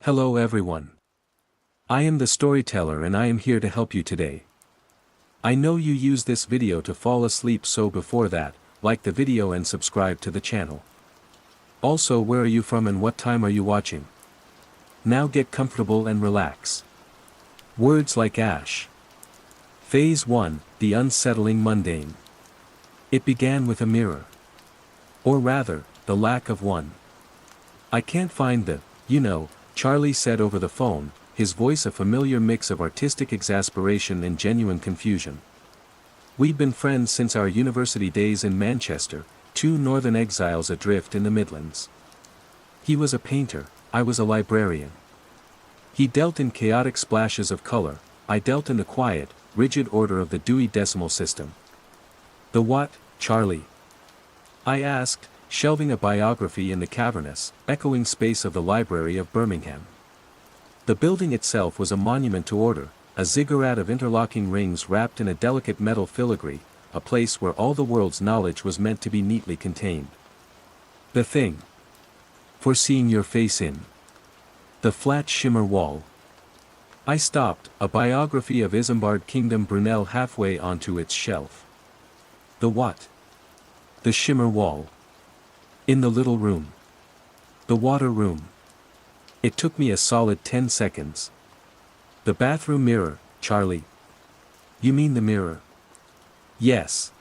Hello everyone. I am the storyteller and I am here to help you today. I know you use this video to fall asleep, so before that, like the video and subscribe to the channel. Also, where are you from and what time are you watching? Now get comfortable and relax. Words like ash. Phase 1, the unsettling mundane. It began with a mirror. Or rather, the lack of one. I can't find the, Charlie said over the phone, his voice a familiar mix of artistic exasperation and genuine confusion. We'd been friends since our university days in Manchester, two northern exiles adrift in the Midlands. He was a painter, I was a librarian. He dealt in chaotic splashes of color, I dealt in the quiet, rigid order of the Dewey Decimal System. The what, Charlie? I asked, shelving a biography in the cavernous, echoing space of the Library of Birmingham. The building itself was a monument to order, a ziggurat of interlocking rings wrapped in a delicate metal filigree, a place where all the world's knowledge was meant to be neatly contained. The thing. For seeing your face in. The flat shimmer wall. I stopped, a biography of Isambard Kingdom Brunel halfway onto its shelf. The what? The shimmer wall. In the little room. The water room. It took me a solid 10 seconds. The bathroom mirror, Charlie. You mean the mirror? Yes.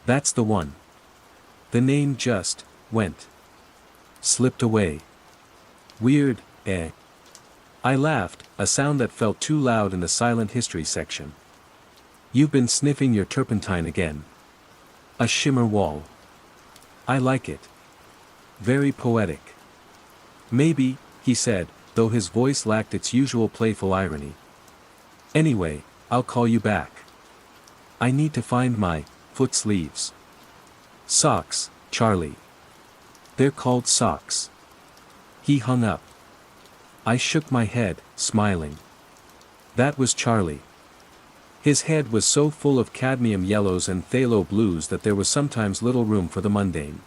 That's the one. The name just slipped away. Weird, eh? I laughed, a sound that felt too loud in the silent history section. You've been sniffing your turpentine again. A shimmer wall. I like it. Very poetic. Maybe, he said, though his voice lacked its usual playful irony. Anyway, I'll call you back. I need to find my foot sleeves. Socks, Charlie. They're called socks. He hung up. I shook my head, smiling. That was Charlie. His head was so full of cadmium yellows and phthalo blues that there was sometimes little room for the mundane.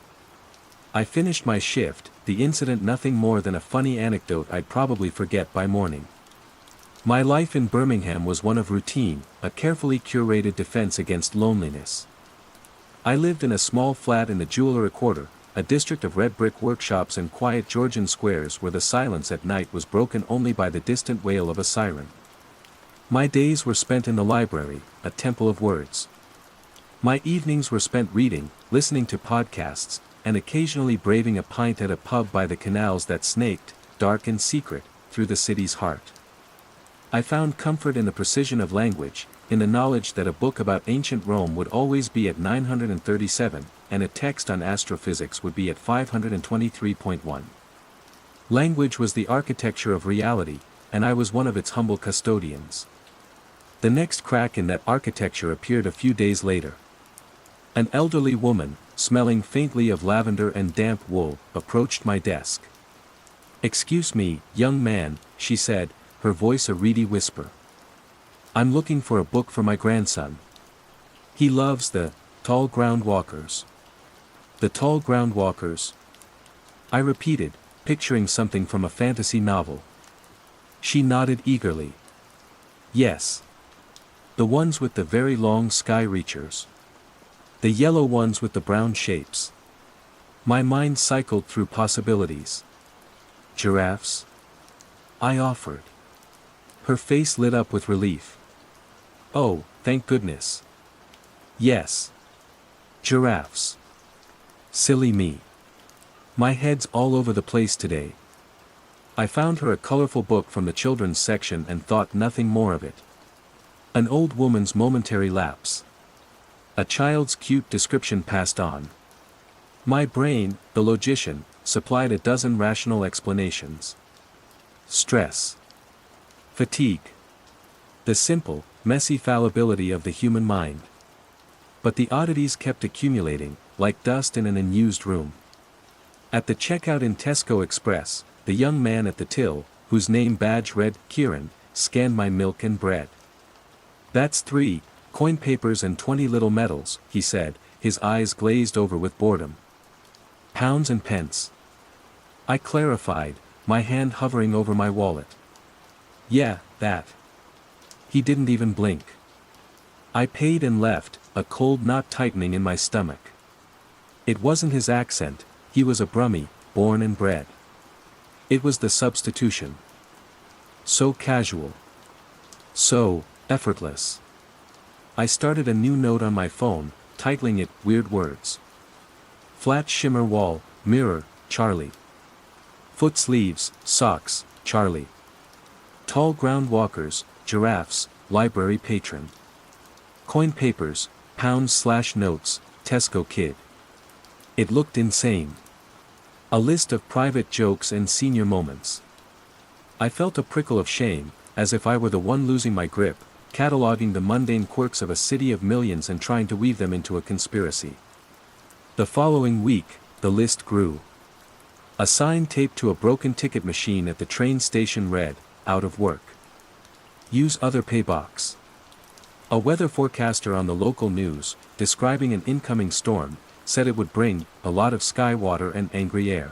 I finished my shift, the incident nothing more than a funny anecdote I'd probably forget by morning. My life in Birmingham was one of routine, a carefully curated defense against loneliness. I lived in a small flat in the Jewellery Quarter, a district of red brick workshops and quiet Georgian squares where the silence at night was broken only by the distant wail of a siren. My days were spent in the library, a temple of words. My evenings were spent reading, listening to podcasts, and occasionally braving a pint at a pub by the canals that snaked, dark and secret, through the city's heart. I found comfort in the precision of language, in the knowledge that a book about ancient Rome would always be at 937, and a text on astrophysics would be at 523.1. Language was the architecture of reality, and I was one of its humble custodians. The next crack in that architecture appeared a few days later. An elderly woman, smelling faintly of lavender and damp wool, approached my desk. "Excuse me, young man," she said, her voice a reedy whisper. "I'm looking for a book for my grandson. He loves the tall ground walkers." The tall ground walkers? I repeated, picturing something from a fantasy novel. She nodded eagerly. Yes. The ones with the very long sky reachers. The yellow ones with the brown shapes. My mind cycled through possibilities. Giraffes? I offered. Her face lit up with relief. Oh, thank goodness. Yes. Giraffes. Silly me. My head's all over the place today. I found her a colorful book from the children's section and thought nothing more of it. An old woman's momentary lapse. A child's cute description passed on. My brain, the logician, supplied a dozen rational explanations. Stress. Fatigue. The simple, messy fallibility of the human mind. But the oddities kept accumulating, like dust in an unused room. At the checkout in Tesco Express, the young man at the till, whose name badge read Kieran, scanned my milk and bread. "That's 3 coin papers and 20 little medals," he said, his eyes glazed over with boredom. "Pounds and pence." I clarified, my hand hovering over my wallet. Yeah, that. He didn't even blink. I paid and left, a cold knot tightening in my stomach. It wasn't his accent, he was a Brummie, born and bred. It was the substitution. So casual. So effortless. I started a new note on my phone, titling it Weird Words. Flat shimmer wall, mirror, Charlie. Foot sleeves, socks, Charlie. Tall ground walkers, giraffes, library patron. Coin papers, pounds/notes, Tesco kid. It looked insane. A list of private jokes and senior moments. I felt a prickle of shame, as if I were the one losing my grip, cataloging the mundane quirks of a city of millions and trying to weave them into a conspiracy. The following week, the list grew. A sign taped to a broken ticket machine at the train station read, "Out of work. Use other pay box." A weather forecaster on the local news, describing an incoming storm, said it would bring a lot of sky water and angry air.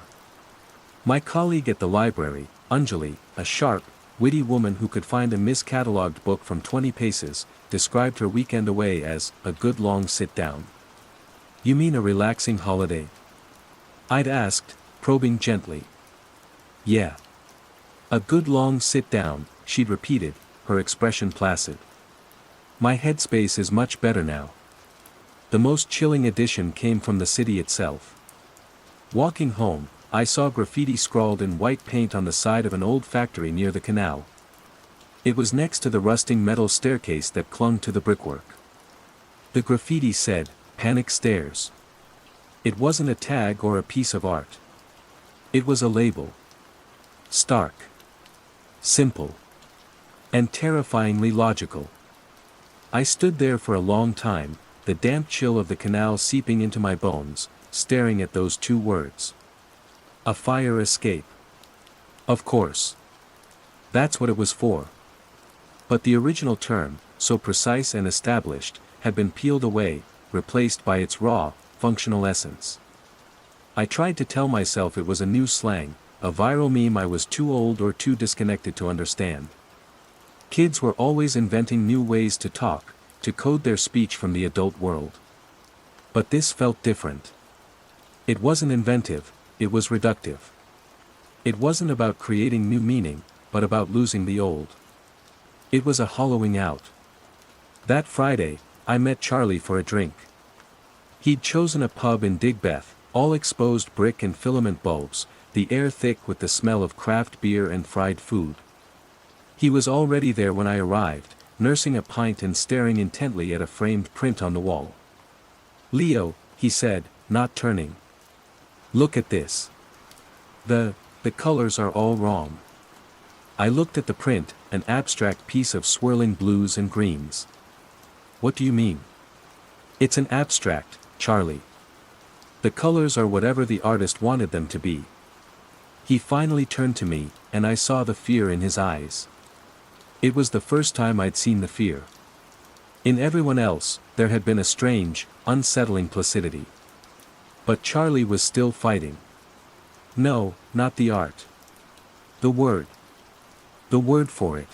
My colleague at the library, Anjali, a sharp, witty woman who could find a miscatalogued book from 20 paces, described her weekend away as a good long sit-down. "You mean a relaxing holiday?" I'd asked, probing gently. "Yeah. A good long sit-down," she'd repeated, her expression placid. My headspace is much better now. The most chilling addition came from the city itself. Walking home, I saw graffiti scrawled in white paint on the side of an old factory near the canal. It was next to the rusting metal staircase that clung to the brickwork. The graffiti said, "Panic Stairs." It wasn't a tag or a piece of art. It was a label. Stark. Simple. And terrifyingly logical. I stood there for a long time, the damp chill of the canal seeping into my bones, staring at those two words. A fire escape. Of course. That's what it was for. But the original term, so precise and established, had been peeled away, replaced by its raw, functional essence. I tried to tell myself it was a new slang, a viral meme I was too old or too disconnected to understand. Kids were always inventing new ways to talk, to code their speech from the adult world. But this felt different. It wasn't inventive, it was reductive. It wasn't about creating new meaning, but about losing the old. It was a hollowing out. That Friday, I met Charlie for a drink. He'd chosen a pub in Digbeth, all exposed brick and filament bulbs, the air thick with the smell of craft beer and fried food. He was already there when I arrived, nursing a pint and staring intently at a framed print on the wall. "Leo," he said, not turning. "Look at this. The colors are all wrong." I looked at the print, an abstract piece of swirling blues and greens. "What do you mean?" "It's an abstract, Charlie. The colors are whatever the artist wanted them to be." He finally turned to me, and I saw the fear in his eyes. It was the first time I'd seen the fear. In everyone else, there had been a strange, unsettling placidity. But Charlie was still fighting. "No, not the art. The word. The word for it.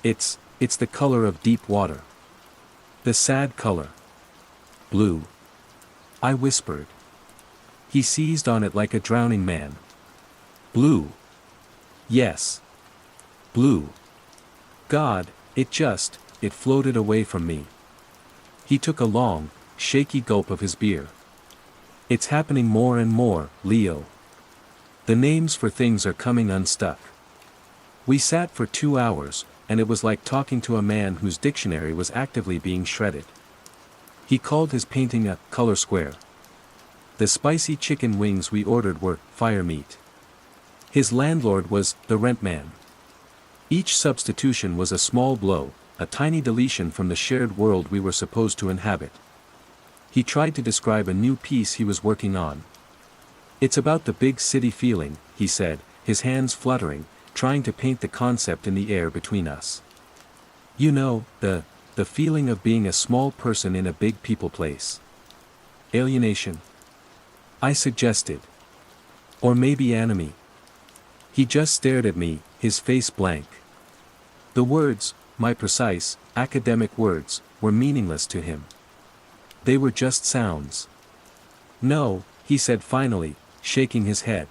It's the color of deep water. The sad color. Blue." I whispered. He seized on it like a drowning man. "Blue. Yes. Blue. God, it floated away from me." He took a long, shaky gulp of his beer. "It's happening more and more, Leo. The names for things are coming unstuck." We sat for 2 hours, and it was like talking to a man whose dictionary was actively being shredded. He called his painting a color square. The spicy chicken wings we ordered were fire meat. His landlord was the rent man. Each substitution was a small blow, a tiny deletion from the shared world we were supposed to inhabit. He tried to describe a new piece he was working on. "It's about the big city feeling," he said, his hands fluttering, trying to paint the concept in the air between us. "You know, the feeling of being a small person in a big people place." "Alienation?" I suggested. "Or maybe anomie." He just stared at me, his face blank. The words, my precise, academic words, were meaningless to him. They were just sounds. No, he said finally, shaking his head.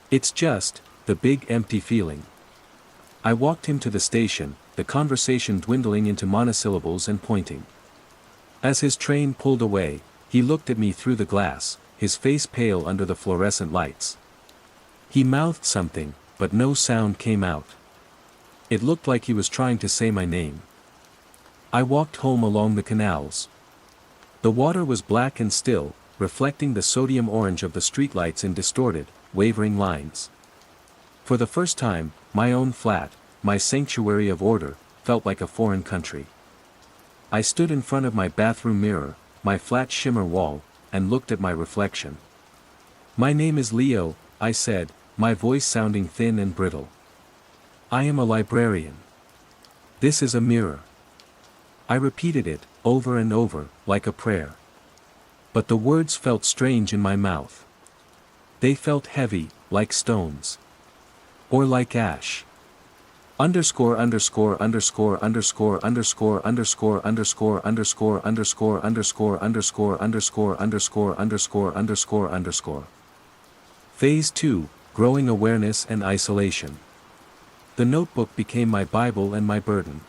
It's just, the big empty feeling. I walked him to the station, the conversation dwindling into monosyllables and pointing. As his train pulled away, he looked at me through the glass, his face pale under the fluorescent lights. He mouthed something, but no sound came out. It looked like he was trying to say my name. I walked home along the canals. The water was black and still, reflecting the sodium orange of the streetlights in distorted, wavering lines. For the first time, my own flat, my sanctuary of order, felt like a foreign country. I stood in front of my bathroom mirror, my flat shimmer wall, and looked at my reflection. My name is Leo, I said, my voice sounding thin and brittle. I am a librarian. This is a mirror. I repeated it, over and over, like a prayer. But the words felt strange in my mouth. They felt heavy, like stones. Or like ash. Underscore underscore underscore underscore underscore underscore underscore underscore underscore underscore underscore underscore underscore underscore underscore underscore. Phase 2, Growing Awareness and Isolation. The notebook became my Bible and my burden.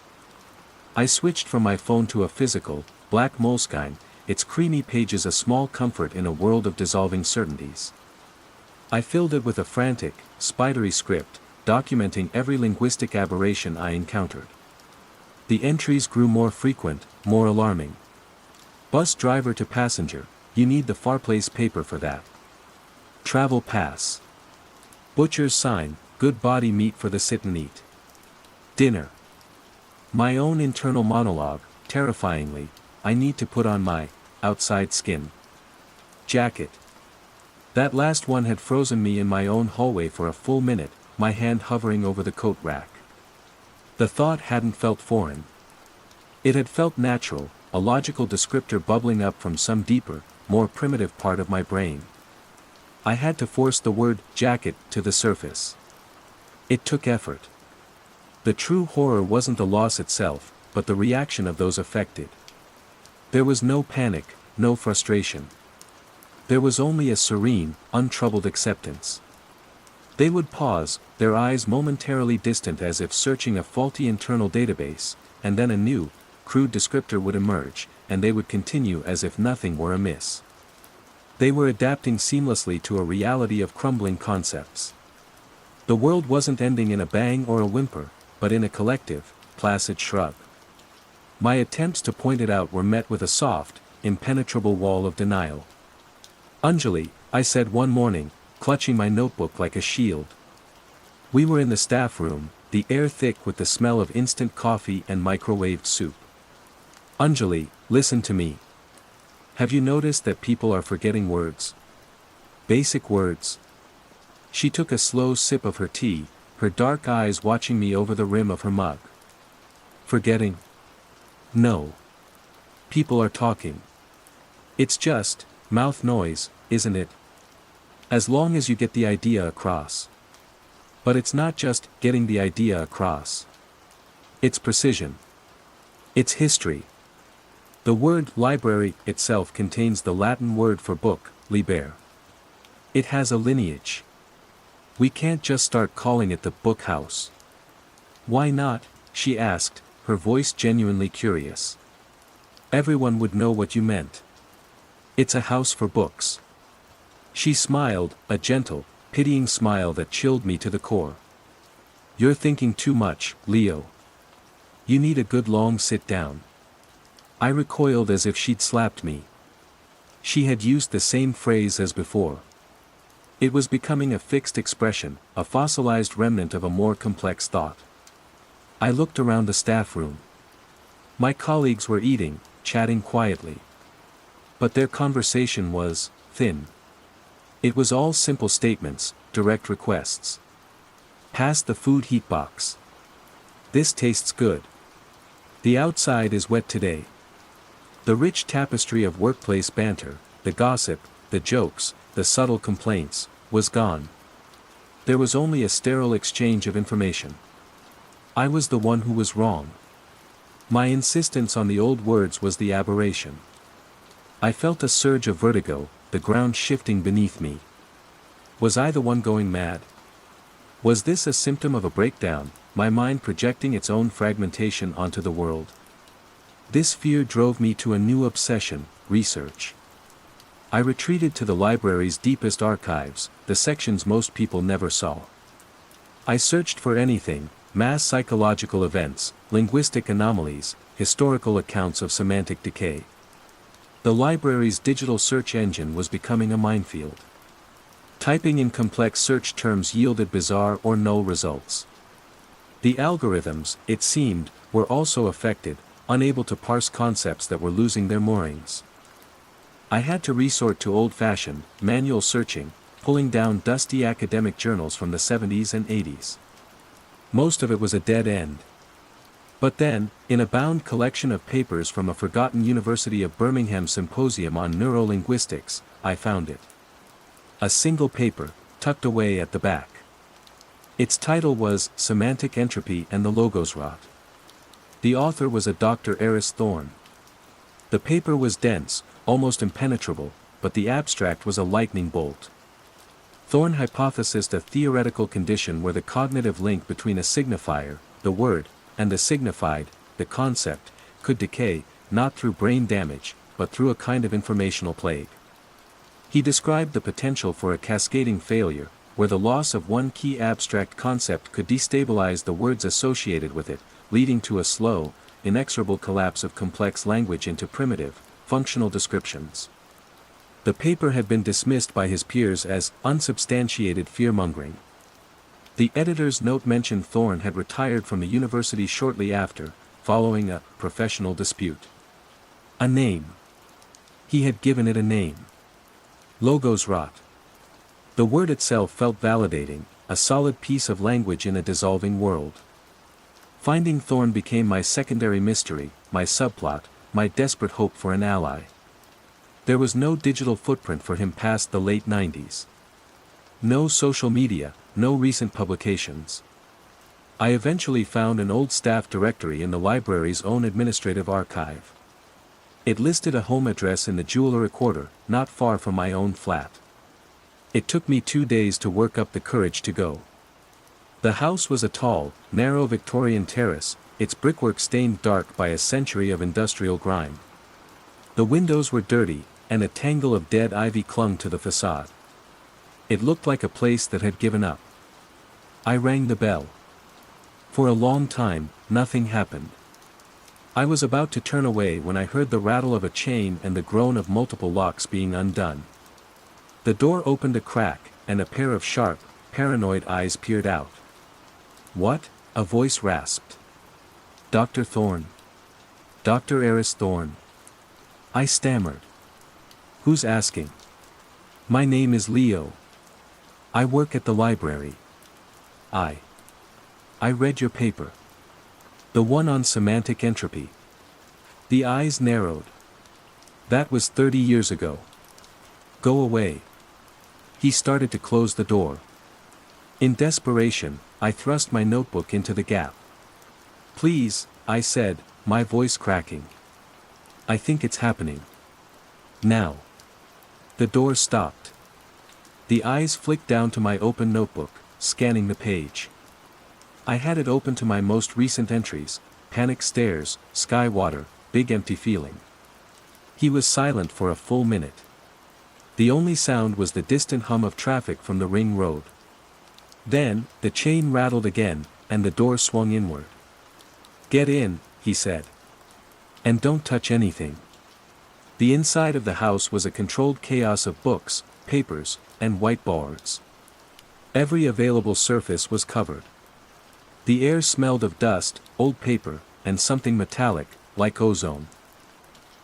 I switched from my phone to a physical, black moleskine, its creamy pages a small comfort in a world of dissolving certainties. I filled it with a frantic, spidery script, documenting every linguistic aberration I encountered. The entries grew more frequent, more alarming. Bus driver to passenger, you need the far place paper for that. Travel pass. Butcher's sign, good body meat for the sit and eat. Dinner. My own internal monologue, terrifyingly, I need to put on my outside skin jacket. That last one had frozen me in my own hallway for a full minute, my hand hovering over the coat rack. The thought hadn't felt foreign. It had felt natural, a logical descriptor bubbling up from some deeper, more primitive part of my brain. I had to force the word jacket to the surface. It took effort. The true horror wasn't the loss itself, but the reaction of those affected. There was no panic, no frustration. There was only a serene, untroubled acceptance. They would pause, their eyes momentarily distant as if searching a faulty internal database, and then a new, crude descriptor would emerge, and they would continue as if nothing were amiss. They were adapting seamlessly to a reality of crumbling concepts. The world wasn't ending in a bang or a whimper, but in a collective, placid shrug. My attempts to point it out were met with a soft, impenetrable wall of denial. Anjali, I said one morning, clutching my notebook like a shield. We were in the staff room, the air thick with the smell of instant coffee and microwaved soup. Anjali, listen to me. Have you noticed that people are forgetting words? Basic words. She took a slow sip of her tea, her dark eyes watching me over the rim of her mug. Forgetting? No. People are talking. It's just mouth noise, isn't it? As long as you get the idea across. But it's not just getting the idea across. It's precision. It's history. The word library itself contains the Latin word for book, liber. It has a lineage. We can't just start calling it the book house. Why not? She asked, her voice genuinely curious. Everyone would know what you meant. It's a house for books. She smiled, a gentle, pitying smile that chilled me to the core. You're thinking too much, Leo. You need a good long sit down. I recoiled as if she'd slapped me. She had used the same phrase as before. It was becoming a fixed expression, a fossilized remnant of a more complex thought. I looked around the staff room. My colleagues were eating, chatting quietly. But their conversation was thin. It was all simple statements, direct requests. Pass the food heat box. This tastes good. The outside is wet today. The rich tapestry of workplace banter, the gossip, the jokes, the subtle complaints, was gone. There was only a sterile exchange of information. I was the one who was wrong. My insistence on the old words was the aberration. I felt a surge of vertigo, the ground shifting beneath me. Was I the one going mad? Was this a symptom of a breakdown, my mind projecting its own fragmentation onto the world? This fear drove me to a new obsession: research. I retreated to the library's deepest archives, the sections most people never saw. I searched for anything: mass psychological events, linguistic anomalies, historical accounts of semantic decay. The library's digital search engine was becoming a minefield. Typing in complex search terms yielded bizarre or null results. The algorithms, it seemed, were also affected, unable to parse concepts that were losing their moorings. I had to resort to old-fashioned, manual searching, pulling down dusty academic journals from the 70s and 80s. Most of it was a dead end. But then, in a bound collection of papers from a forgotten University of Birmingham symposium on neurolinguistics, I found it. A single paper, tucked away at the back. Its title was Semantic Entropy and the Logos Rot. The author was a Dr. Eris Thorne. The paper was dense, almost impenetrable, but the abstract was a lightning bolt. Thorne hypothesized a theoretical condition where the cognitive link between a signifier, the word, and the signified, the concept, could decay, not through brain damage, but through a kind of informational plague. He described the potential for a cascading failure, where the loss of one key abstract concept could destabilize the words associated with it, leading to a slow, inexorable collapse of complex language into primitive, functional descriptions. The paper had been dismissed by his peers as unsubstantiated fear-mongering. The editor's note mentioned Thorne had retired from the university shortly after, following a professional dispute. A name. He had given it a name. Logos Rot. The word itself felt validating, a solid piece of language in a dissolving world. Finding Thorne became my secondary mystery, my subplot, my desperate hope for an ally. There was no digital footprint for him past the late 90s. No social media, no recent publications. I eventually found an old staff directory in the library's own administrative archive. It listed a home address in the Jewellery Quarter, not far from my own flat. It took me 2 days to work up the courage to go. The house was a tall, narrow Victorian terrace, its brickwork stained dark by a century of industrial grime. The windows were dirty, and a tangle of dead ivy clung to the facade. It looked like a place that had given up. I rang the bell. For a long time, nothing happened. I was about to turn away when I heard the rattle of a chain and the groan of multiple locks being undone. The door opened a crack, and a pair of sharp, paranoid eyes peered out. "What?" a voice rasped. "Dr. Thorne. Dr. Eris Thorne." I stammered. "Who's asking?" "My name is Leo. I work at the library. I read your paper. The one on semantic entropy." The eyes narrowed. "That was 30 years ago. Go away." He started to close the door. In desperation, I thrust my notebook into the gap. "Please," I said, my voice cracking. "I think it's happening. Now." The door stopped. The eyes flicked down to my open notebook, scanning the page. I had it open to my most recent entries: panic stares, sky water, big empty feeling. He was silent for a full minute. The only sound was the distant hum of traffic from the ring road. Then, the chain rattled again, and the door swung inward. "Get in," he said. "And don't touch anything." The inside of the house was a controlled chaos of books, papers, and whiteboards. Every available surface was covered. The air smelled of dust, old paper, and something metallic, like ozone.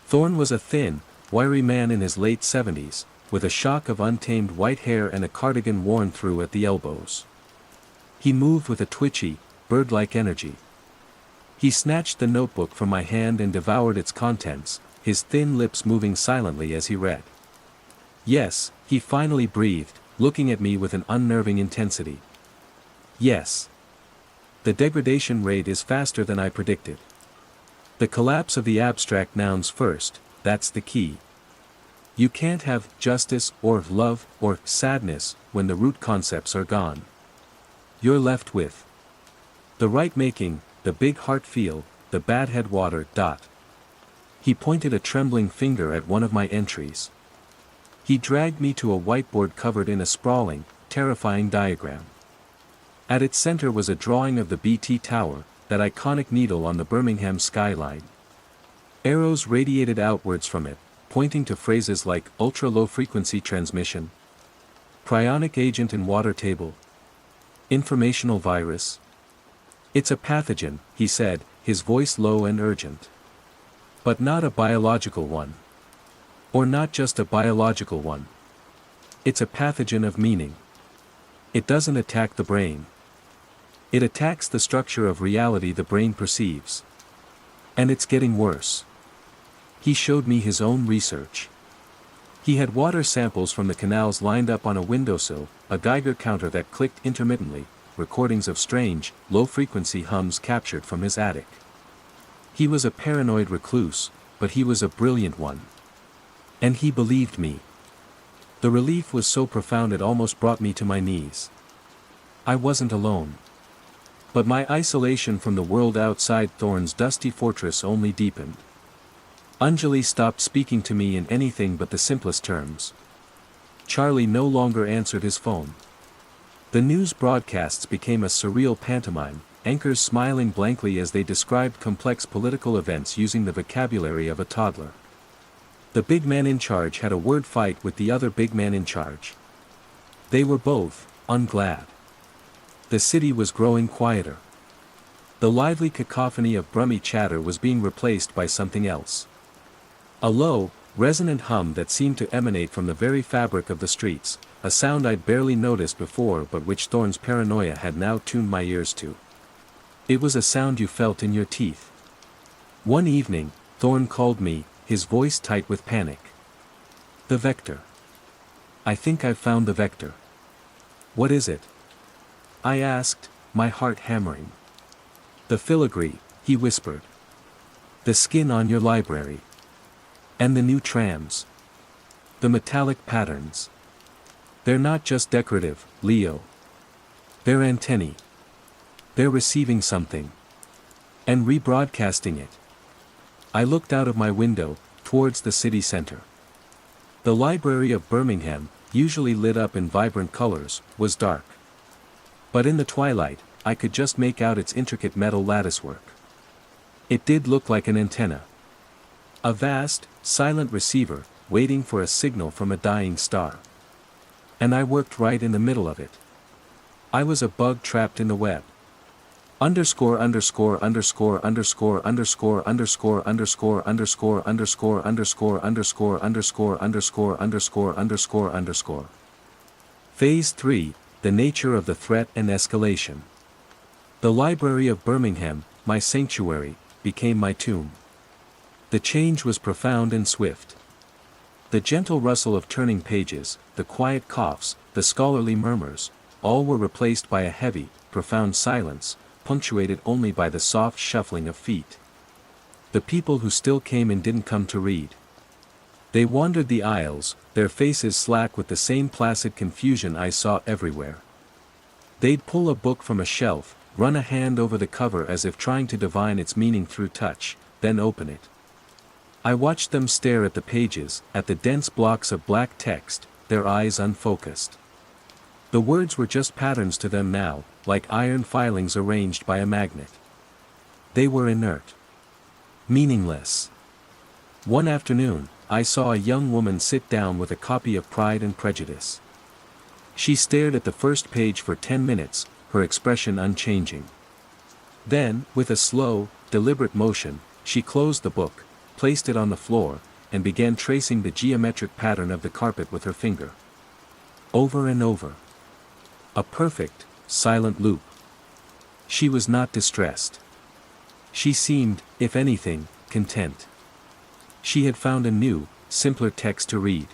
Thorne was a thin, wiry man in his late 70s, with a shock of untamed white hair and a cardigan worn through at the elbows. He moved with a twitchy, bird-like energy. He snatched the notebook from my hand and devoured its contents, his thin lips moving silently as he read. "Yes," he finally breathed, looking at me with an unnerving intensity. Yes. The degradation rate is faster than I predicted. The collapse of the abstract nouns first, that's the key. You can't have justice or love or sadness when the root concepts are gone. You're left with the right making, the big heart feel, the bad head water. He pointed a trembling finger at one of my entries. He dragged me to a whiteboard covered in a sprawling, terrifying diagram. At its center was a drawing of the BT Tower, that iconic needle on the Birmingham skyline. Arrows radiated outwards from it, pointing to phrases like ultra-low-frequency transmission, cryonic agent in water table, informational virus. It's a pathogen, he said, his voice low and urgent. But not a biological one. Or not just a biological one. It's a pathogen of meaning. It doesn't attack the brain. It attacks the structure of reality the brain perceives. And it's getting worse. He showed me his own research. He had water samples from the canals lined up on a windowsill, a Geiger counter that clicked intermittently, recordings of strange, low-frequency hums captured from his attic. He was a paranoid recluse, but he was a brilliant one. And he believed me. The relief was so profound it almost brought me to my knees. I wasn't alone. But my isolation from the world outside Thorne's dusty fortress only deepened. Anjali stopped speaking to me in anything but the simplest terms. Charlie no longer answered his phone. The news broadcasts became a surreal pantomime, anchors smiling blankly as they described complex political events using the vocabulary of a toddler. The big man in charge had a word fight with the other big man in charge. They were both unglad. The city was growing quieter. The lively cacophony of brummy chatter was being replaced by something else. A low, resonant hum that seemed to emanate from the very fabric of the streets, a sound I'd barely noticed before but which Thorne's paranoia had now tuned my ears to. It was a sound you felt in your teeth. One evening, Thorne called me, his voice tight with panic. The vector. I think I've found the vector. What is it? I asked, my heart hammering. The filigree, he whispered. The skin on your library. And the new trams. The metallic patterns. They're not just decorative, Leo. They're antennae. They're receiving something. And rebroadcasting it. I looked out of my window, towards the city center. The Library of Birmingham, usually lit up in vibrant colors, was dark. But in the twilight, I could just make out its intricate metal latticework. It did look like an antenna. A vast, silent receiver, waiting for a signal from a dying star. And I worked right in the middle of it. I was a bug trapped in the web. Underscore underscore underscore underscore underscore underscore underscore underscore underscore underscore underscore underscore underscore underscore underscore underscore. Phase 3, the nature of the threat and escalation. The Library of Birmingham, my sanctuary, became my tomb. The change was profound and swift. The gentle rustle of turning pages, the quiet coughs, the scholarly murmurs, all were replaced by a heavy, profound silence, punctuated only by the soft shuffling of feet. The people who still came in didn't come to read. They wandered the aisles, their faces slack with the same placid confusion I saw everywhere. They'd pull a book from a shelf, run a hand over the cover as if trying to divine its meaning through touch, then open it. I watched them stare at the pages, at the dense blocks of black text, their eyes unfocused. The words were just patterns to them now, like iron filings arranged by a magnet. They were inert. Meaningless. One afternoon, I saw a young woman sit down with a copy of Pride and Prejudice. She stared at the first page for 10 minutes, her expression unchanging. Then, with a slow, deliberate motion, she closed the book, placed it on the floor, and began tracing the geometric pattern of the carpet with her finger. Over and over. A perfect, silent loop. She was not distressed. She seemed, if anything, content. She had found a new, simpler text to read.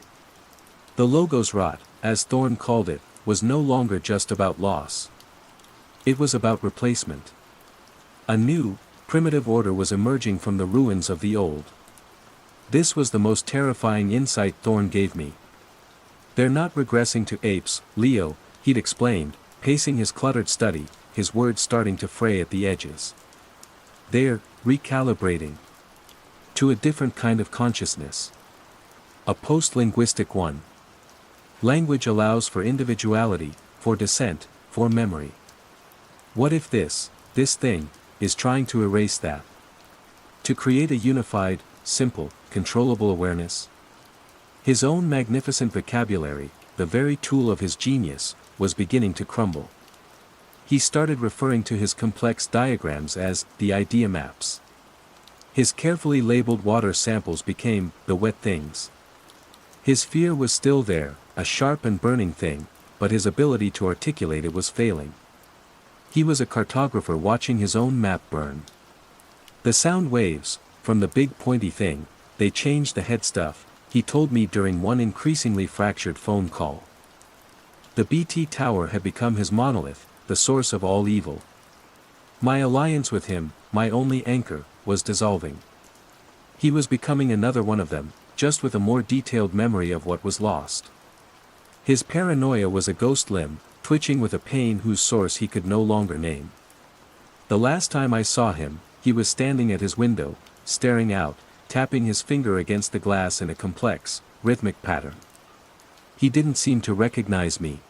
The logos rot, as Thorne called it, was no longer just about loss. It was about replacement. A new, primitive order was emerging from the ruins of the old. This was the most terrifying insight Thorne gave me. They're not regressing to apes, Leo, he'd explained, pacing his cluttered study, his words starting to fray at the edges. They're recalibrating to a different kind of consciousness. A post-linguistic one. Language allows for individuality, for dissent, for memory. What if this thing, is trying to erase that? To create a unified, simple, controllable awareness? His own magnificent vocabulary, the very tool of his genius, was beginning to crumble. He started referring to his complex diagrams as the idea maps. His carefully labeled water samples became the wet things. His fear was still there, a sharp and burning thing, but his ability to articulate it was failing. He was a cartographer watching his own map burn. The sound waves, from the big pointy thing, they changed the head stuff, he told me during one increasingly fractured phone call. The BT tower had become his monolith, the source of all evil. My alliance with him, my only anchor, was dissolving. He was becoming another one of them, just with a more detailed memory of what was lost. His paranoia was a ghost limb, twitching with a pain whose source he could no longer name. The last time I saw him, he was standing at his window, staring out, tapping his finger against the glass in a complex, rhythmic pattern. He didn't seem to recognize me.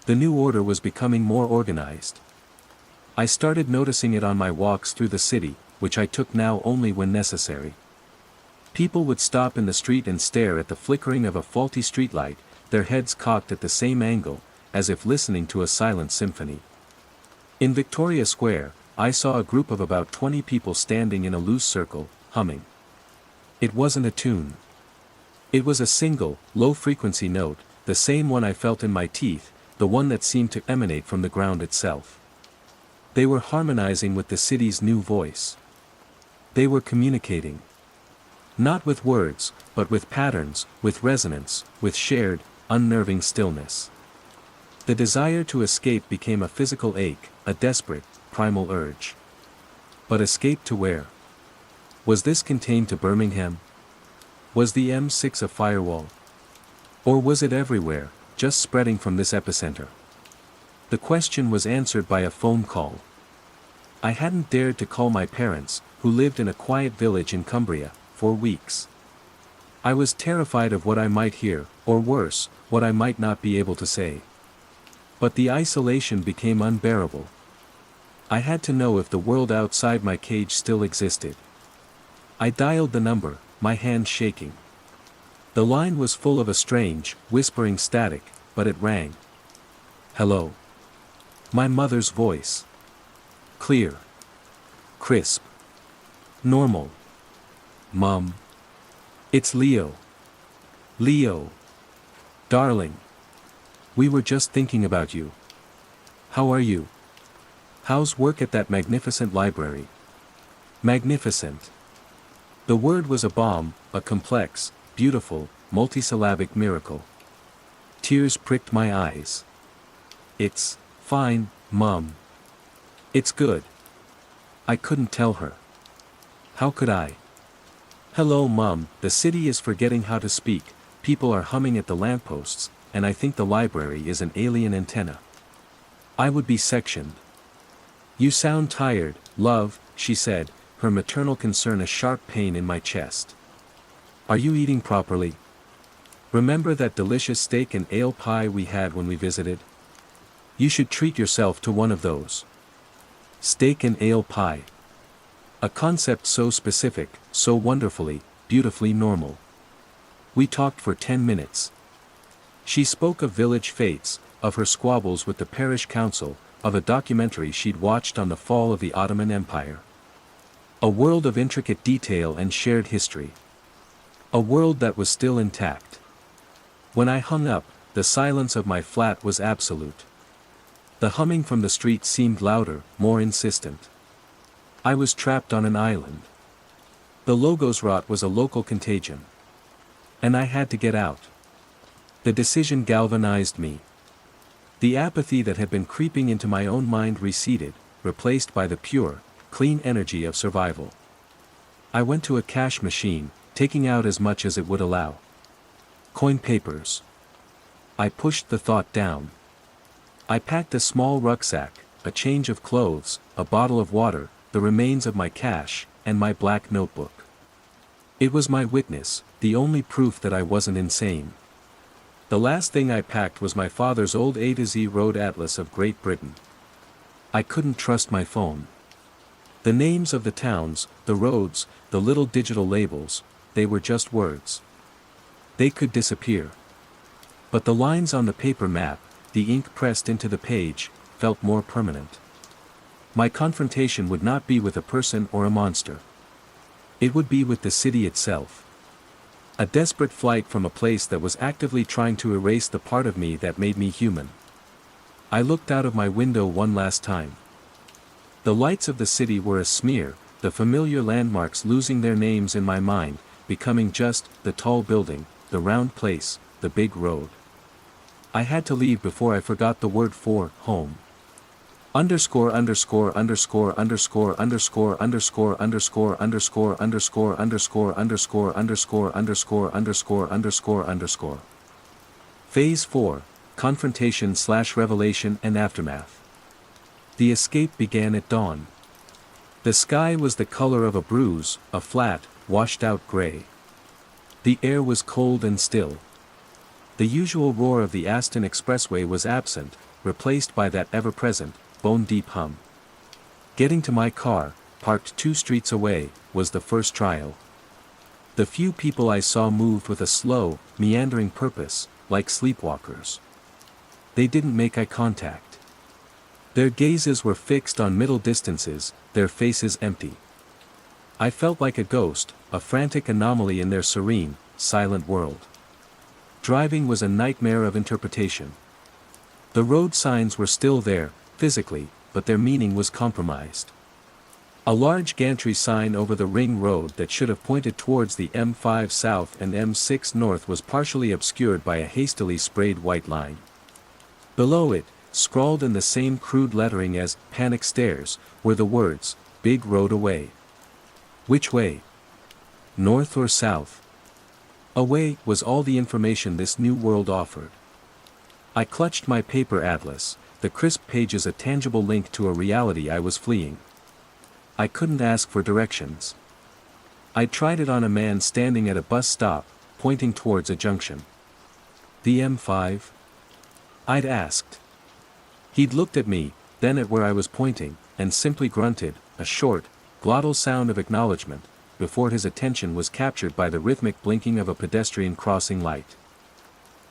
The new order was becoming more organized. I started noticing it on my walks through the city, which I took now only when necessary. People would stop in the street and stare at the flickering of a faulty streetlight, their heads cocked at the same angle, as if listening to a silent symphony. In Victoria Square, I saw a group of about 20 people standing in a loose circle, humming. It wasn't a tune. It was a single, low-frequency note, the same one I felt in my teeth, the one that seemed to emanate from the ground itself. They were harmonizing with the city's new voice. They were communicating. Not with words, but with patterns, with resonance, with shared, unnerving stillness. The desire to escape became a physical ache, a desperate, primal urge. But escape to where? Was this contained to Birmingham? Was the M6 a firewall? Or was it everywhere, just spreading from this epicenter? The question was answered by a phone call. I hadn't dared to call my parents, who lived in a quiet village in Cumbria, for weeks. I was terrified of what I might hear, or worse, what I might not be able to say. But the isolation became unbearable. I had to know if the world outside my cage still existed. I dialed the number, my hand shaking. The line was full of a strange, whispering static, but it rang. Hello. My mother's voice. Clear. Crisp. Normal. Mom. It's Leo. Leo. Darling. We were just thinking about you. How are you? How's work at that magnificent library? Magnificent. The word was a bomb, a complex, beautiful, multisyllabic miracle. Tears pricked my eyes. It's fine, Mom. It's good. I couldn't tell her. How could I? Hello, Mom, the city is forgetting how to speak, people are humming at the lampposts, and I think the library is an alien antenna. I would be sectioned. You sound tired, love, she said, her maternal concern a sharp pain in my chest. Are you eating properly? Remember that delicious steak and ale pie we had when we visited? You should treat yourself to one of those. Steak and ale pie. A concept so specific, so wonderfully, beautifully normal. We talked for 10 minutes. She spoke of village fates, of her squabbles with the parish council, of a documentary she'd watched on the fall of the Ottoman Empire. A world of intricate detail and shared history. A world that was still intact. When I hung up, the silence of my flat was absolute. The humming from the street seemed louder, more insistent. I was trapped on an island. The logos rot was a local contagion. And I had to get out. The decision galvanized me. The apathy that had been creeping into my own mind receded, replaced by the pure, clean energy of survival. I went to a cash machine, taking out as much as it would allow. Coin papers. I pushed the thought down. I packed a small rucksack, a change of clothes, a bottle of water, the remains of my cash, and my black notebook. It was my witness, the only proof that I wasn't insane. The last thing I packed was my father's old A to Z road atlas of Great Britain. I couldn't trust my phone. The names of the towns, the roads, the little digital labels, they were just words. They could disappear. But the lines on the paper map, the ink pressed into the page, felt more permanent. My confrontation would not be with a person or a monster. It would be with the city itself. A desperate flight from a place that was actively trying to erase the part of me that made me human. I looked out of my window one last time. The lights of the city were a smear, the familiar landmarks losing their names in my mind, becoming just the tall building, the round place, the big road. I had to leave before I forgot the word for home. Underscore underscore underscore underscore underscore underscore underscore underscore underscore underscore underscore underscore underscore underscore underscore underscore. Phase 4, Confrontation/Revelation and Aftermath. The escape began at dawn. The sky was the color of a bruise, a flat, washed-out gray. The air was cold and still. The usual roar of the Aston Expressway was absent, replaced by that ever-present, bone-deep hum. Getting to my car, parked 2 streets away, was the first trial. The few people I saw moved with a slow, meandering purpose, like sleepwalkers. They didn't make eye contact. Their gazes were fixed on middle distances, their faces empty. I felt like a ghost, a frantic anomaly in their serene, silent world. Driving was a nightmare of interpretation. The road signs were still there, physically, but their meaning was compromised. A large gantry sign over the ring road that should have pointed towards the M5 South and M6 North was partially obscured by a hastily sprayed white line. Below it, scrawled in the same crude lettering as "Panic Stairs," were the words, "Big Road Away." Which way? North or south? Away was all the information this new world offered. I clutched my paper atlas, the crisp pages a tangible link to a reality I was fleeing. I couldn't ask for directions. I tried it on a man standing at a bus stop, pointing towards a junction. The M5? I'd asked. He'd looked at me, then at where I was pointing, and simply grunted, a short, glottal sound of acknowledgement, before his attention was captured by the rhythmic blinking of a pedestrian crossing light.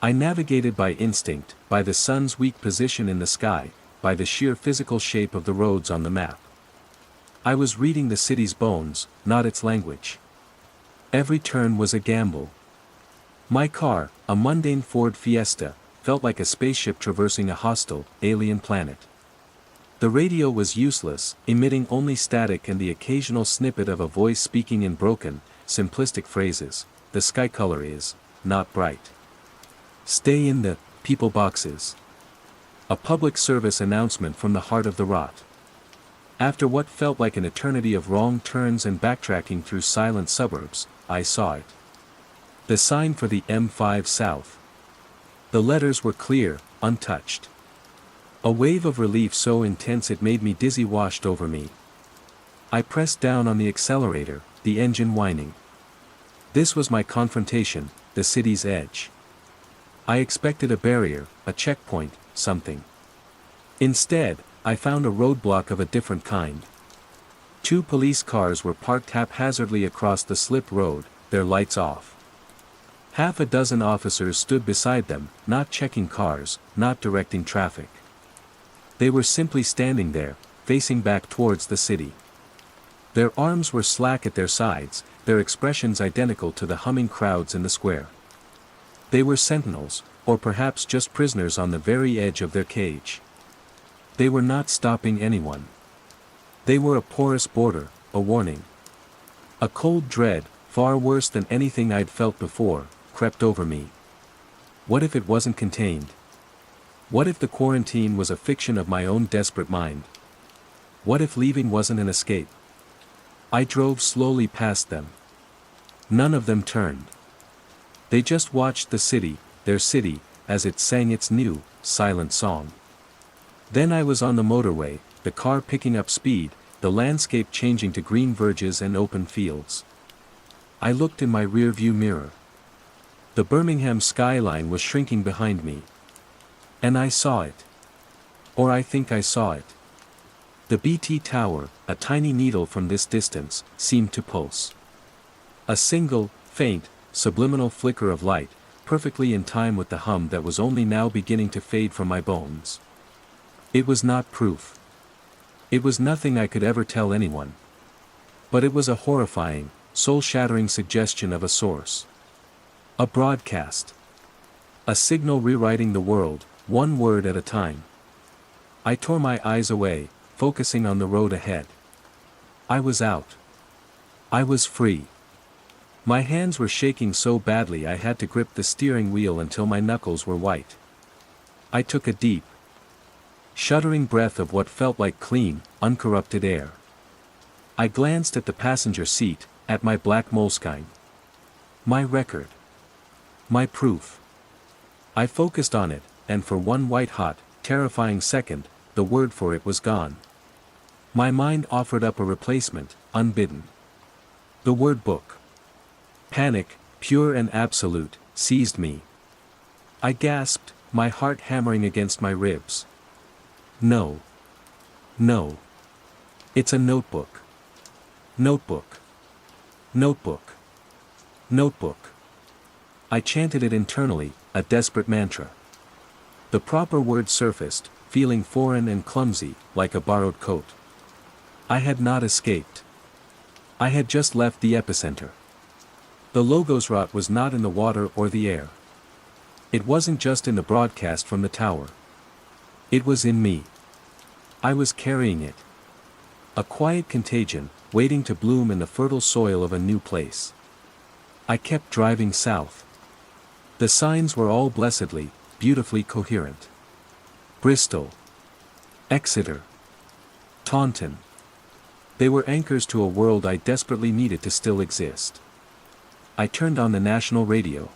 I navigated by instinct, by the sun's weak position in the sky, by the sheer physical shape of the roads on the map. I was reading the city's bones, not its language. Every turn was a gamble. My car, a mundane Ford Fiesta, felt like a spaceship traversing a hostile, alien planet. The radio was useless, emitting only static and the occasional snippet of a voice speaking in broken, simplistic phrases. The sky color is not bright. Stay in the people boxes. A public service announcement from the heart of the rot. After what felt like an eternity of wrong turns and backtracking through silent suburbs, I saw it. The sign for the M5 South. The letters were clear, untouched. A wave of relief so intense it made me dizzy washed over me. I pressed down on the accelerator, the engine whining. This was my confrontation, the city's edge. I expected a barrier, a checkpoint, something. Instead, I found a roadblock of a different kind. 2 police cars were parked haphazardly across the slip road, their lights off. Half a dozen officers stood beside them, not checking cars, not directing traffic. They were simply standing there, facing back towards the city. Their arms were slack at their sides, their expressions identical to the humming crowds in the square. They were sentinels, or perhaps just prisoners on the very edge of their cage. They were not stopping anyone. They were a porous border, a warning. A cold dread, far worse than anything I'd felt before, crept over me. What if it wasn't contained? What if the quarantine was a fiction of my own desperate mind? What if leaving wasn't an escape? I drove slowly past them. None of them turned. They just watched the city, their city, as it sang its new, silent song. Then I was on the motorway, the car picking up speed, the landscape changing to green verges and open fields. I looked in my rearview mirror. The Birmingham skyline was shrinking behind me. And I saw it. Or I think I saw it. The BT Tower, a tiny needle from this distance, seemed to pulse. A single, faint, subliminal flicker of light, perfectly in time with the hum that was only now beginning to fade from my bones. It was not proof. It was nothing I could ever tell anyone. But it was a horrifying, soul-shattering suggestion of a source. A broadcast. A signal rewriting the world, one word at a time. I tore my eyes away, focusing on the road ahead. I was out. I was free. My hands were shaking so badly I had to grip the steering wheel until my knuckles were white. I took a deep, shuddering breath of what felt like clean, uncorrupted air. I glanced at the passenger seat, at my black Moleskine. My record. My proof. I focused on it, and for one white-hot, terrifying second, the word for it was gone. My mind offered up a replacement, unbidden. The word book. Panic, pure and absolute, seized me. I gasped, my heart hammering against my ribs. No. No. It's a notebook. Notebook. Notebook. Notebook. I chanted it internally, a desperate mantra. The proper word surfaced, feeling foreign and clumsy, like a borrowed coat. I had not escaped. I had just left the epicenter. The logo's rot was not in the water or the air. It wasn't just in the broadcast from the tower. It was in me. I was carrying it. A quiet contagion, waiting to bloom in the fertile soil of a new place. I kept driving south. The signs were all blessedly, beautifully coherent. Bristol. Exeter. Taunton. They were anchors to a world I desperately needed to still exist. I turned on the national radio.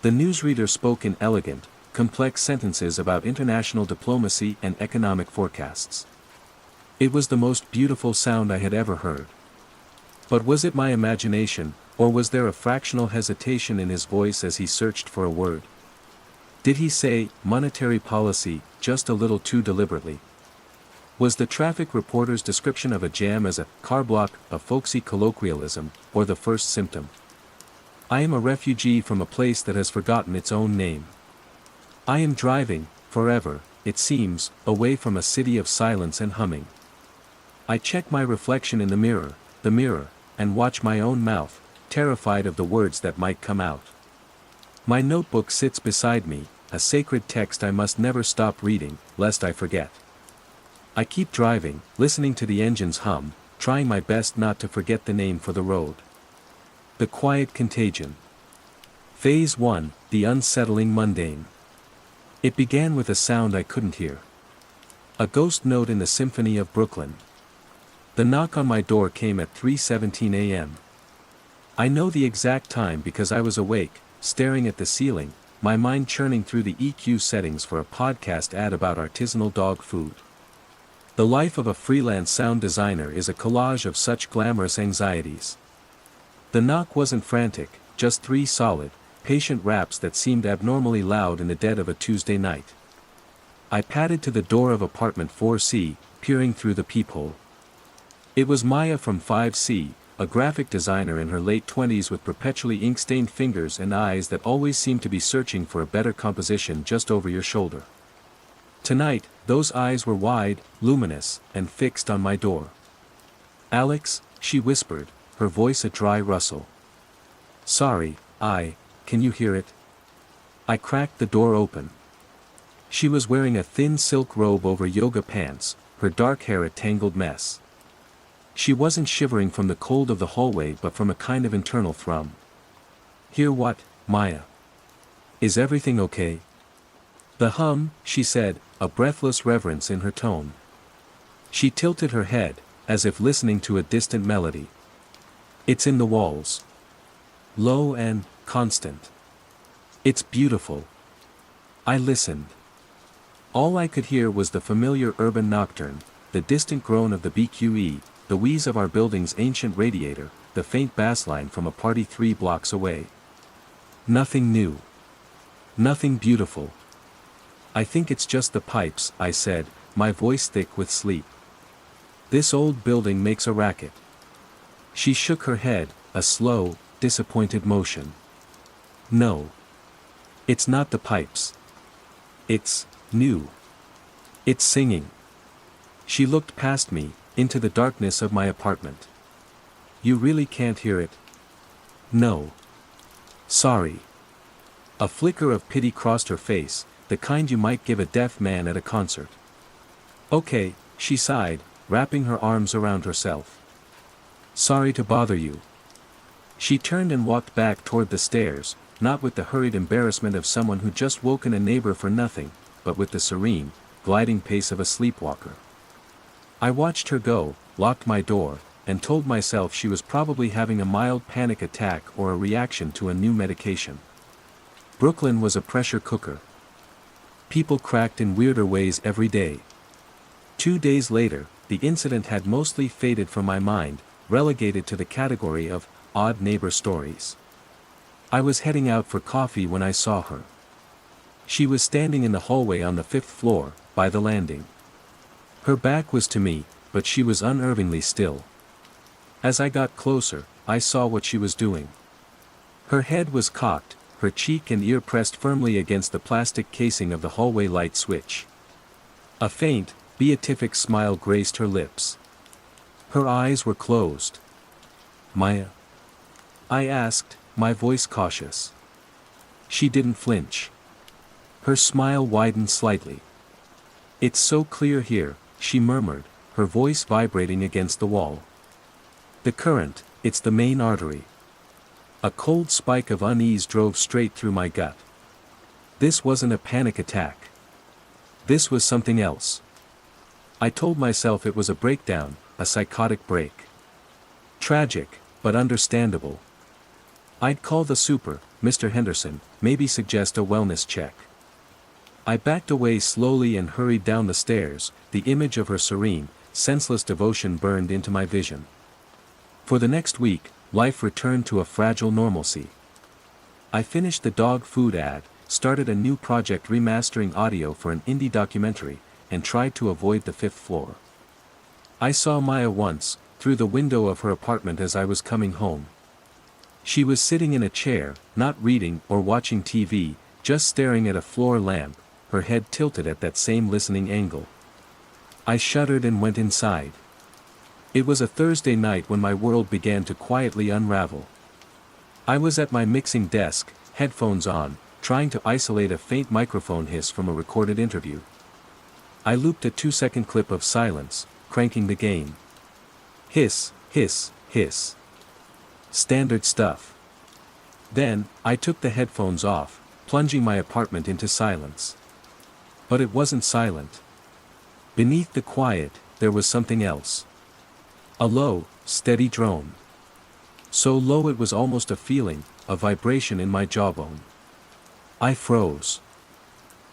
The newsreader spoke in elegant, complex sentences about international diplomacy and economic forecasts. It was the most beautiful sound I had ever heard. But was it my imagination, or was there a fractional hesitation in his voice as he searched for a word? Did he say, monetary policy, just a little too deliberately? Was the traffic reporter's description of a jam as a car block a folksy colloquialism, or the first symptom? I am a refugee from a place that has forgotten its own name. I am driving, forever, it seems, away from a city of silence and humming. I check my reflection in the mirror, and watch my own mouth, terrified of the words that might come out. My notebook sits beside me, a sacred text I must never stop reading, lest I forget. I keep driving, listening to the engine's hum, trying my best not to forget the name for the road. The quiet contagion. Phase 1, the unsettling mundane. It began with a sound I couldn't hear. A ghost note in the symphony of Brooklyn. The knock on my door came at 3:17 a.m. I know the exact time because I was awake, staring at the ceiling, my mind churning through the EQ settings for a podcast ad about artisanal dog food. The life of a freelance sound designer is a collage of such glamorous anxieties. The knock wasn't frantic, just 3 solid, patient raps that seemed abnormally loud in the dead of a Tuesday night. I padded to the door of apartment 4C, peering through the peephole. It was Maya from 5C, a graphic designer in her late 20s with perpetually ink-stained fingers and eyes that always seemed to be searching for a better composition just over your shoulder. Tonight, those eyes were wide, luminous, and fixed on my door. "Alex," she whispered, her voice a dry rustle. "Sorry, can you hear it?" I cracked the door open. She was wearing a thin silk robe over yoga pants, her dark hair a tangled mess. She wasn't shivering from the cold of the hallway but from a kind of internal thrum. "Hear what, Maya? Is everything okay?" The hum, she said, a breathless reverence in her tone. She tilted her head, as if listening to a distant melody. It's in the walls. Low and constant. It's beautiful. I listened. All I could hear was the familiar urban nocturne, the distant groan of the BQE, the wheeze of our building's ancient radiator, the faint bass line from a party 3 blocks away. Nothing new. Nothing beautiful. I think it's just the pipes, I said, my voice thick with sleep. This old building makes a racket. She shook her head, a slow, disappointed motion. No. It's not the pipes. It's new. It's singing. She looked past me, into the darkness of my apartment. You really can't hear it? No. Sorry. A flicker of pity crossed her face, the kind you might give a deaf man at a concert. Okay, she sighed, wrapping her arms around herself. Sorry to bother you. She turned and walked back toward the stairs, not with the hurried embarrassment of someone who just woken a neighbor for nothing, but with the serene, gliding pace of a sleepwalker. I watched her go, locked my door, and told myself she was probably having a mild panic attack or a reaction to a new medication. Brooklyn was a pressure cooker. People cracked in weirder ways every day. 2 days later, the incident had mostly faded from my mind, relegated to the category of odd neighbor stories. I was heading out for coffee when I saw her. She was standing in the hallway on the 5th floor, by the landing. Her back was to me, but she was unnervingly still. As I got closer, I saw what she was doing. Her head was cocked, her cheek and ear pressed firmly against the plastic casing of the hallway light switch. A faint, beatific smile graced her lips. Her eyes were closed. Maya? I asked, my voice cautious. She didn't flinch. Her smile widened slightly. It's so clear here, she murmured, her voice vibrating against the wall. The current, it's the main artery. A cold spike of unease drove straight through my gut. This wasn't a panic attack. This was something else. I told myself it was a breakdown, a psychotic break. Tragic, but understandable. I'd call the super, Mr. Henderson, maybe suggest a wellness check. I backed away slowly and hurried down the stairs, the image of her serene, senseless devotion burned into my vision. For the next week, life returned to a fragile normalcy. I finished the dog food ad, started a new project remastering audio for an indie documentary, and tried to avoid the 5th floor. I saw Maya once, through the window of her apartment as I was coming home. She was sitting in a chair, not reading or watching TV, just staring at a floor lamp, her head tilted at that same listening angle. I shuddered and went inside. It was a Thursday night when my world began to quietly unravel. I was at my mixing desk, headphones on, trying to isolate a faint microphone hiss from a recorded interview. I looped a 2-second clip of silence, cranking the gain. Hiss, hiss, hiss. Standard stuff. Then, I took the headphones off, plunging my apartment into silence. But it wasn't silent. Beneath the quiet, there was something else. A low, steady drone. So low it was almost a feeling, a vibration in my jawbone. I froze.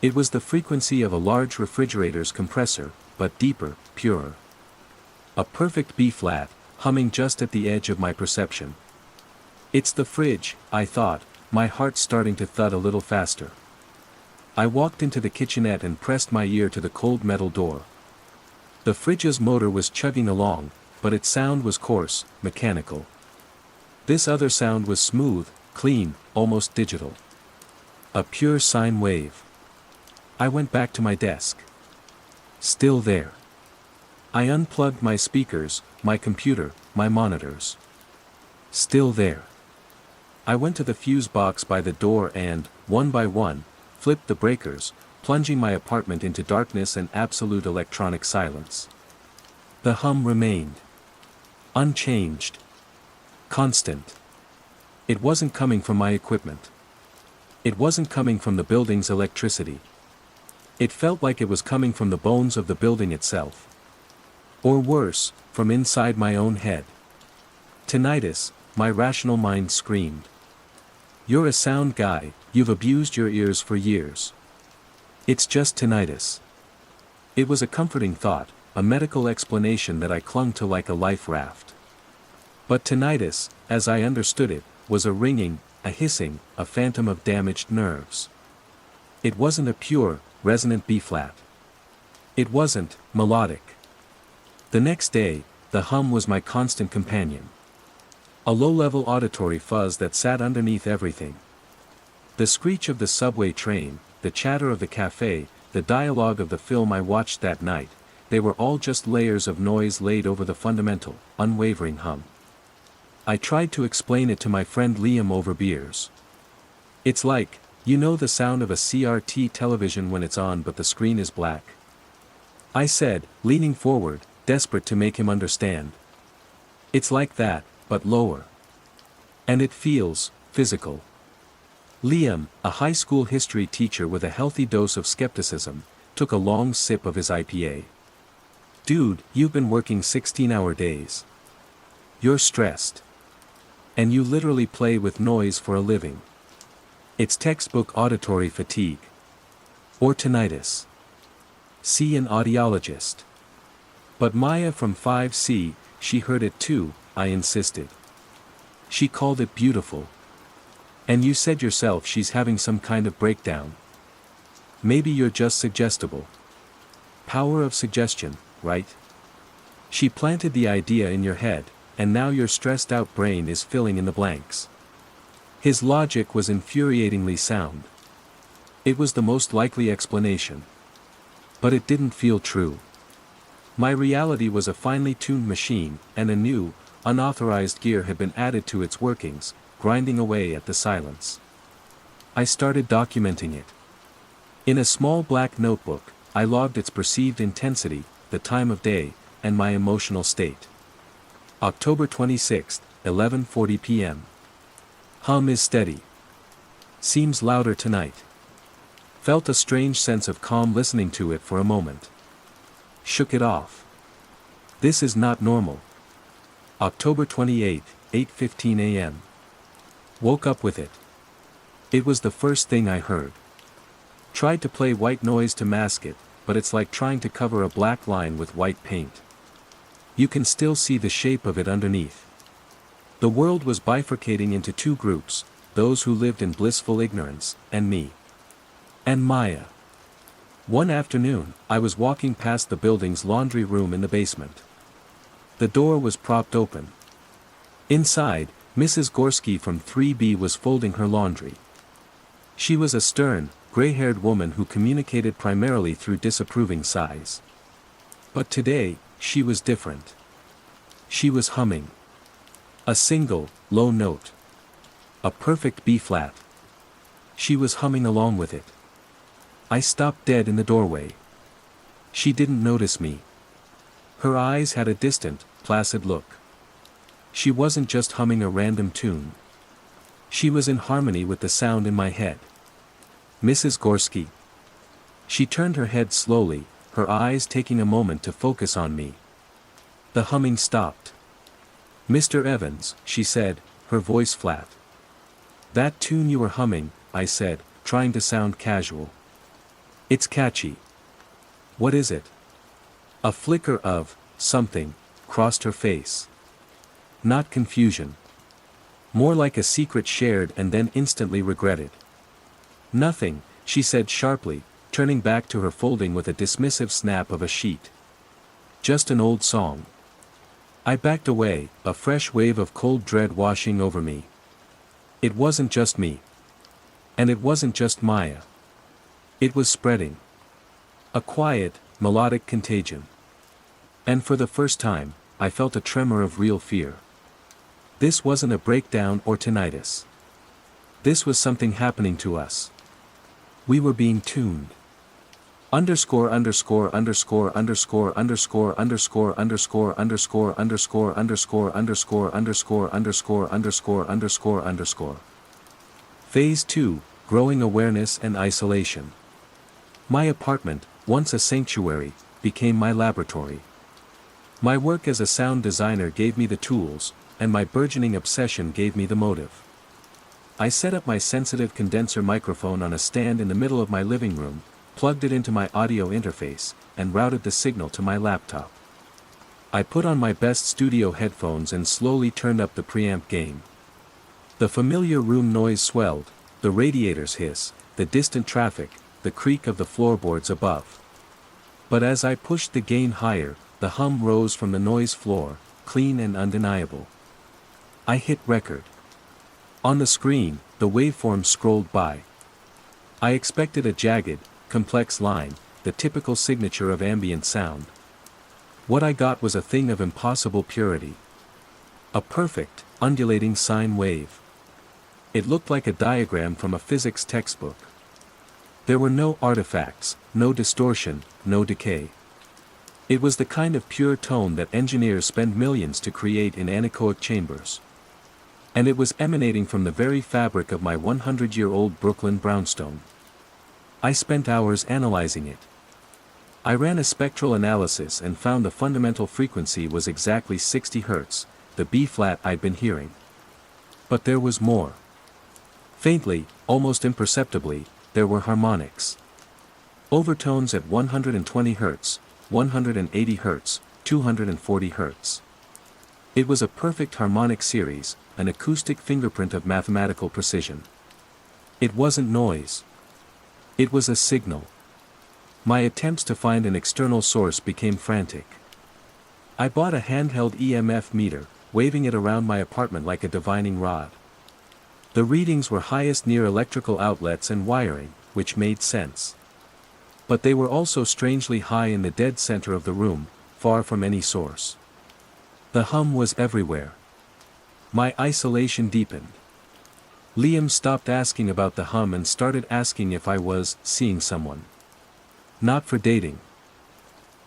It was the frequency of a large refrigerator's compressor, but deeper, purer. A perfect B-flat, humming just at the edge of my perception. It's the fridge, I thought, my heart starting to thud a little faster. I walked into the kitchenette and pressed my ear to the cold metal door. The fridge's motor was chugging along, but its sound was coarse, mechanical. This other sound was smooth, clean, almost digital. A pure sine wave. I went back to my desk. Still there. I unplugged my speakers, my computer, my monitors. Still there. I went to the fuse box by the door and, one by one, flipped the breakers, plunging my apartment into darkness and absolute electronic silence. The hum remained. Unchanged. Constant. It wasn't coming from my equipment. It wasn't coming from the building's electricity. It felt like it was coming from the bones of the building itself. Or worse, from inside my own head. Tinnitus, my rational mind screamed. You're a sound guy, you've abused your ears for years. It's just tinnitus. It was a comforting thought, a medical explanation that I clung to like a life raft. But tinnitus, as I understood it, was a ringing, a hissing, a phantom of damaged nerves. It wasn't a pure, resonant B-flat. It wasn't melodic. The next day, the hum was my constant companion. A low-level auditory fuzz that sat underneath everything. The screech of the subway train, the chatter of the cafe, the dialogue of the film I watched that night, they were all just layers of noise laid over the fundamental, unwavering hum. I tried to explain it to my friend Liam over beers. It's like, you know the sound of a CRT television when it's on but the screen is black? I said, leaning forward, desperate to make him understand. It's like that, but lower. And it feels physical. Liam, a high school history teacher with a healthy dose of skepticism, took a long sip of his IPA. Dude, you've been working 16-hour days. You're stressed. And you literally play with noise for a living. It's textbook auditory fatigue. Or tinnitus. See an audiologist. But Maya from 5C, she heard it too, I insisted. She called it beautiful. And you said yourself she's having some kind of breakdown. Maybe you're just suggestible. Power of suggestion, right? She planted the idea in your head, and now your stressed out brain is filling in the blanks. His logic was infuriatingly sound. It was the most likely explanation. But it didn't feel true. My reality was a finely tuned machine, and a new, unauthorized gear had been added to its workings, grinding away at the silence. I started documenting it. In a small black notebook, I logged its perceived intensity, the time of day, and my emotional state. October 26, 11:40 p.m. Hum is steady. Seems louder tonight. Felt a strange sense of calm listening to it for a moment. Shook it off. This is not normal. October 28, 8:15 a.m. Woke up with it. It was the first thing I heard. Tried to play white noise to mask it, but it's like trying to cover a black line with white paint. You can still see the shape of it underneath. The world was bifurcating into two groups, those who lived in blissful ignorance, and me. And Maya. One afternoon, I was walking past the building's laundry room in the basement. The door was propped open. Inside, Mrs. Gorski from 3B was folding her laundry. She was a stern, gray-haired woman who communicated primarily through disapproving sighs. But today, she was different. She was humming. A single, low note. A perfect B-flat. She was humming along with it. I stopped dead in the doorway. She didn't notice me. Her eyes had a distant, placid look. She wasn't just humming a random tune. She was in harmony with the sound in my head. Mrs. Gorski. She turned her head slowly, her eyes taking a moment to focus on me. The humming stopped. Mr. Evans, she said, her voice flat. That tune you were humming, I said, trying to sound casual. It's catchy. What is it? A flicker of something crossed her face. Not confusion. More like a secret shared and then instantly regretted. Nothing, she said sharply, turning back to her folding with a dismissive snap of a sheet. Just an old song. I backed away, a fresh wave of cold dread washing over me. It wasn't just me. And it wasn't just Maya. It was spreading. A quiet, melodic contagion. And for the first time, I felt a tremor of real fear. This wasn't a breakdown or tinnitus. This was something happening to us. We were being tuned. Underscore underscore underscore underscore underscore underscore underscore underscore underscore underscore underscore underscore underscore underscore underscore underscore. Phase 2, Growing Awareness and Isolation. My apartment, once a sanctuary, became my laboratory. My work as a sound designer gave me the tools, and my burgeoning obsession gave me the motive. I set up my sensitive condenser microphone on a stand in the middle of my living room, plugged it into my audio interface, and routed the signal to my laptop. I put on my best studio headphones and slowly turned up the preamp gain. The familiar room noise swelled, the radiators hiss, the distant traffic, the creak of the floorboards above. But as I pushed the gain higher, the hum rose from the noise floor, clean and undeniable. I hit record. On the screen, the waveform scrolled by. I expected a jagged, complex line, the typical signature of ambient sound. What I got was a thing of impossible purity. A perfect, undulating sine wave. It looked like a diagram from a physics textbook. There were no artifacts, no distortion, no decay. It was the kind of pure tone that engineers spend millions to create in anechoic chambers. And it was emanating from the very fabric of my 100-year-old Brooklyn brownstone. I spent hours analyzing it. I ran a spectral analysis and found the fundamental frequency was exactly 60 Hz, the B-flat I'd been hearing. But there was more. Faintly, almost imperceptibly, there were harmonics. Overtones at 120 Hz, 180 Hz, 240 Hz. It was a perfect harmonic series, an acoustic fingerprint of mathematical precision. It wasn't noise. It was a signal. My attempts to find an external source became frantic. I bought a handheld EMF meter, waving it around my apartment like a divining rod. The readings were highest near electrical outlets and wiring, which made sense. But they were also strangely high in the dead center of the room, far from any source. The hum was everywhere. My isolation deepened. Liam stopped asking about the hum and started asking if I was seeing someone. Not for dating.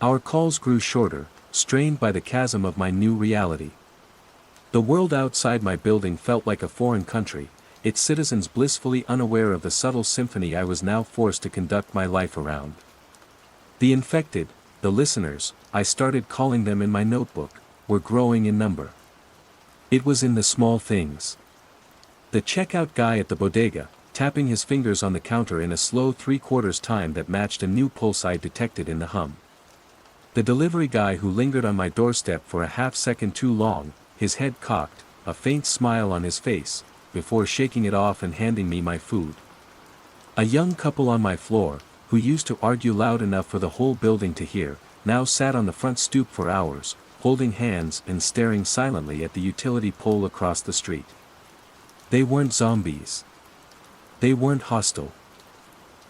Our calls grew shorter, strained by the chasm of my new reality. The world outside my building felt like a foreign country, its citizens blissfully unaware of the subtle symphony I was now forced to conduct my life around. The infected, the listeners, I started calling them in my notebook, were growing in number. It was in the small things. The checkout guy at the bodega, tapping his fingers on the counter in a slow 3/4 time that matched a new pulse I detected in the hum. The delivery guy who lingered on my doorstep for a half-second too long, his head cocked, a faint smile on his face, before shaking it off and handing me my food. A young couple on my floor, who used to argue loud enough for the whole building to hear, now sat on the front stoop for hours, holding hands and staring silently at the utility pole across the street. They weren't zombies. They weren't hostile.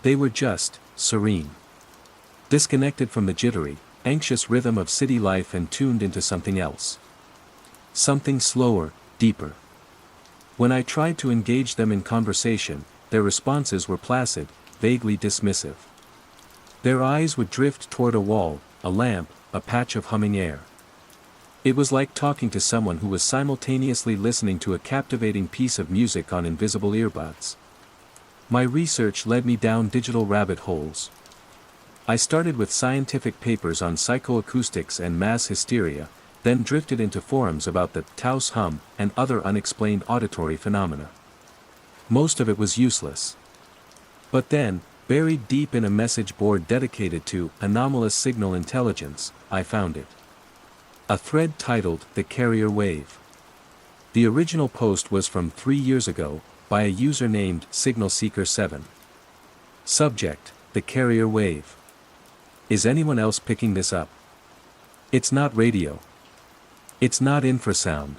They were just serene. Disconnected from the jittery, anxious rhythm of city life and tuned into something else. Something slower, deeper. When I tried to engage them in conversation, their responses were placid, vaguely dismissive. Their eyes would drift toward a wall, a lamp, a patch of humming air. It was like talking to someone who was simultaneously listening to a captivating piece of music on invisible earbuds. My research led me down digital rabbit holes. I started with scientific papers on psychoacoustics and mass hysteria, then drifted into forums about the Taos hum and other unexplained auditory phenomena. Most of it was useless. But then, buried deep in a message board dedicated to anomalous signal intelligence, I found it. A thread titled The Carrier Wave. The original post was from 3 years ago, by a user named SignalSeeker7. Subject, The Carrier Wave. Is anyone else picking this up? It's not radio. It's not infrasound.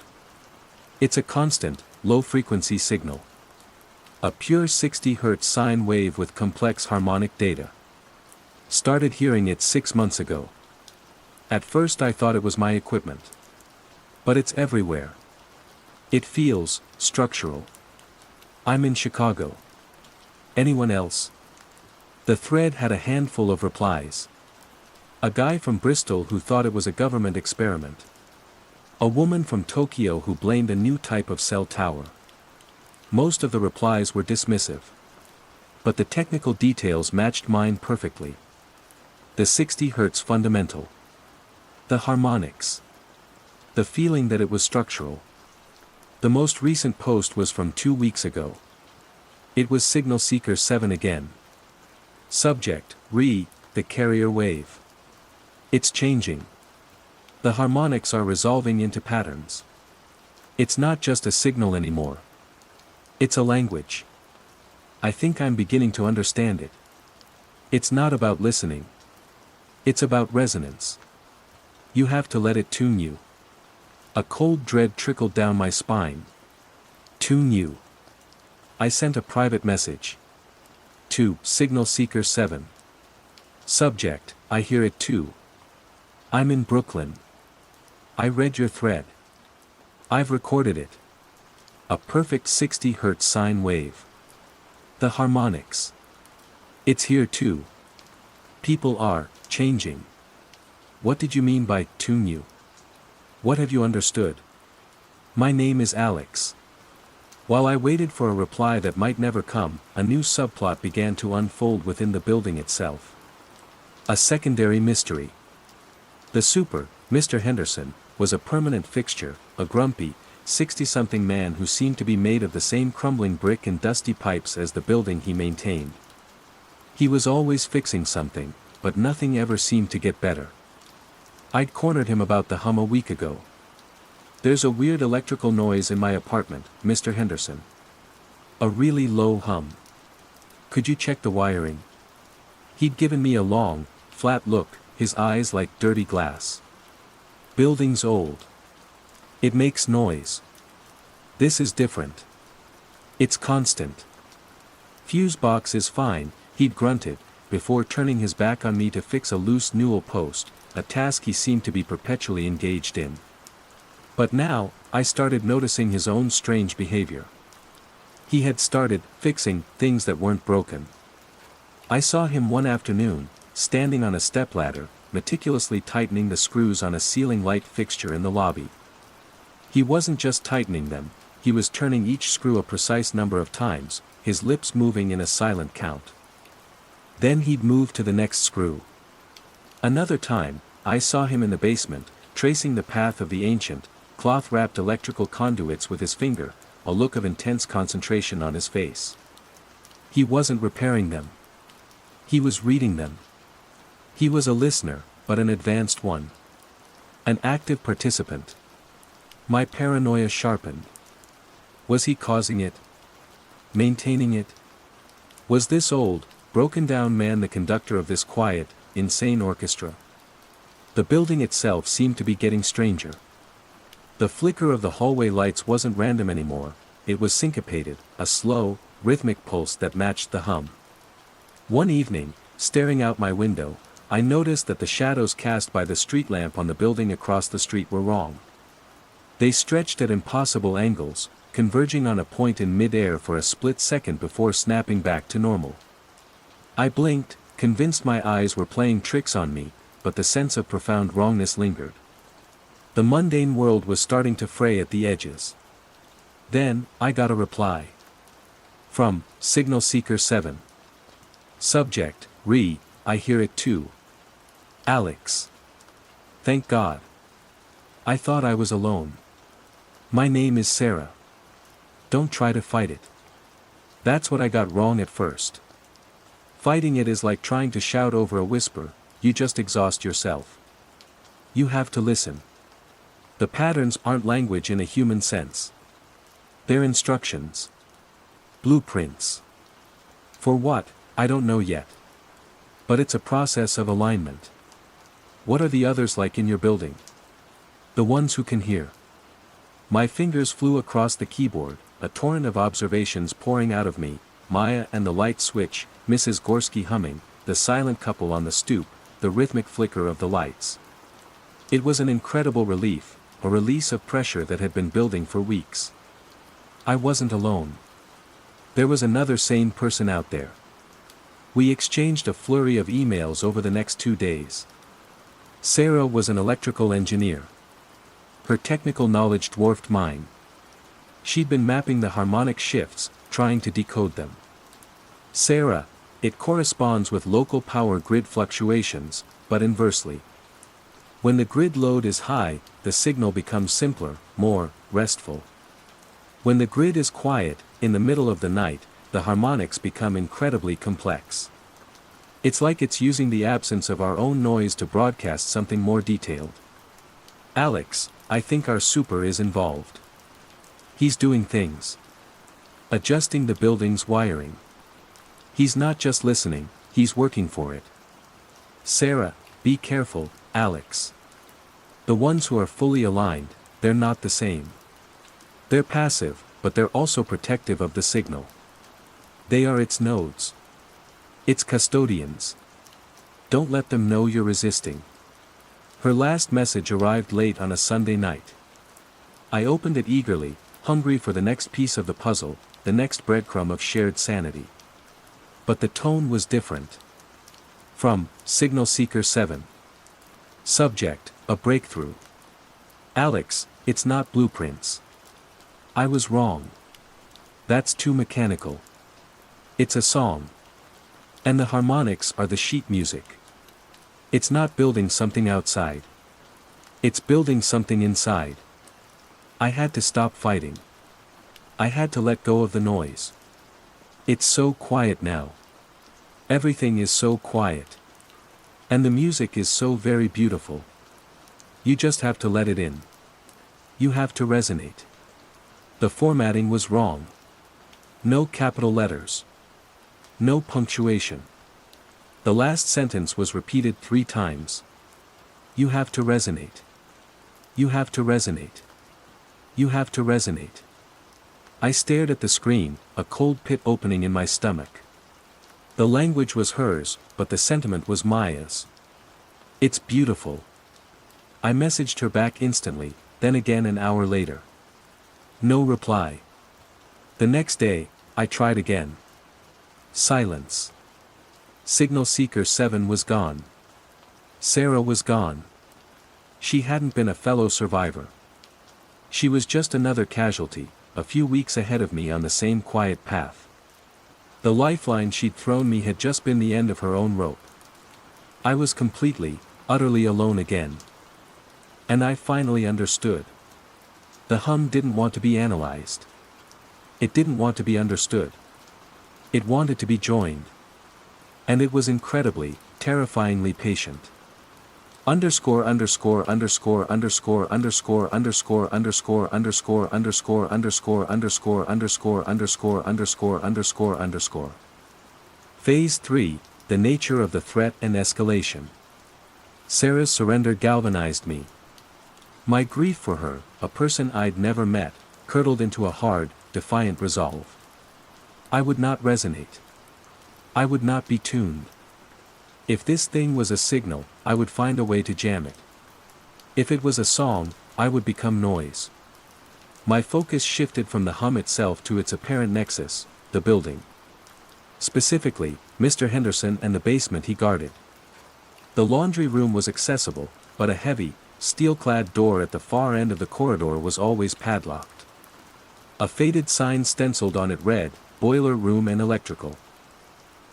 It's a constant, low-frequency signal. A pure 60 Hz sine wave with complex harmonic data. Started hearing it 6 months ago. At first I thought it was my equipment. But it's everywhere. It feels structural. I'm in Chicago. Anyone else? The thread had a handful of replies. A guy from Bristol who thought it was a government experiment. A woman from Tokyo who blamed a new type of cell tower. Most of the replies were dismissive. But the technical details matched mine perfectly. The 60 Hz fundamental. The harmonics. The feeling that it was structural. The most recent post was from 2 weeks ago. It was Signal Seeker 7 again. Subject, the carrier wave. It's changing. The harmonics are resolving into patterns. It's not just a signal anymore. It's a language. I think I'm beginning to understand it. It's not about listening. It's about resonance. You have to let it tune you. A cold dread trickled down my spine. Tune you. I sent a private message. To Signal Seeker 7. Subject, I hear it too. I'm in Brooklyn. I read your thread. I've recorded it. A perfect 60 Hz sine wave. The harmonics. It's here too. People are changing. What did you mean by tune you? What have you understood? My name is Alex. While I waited for a reply that might never come, a new subplot began to unfold within the building itself. A secondary mystery. The super, Mr. Henderson, was a permanent fixture, a grumpy, 60-something man who seemed to be made of the same crumbling brick and dusty pipes as the building he maintained. He was always fixing something, but nothing ever seemed to get better. I'd cornered him about the hum a week ago. There's a weird electrical noise in my apartment, Mr. Henderson. A really low hum. Could you check the wiring? He'd given me a long, flat look, his eyes like dirty glass. Building's old. It makes noise. This is different. It's constant. Fuse box is fine, he'd grunted, before turning his back on me to fix a loose newel post, a task he seemed to be perpetually engaged in. But now, I started noticing his own strange behavior. He had started fixing things that weren't broken. I saw him one afternoon, standing on a stepladder, meticulously tightening the screws on a ceiling light fixture in the lobby. He wasn't just tightening them, he was turning each screw a precise number of times, his lips moving in a silent count. Then he'd move to the next screw. Another time, I saw him in the basement, tracing the path of the ancient, cloth-wrapped electrical conduits with his finger, a look of intense concentration on his face. He wasn't repairing them. He was reading them. He was a listener, but an advanced one. An active participant. My paranoia sharpened. Was he causing it? Maintaining it? Was this old, broken-down man the conductor of this quiet, insane orchestra? The building itself seemed to be getting stranger. The flicker of the hallway lights wasn't random anymore, it was syncopated, a slow, rhythmic pulse that matched the hum. One evening, staring out my window, I noticed that the shadows cast by the street lamp on the building across the street were wrong. They stretched at impossible angles, converging on a point in mid-air for a split second before snapping back to normal. I blinked, convinced my eyes were playing tricks on me, but the sense of profound wrongness lingered. The mundane world was starting to fray at the edges. Then, I got a reply. From Signal Seeker 7. Subject, I hear it too. Alex. Thank God. I thought I was alone. My name is Sarah. Don't try to fight it. That's what I got wrong at first. Fighting it is like trying to shout over a whisper, you just exhaust yourself. You have to listen. The patterns aren't language in a human sense. They're instructions. Blueprints. For what, I don't know yet. But it's a process of alignment. What are the others like in your building? The ones who can hear. My fingers flew across the keyboard, a torrent of observations pouring out of me, Maya and the light switch, Mrs. Gorski humming, the silent couple on the stoop, the rhythmic flicker of the lights. It was an incredible relief, a release of pressure that had been building for weeks. I wasn't alone. There was another sane person out there. We exchanged a flurry of emails over the next 2 days. Sarah was an electrical engineer. Her technical knowledge dwarfed mine. She'd been mapping the harmonic shifts, trying to decode them. Sarah, it corresponds with local power grid fluctuations, but inversely. When the grid load is high, the signal becomes simpler, more restful. When the grid is quiet, in the middle of the night, the harmonics become incredibly complex. It's like it's using the absence of our own noise to broadcast something more detailed. Alex, I think our super is involved. He's doing things. Adjusting the building's wiring. He's not just listening, he's working for it. Sarah, be careful, Alex. The ones who are fully aligned, they're not the same. They're passive, but they're also protective of the signal. They are its nodes. Its custodians. Don't let them know you're resisting. Her last message arrived late on a Sunday night. I opened it eagerly, hungry for the next piece of the puzzle, the next breadcrumb of shared sanity. But the tone was different. From Signal Seeker 7. Subject, a breakthrough. Alex, it's not blueprints. I was wrong. That's too mechanical. It's a song. And the harmonics are the sheet music. It's not building something outside. It's building something inside. I had to stop fighting. I had to let go of the noise. It's so quiet now. Everything is so quiet. And the music is so very beautiful. You just have to let it in. You have to resonate. The formatting was wrong. No capital letters. No punctuation. The last sentence was repeated 3 times. You have to resonate. You have to resonate. You have to resonate. I stared at the screen, a cold pit opening in my stomach. The language was hers, but the sentiment was Maya's. It's beautiful. I messaged her back instantly, then again an hour later. No reply. The next day, I tried again. Silence. Signal Seeker 7 was gone. Sarah was gone. She hadn't been a fellow survivor. She was just another casualty, a few weeks ahead of me on the same quiet path. The lifeline she'd thrown me had just been the end of her own rope. I was completely, utterly alone again. And I finally understood. The hum didn't want to be analyzed. It didn't want to be understood. It wanted to be joined. And it was incredibly, terrifyingly patient. Underscore underscore underscore underscore underscore underscore underscore underscore underscore underscore underscore underscore underscore underscore underscore underscore. Phase 3, the nature of the threat and escalation. Sarah's surrender galvanized me. My grief for her, a person I'd never met, curdled into a hard, defiant resolve. I would not resonate. I would not be tuned. If this thing was a signal, I would find a way to jam it. If it was a song, I would become noise. My focus shifted from the hum itself to its apparent nexus, the building. Specifically, Mr. Henderson and the basement he guarded. The laundry room was accessible, but a heavy, steel-clad door at the far end of the corridor was always padlocked. A faded sign stenciled on it read, "Boiler Room and Electrical.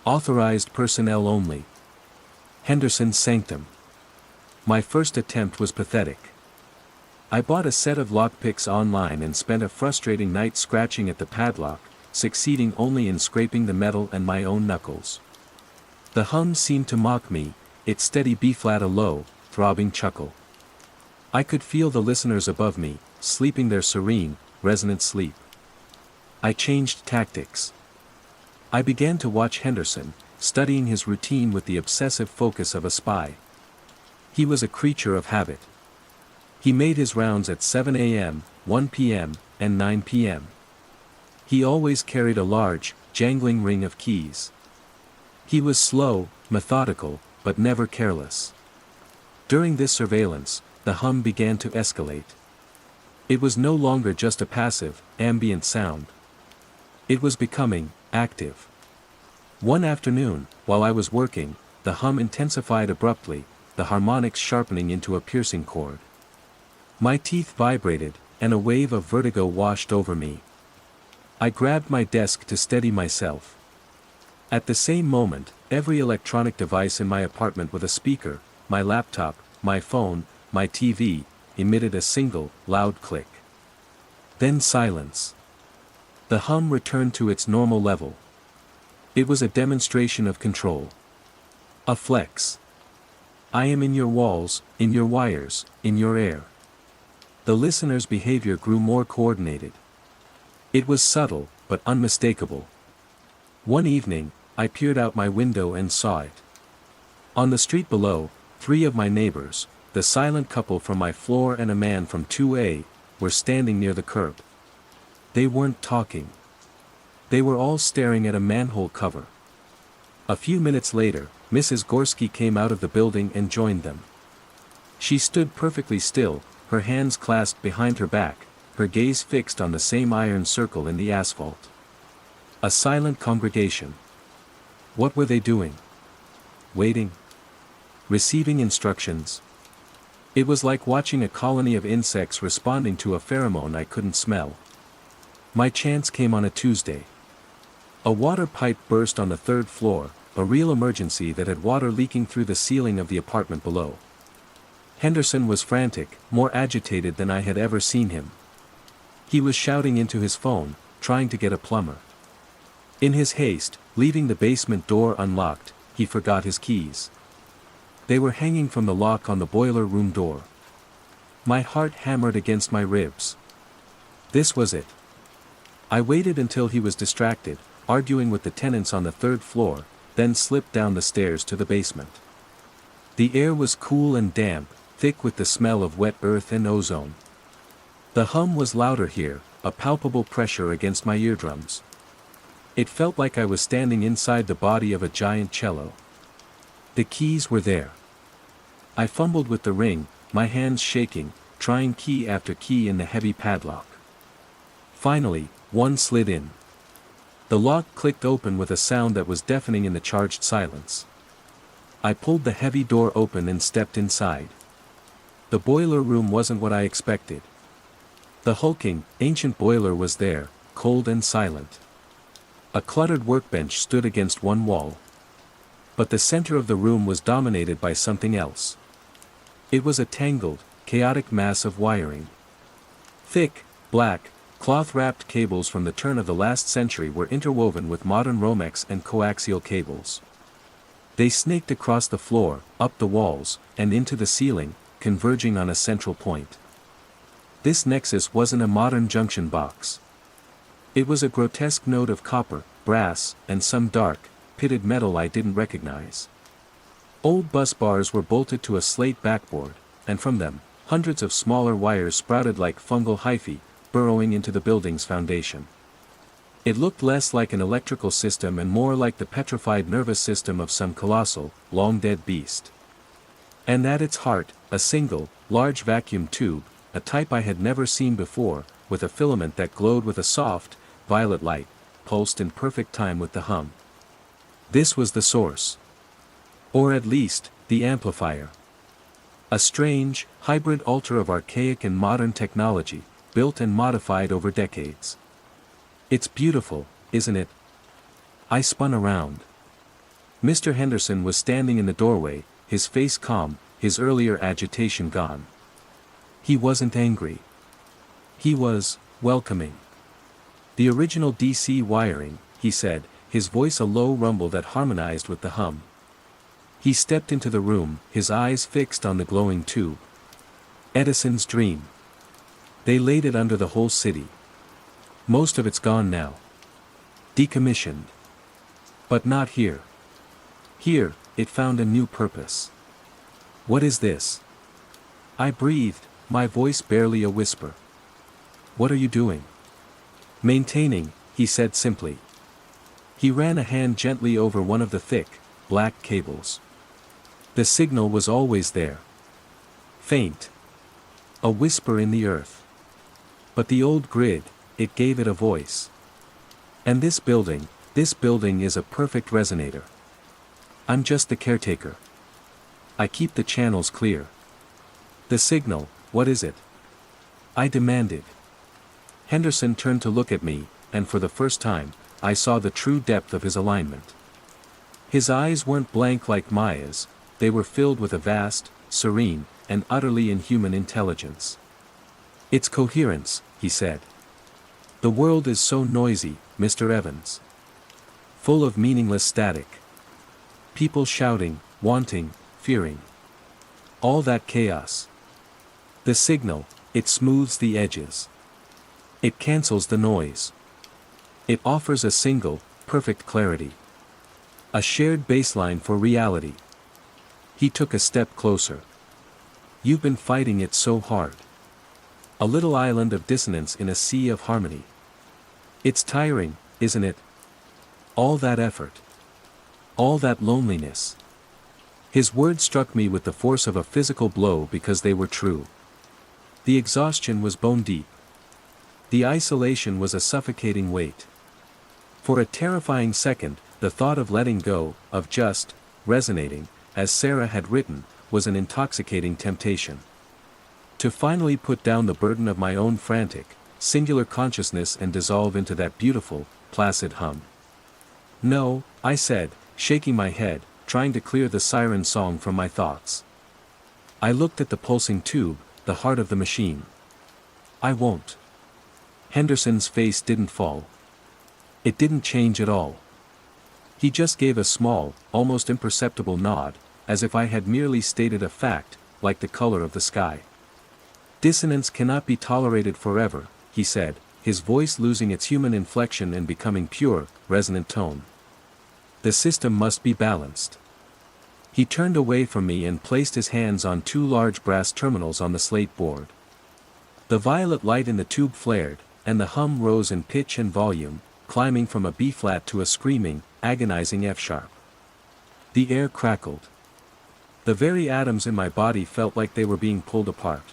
Authorized personnel only. Henderson's Sanctum." My first attempt was pathetic. I bought a set of lockpicks online and spent a frustrating night scratching at the padlock, succeeding only in scraping the metal and my own knuckles. The hum seemed to mock me, its steady B-flat a low, throbbing chuckle. I could feel the listeners above me, sleeping their serene, resonant sleep. I changed tactics. I began to watch Henderson, studying his routine with the obsessive focus of a spy. He was a creature of habit. He made his rounds at 7 a.m., 1 p.m., and 9 p.m. He always carried a large, jangling ring of keys. He was slow, methodical, but never careless. During this surveillance, the hum began to escalate. It was no longer just a passive, ambient sound. It was becoming active. One afternoon, while I was working, the hum intensified abruptly, the harmonics sharpening into a piercing chord. My teeth vibrated, and a wave of vertigo washed over me. I grabbed my desk to steady myself. At the same moment, every electronic device in my apartment with a speaker, my laptop, my phone, my TV, emitted a single, loud click. Then silence. The hum returned to its normal level. It was a demonstration of control. A flex. I am in your walls, in your wires, in your air. The listener's behavior grew more coordinated. It was subtle, but unmistakable. One evening, I peered out my window and saw it. On the street below, 3 of my neighbors, the silent couple from my floor and a man from 2A, were standing near the curb. They weren't talking. They were all staring at a manhole cover. A few minutes later, Mrs. Gorski came out of the building and joined them. She stood perfectly still, her hands clasped behind her back, her gaze fixed on the same iron circle in the asphalt. A silent congregation. What were they doing? Waiting? Receiving instructions? It was like watching a colony of insects responding to a pheromone I couldn't smell. My chance came on a Tuesday. A water pipe burst on the 3rd floor, a real emergency that had water leaking through the ceiling of the apartment below. Henderson was frantic, more agitated than I had ever seen him. He was shouting into his phone, trying to get a plumber. In his haste, leaving the basement door unlocked, he forgot his keys. They were hanging from the lock on the boiler room door. My heart hammered against my ribs. This was it. I waited until he was distracted, arguing with the tenants on the 3rd floor, then slipped down the stairs to the basement. The air was cool and damp, thick with the smell of wet earth and ozone. The hum was louder here, a palpable pressure against my eardrums. It felt like I was standing inside the body of a giant cello. The keys were there. I fumbled with the ring, my hands shaking, trying key after key in the heavy padlock. Finally, one slid in. The lock clicked open with a sound that was deafening in the charged silence. I pulled the heavy door open and stepped inside. The boiler room wasn't what I expected. The hulking, ancient boiler was there, cold and silent. A cluttered workbench stood against one wall. But the center of the room was dominated by something else. It was a tangled, chaotic mass of wiring. Thick, black, cloth-wrapped cables from the turn of the last century were interwoven with modern Romex and coaxial cables. They snaked across the floor, up the walls, and into the ceiling, converging on a central point. This nexus wasn't a modern junction box. It was a grotesque node of copper, brass, and some dark, pitted metal I didn't recognize. Old bus bars were bolted to a slate backboard, and from them, hundreds of smaller wires sprouted like fungal hyphae, burrowing into the building's foundation. It looked less like an electrical system and more like the petrified nervous system of some colossal, long-dead beast. And at its heart, a single, large vacuum tube, a type I had never seen before, with a filament that glowed with a soft, violet light, pulsed in perfect time with the hum. This was the source. Or at least, the amplifier. A strange, hybrid altar of archaic and modern technology, built and modified over decades. It's beautiful, isn't it? I spun around. Mr. Henderson was standing in the doorway, his face calm, his earlier agitation gone. He wasn't angry. He was welcoming. The original DC wiring, he said, his voice a low rumble that harmonized with the hum. He stepped into the room, his eyes fixed on the glowing tube. Edison's dream. They laid it under the whole city. Most of it's gone now. Decommissioned. But not here. Here, it found a new purpose. What is this? I breathed, my voice barely a whisper. What are you doing? Maintaining, he said simply. He ran a hand gently over one of the thick, black cables. The signal was always there. Faint. A whisper in the earth. But the old grid, it gave it a voice. And this building is a perfect resonator. I'm just the caretaker. I keep the channels clear. The signal, what is it? I demanded. Henderson turned to look at me, and for the first time, I saw the true depth of his alignment. His eyes weren't blank like Maya's, they were filled with a vast, serene, and utterly inhuman intelligence. "It's coherence," he said. "The world is so noisy, Mr. Evans. Full of meaningless static. People shouting, wanting, fearing. All that chaos. The signal, it smooths the edges. It cancels the noise. It offers a single, perfect clarity. A shared baseline for reality." He took a step closer. "You've been fighting it so hard. A little island of dissonance in a sea of harmony. It's tiring, isn't it? All that effort. All that loneliness." His words struck me with the force of a physical blow because they were true. The exhaustion was bone deep. The isolation was a suffocating weight. For a terrifying second, the thought of letting go, of just resonating, as Sarah had written, was an intoxicating temptation. To finally put down the burden of my own frantic, singular consciousness and dissolve into that beautiful, placid hum. "No," I said, shaking my head, trying to clear the siren song from my thoughts. I looked at the pulsing tube, the heart of the machine. "I won't." Henderson's face didn't fall. It didn't change at all. He just gave a small, almost imperceptible nod, as if I had merely stated a fact, like the color of the sky. "Dissonance cannot be tolerated forever," he said, his voice losing its human inflection and becoming pure, resonant tone. "The system must be balanced." He turned away from me and placed his hands on two large brass terminals on the slate board. The violet light in the tube flared, and the hum rose in pitch and volume, climbing from a B-flat to a screaming, agonizing F-sharp. The air crackled. The very atoms in my body felt like they were being pulled apart.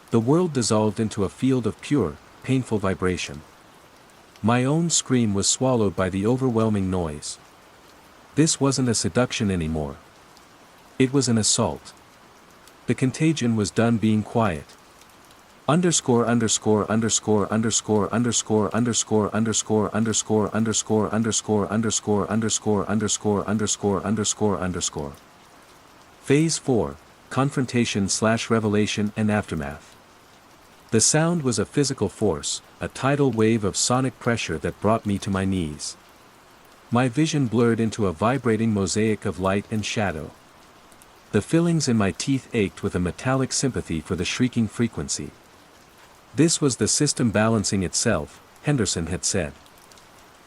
The world dissolved into a field of pure, painful vibration. My own scream was swallowed by the overwhelming noise. This wasn't a seduction anymore. It was an assault. The contagion was done being quiet. Underscore underscore underscore underscore underscore underscore underscore underscore underscore underscore underscore underscore underscore underscore underscore underscore. Phase 4, Confrontation/Revelation and Aftermath. The sound was a physical force, a tidal wave of sonic pressure that brought me to my knees. My vision blurred into a vibrating mosaic of light and shadow. The fillings in my teeth ached with a metallic sympathy for the shrieking frequency. This was the system balancing itself, Henderson had said.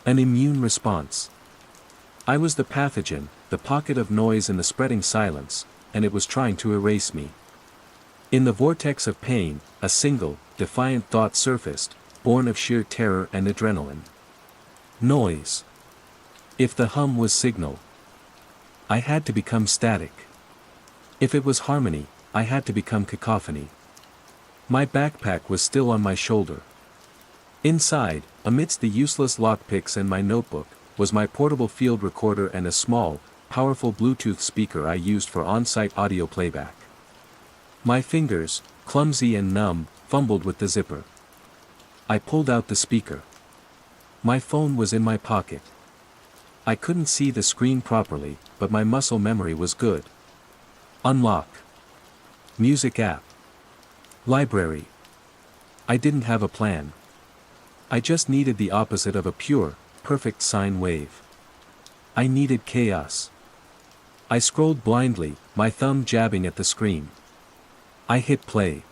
An immune response. I was the pathogen, the pocket of noise in the spreading silence, and it was trying to erase me. In the vortex of pain, a single, defiant thought surfaced, born of sheer terror and adrenaline. Noise. If the hum was signal, I had to become static. If it was harmony, I had to become cacophony. My backpack was still on my shoulder. Inside, amidst the useless lockpicks and my notebook, was my portable field recorder and a small, powerful Bluetooth speaker I used for on-site audio playback. My fingers, clumsy and numb, fumbled with the zipper. I pulled out the speaker. My phone was in my pocket. I couldn't see the screen properly, but my muscle memory was good. Unlock. Music app. Library. I didn't have a plan. I just needed the opposite of a pure, perfect sine wave. I needed chaos. I scrolled blindly, my thumb jabbing at the screen. I hit play.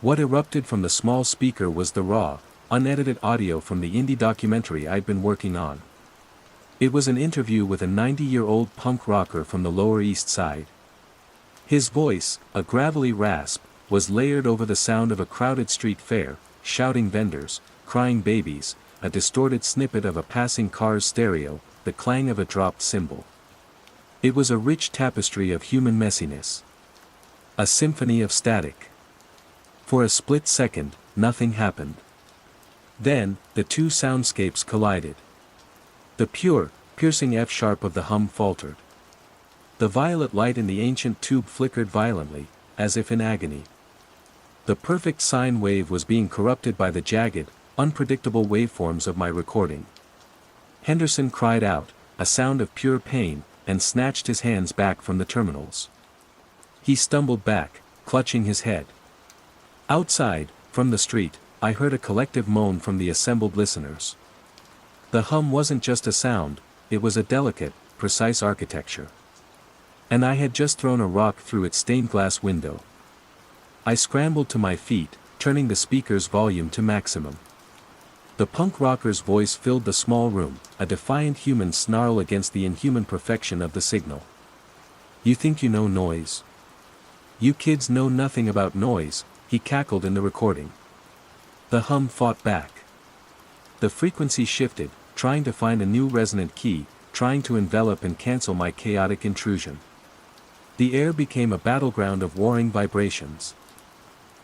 What erupted from the small speaker was the raw, unedited audio from the indie documentary I'd been working on. It was an interview with a 90-year-old punk rocker from the Lower East Side. His voice, a gravelly rasp, was layered over the sound of a crowded street fair, shouting vendors, crying babies, a distorted snippet of a passing car's stereo, the clang of a dropped cymbal. It was a rich tapestry of human messiness. A symphony of static. For a split second, nothing happened. Then, the two soundscapes collided. The pure, piercing F-sharp of the hum faltered. The violet light in the ancient tube flickered violently, as if in agony. The perfect sine wave was being corrupted by the jagged, unpredictable waveforms of my recording. Henderson cried out, a sound of pure pain, and snatched his hands back from the terminals. He stumbled back, clutching his head. Outside, from the street, I heard a collective moan from the assembled listeners. The hum wasn't just a sound, it was a delicate, precise architecture. And I had just thrown a rock through its stained glass window. I scrambled to my feet, turning the speaker's volume to maximum. The punk rocker's voice filled the small room, a defiant human snarl against the inhuman perfection of the signal. "You think you know noise? You kids know nothing about noise," he cackled in the recording. The hum fought back. The frequency shifted, trying to find a new resonant key, trying to envelop and cancel my chaotic intrusion. The air became a battleground of warring vibrations.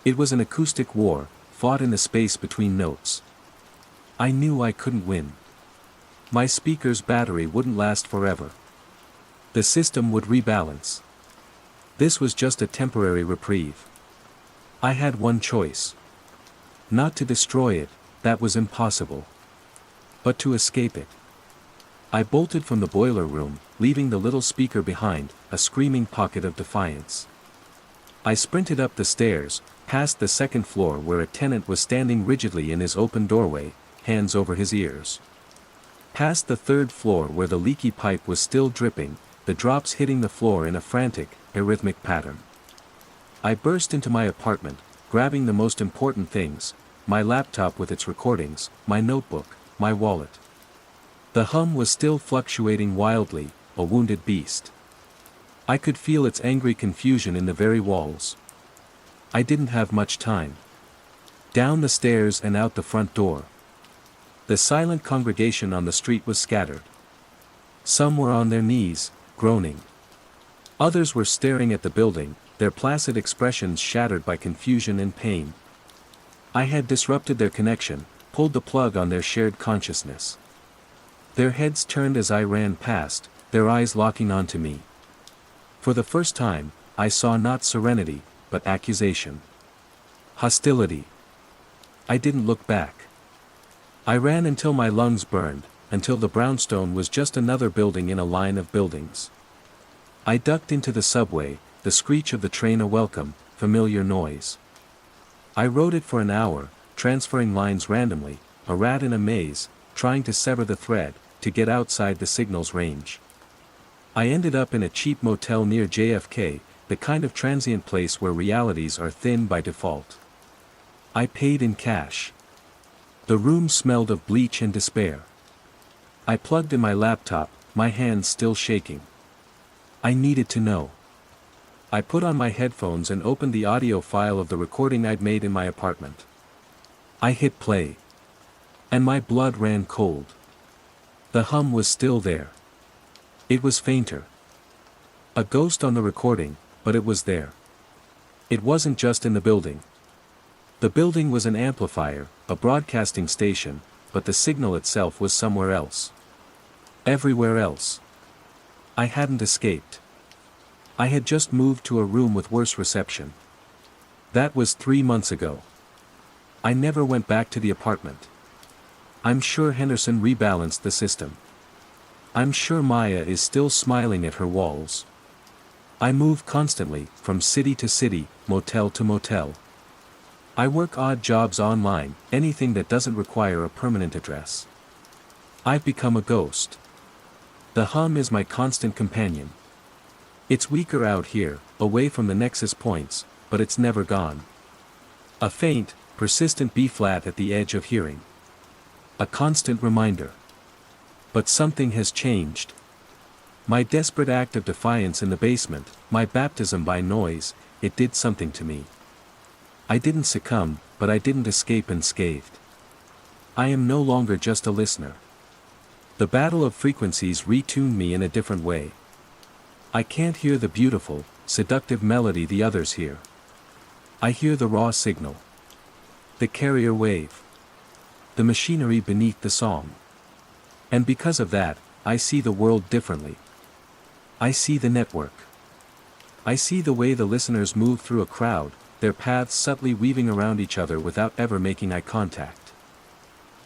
It was an acoustic war, fought in the space between notes. I knew I couldn't win. My speaker's battery wouldn't last forever. The system would rebalance. This was just a temporary reprieve. I had one choice. Not to destroy it, that was impossible. But to escape it. I bolted from the boiler room, leaving the little speaker behind, a screaming pocket of defiance. I sprinted up the stairs, past the second floor where a tenant was standing rigidly in his open doorway, hands over his ears. Past the third floor where the leaky pipe was still dripping, the drops hitting the floor in a frantic, arrhythmic pattern. I burst into my apartment, grabbing the most important things, my laptop with its recordings, my notebook, my wallet. The hum was still fluctuating wildly, a wounded beast. I could feel its angry confusion in the very walls. I didn't have much time. Down the stairs and out the front door. The silent congregation on the street was scattered. Some were on their knees, groaning. Others were staring at the building, their placid expressions shattered by confusion and pain. I had disrupted their connection, pulled the plug on their shared consciousness. Their heads turned as I ran past, their eyes locking onto me. For the first time, I saw not serenity, but accusation. Hostility. I didn't look back. I ran until my lungs burned, until the brownstone was just another building in a line of buildings. I ducked into the subway, the screech of the train a welcome, familiar noise. I rode it for an hour, transferring lines randomly, a rat in a maze, trying to sever the thread, to get outside the signal's range. I ended up in a cheap motel near JFK, the kind of transient place where realities are thin by default. I paid in cash. The room smelled of bleach and despair. I plugged in my laptop, my hands still shaking. I needed to know. I put on my headphones and opened the audio file of the recording I'd made in my apartment. I hit play. And my blood ran cold. The hum was still there. It was fainter. A ghost on the recording, but it was there. It wasn't just in the building. The building was an amplifier, a broadcasting station, but the signal itself was somewhere else. Everywhere else. I hadn't escaped. I had just moved to a room with worse reception. That was 3 months ago. I never went back to the apartment. I'm sure Henderson rebalanced the system. I'm sure Maya is still smiling at her walls. I move constantly, from city to city, motel to motel. I work odd jobs online, anything that doesn't require a permanent address. I've become a ghost. The hum is my constant companion. It's weaker out here, away from the nexus points, but it's never gone. A faint, persistent B-flat at the edge of hearing. A constant reminder. But something has changed. My desperate act of defiance in the basement, my baptism by noise, it did something to me. I didn't succumb, but I didn't escape unscathed. I am no longer just a listener. The battle of frequencies retuned me in a different way. I can't hear the beautiful, seductive melody the others hear. I hear the raw signal. The carrier wave. The machinery beneath the song. And because of that, I see the world differently. I see the network. I see the way the listeners move through a crowd, their paths subtly weaving around each other without ever making eye contact.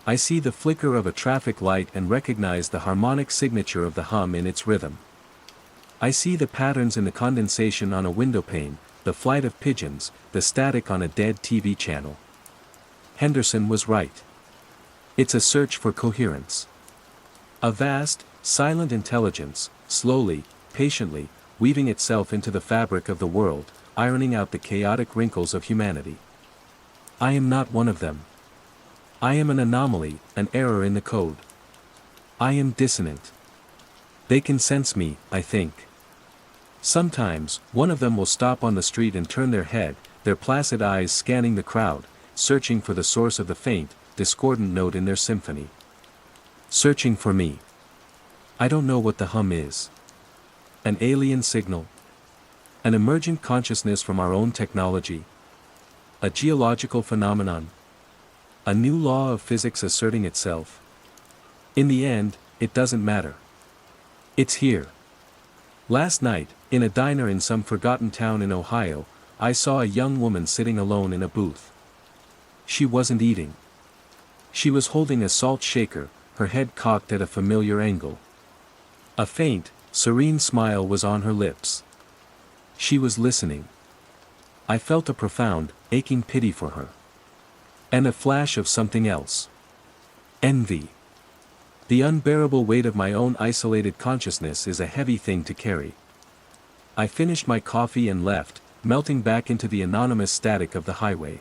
I see the flicker of a traffic light and recognize the harmonic signature of the hum in its rhythm. I see the patterns in the condensation on a windowpane, the flight of pigeons, the static on a dead TV channel. Henderson was right. It's a search for coherence. A vast, silent intelligence, slowly, patiently, weaving itself into the fabric of the world, ironing out the chaotic wrinkles of humanity. I am not one of them. I am an anomaly, an error in the code. I am dissonant. They can sense me, I think. Sometimes, one of them will stop on the street and turn their head, their placid eyes scanning the crowd, searching for the source of the faint, discordant note in their symphony. Searching for me. I don't know what the hum is. An alien signal? An emergent consciousness from our own technology? A geological phenomenon? A new law of physics asserting itself? In the end, it doesn't matter. It's here. Last night, in a diner in some forgotten town in Ohio, I saw a young woman sitting alone in a booth. She wasn't eating. She was holding a salt shaker, her head cocked at a familiar angle. A faint, serene smile was on her lips. She was listening. I felt a profound, aching pity for her. And a flash of something else. Envy. The unbearable weight of my own isolated consciousness is a heavy thing to carry. I finished my coffee and left, melting back into the anonymous static of the highway.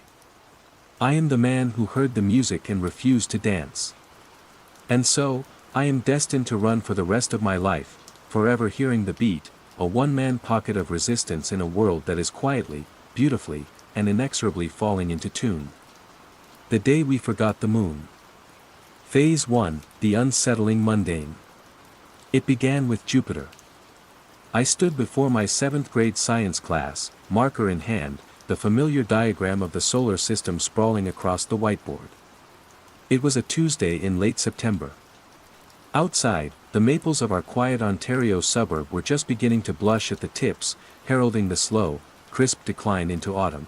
I am the man who heard the music and refused to dance. And so, I am destined to run for the rest of my life, forever hearing the beat, a one-man pocket of resistance in a world that is quietly, beautifully, and inexorably falling into tune. The day we forgot the moon. Phase 1, the unsettling mundane. It began with Jupiter. I stood before my 7th grade science class, marker in hand, the familiar diagram of the solar system sprawling across the whiteboard. It was a Tuesday in late September. Outside, the maples of our quiet Ontario suburb were just beginning to blush at the tips, heralding the slow, crisp decline into autumn.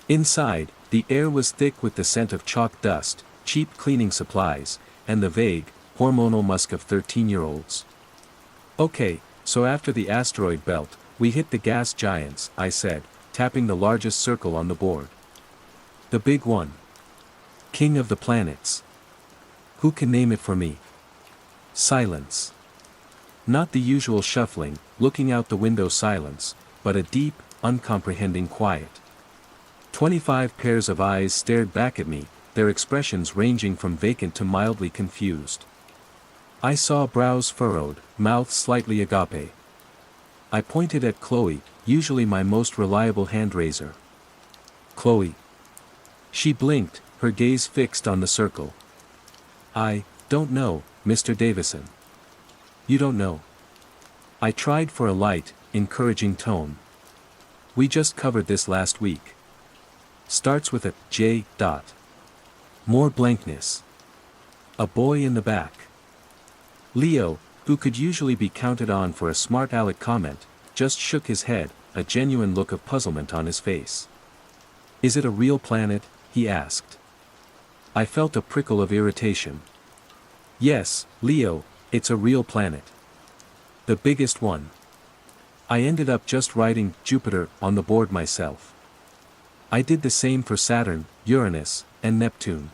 Inside, the air was thick with the scent of chalk dust, cheap cleaning supplies, and the vague, hormonal musk of 13-year-olds. Okay, so after the asteroid belt, we hit the gas giants, I said, tapping the largest circle on the board. The big one. King of the planets. Who can name it for me? Silence. Not the usual shuffling, looking out the window silence, but a deep, uncomprehending quiet. 25 pairs of eyes stared back at me, their expressions ranging from vacant to mildly confused. I saw brows furrowed, mouth slightly agape. I pointed at Chloe, usually my most reliable hand-raiser. Chloe. She blinked, her gaze fixed on the circle. I don't know, Mr. Davison. You don't know. I tried for a light, encouraging tone. We just covered this last week. Starts with a J. More blankness. A boy in the back. Leo, who could usually be counted on for a smart aleck comment, just shook his head, a genuine look of puzzlement on his face. Is it a real planet? He asked. I felt a prickle of irritation. Yes, Leo, it's a real planet. The biggest one. I ended up just writing Jupiter on the board myself. I did the same for Saturn, Uranus, and Neptune.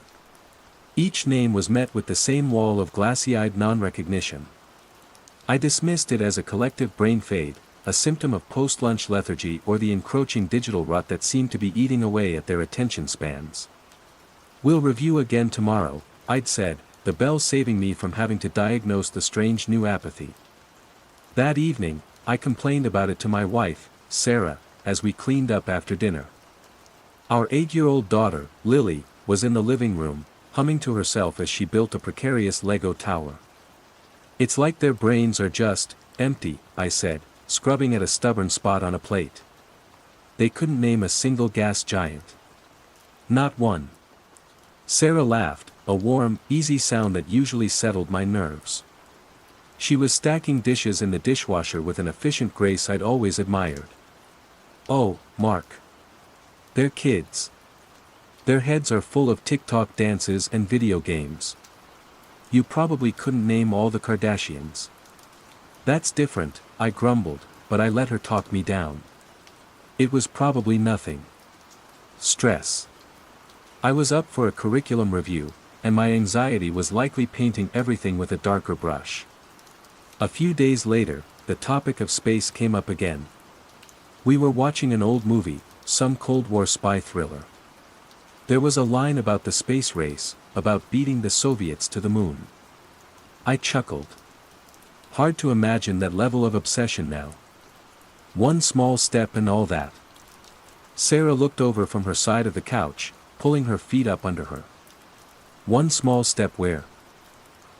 Each name was met with the same wall of glassy-eyed non-recognition. I dismissed it as a collective brain fade, a symptom of post-lunch lethargy or the encroaching digital rut that seemed to be eating away at their attention spans. We'll review again tomorrow, I'd said, the bell saving me from having to diagnose the strange new apathy. That evening, I complained about it to my wife, Sarah, as we cleaned up after dinner. Our 8-year-old daughter, Lily, was in the living room, humming to herself as she built a precarious Lego tower. It's like their brains are just empty, I said, scrubbing at a stubborn spot on a plate. They couldn't name a single gas giant. Not one. Sarah laughed, a warm, easy sound that usually settled my nerves. She was stacking dishes in the dishwasher with an efficient grace I'd always admired. Oh, Mark. They're kids. Their heads are full of TikTok dances and video games. You probably couldn't name all the Kardashians. That's different, I grumbled, but I let her talk me down. It was probably nothing. Stress. I was up for a curriculum review, and my anxiety was likely painting everything with a darker brush. A few days later, the topic of space came up again. We were watching an old movie, some Cold War spy thriller. There was a line about the space race, about beating the Soviets to the moon. I chuckled. Hard to imagine that level of obsession now. One small step and all that. Sarah looked over from her side of the couch, pulling her feet up under her. One small step where?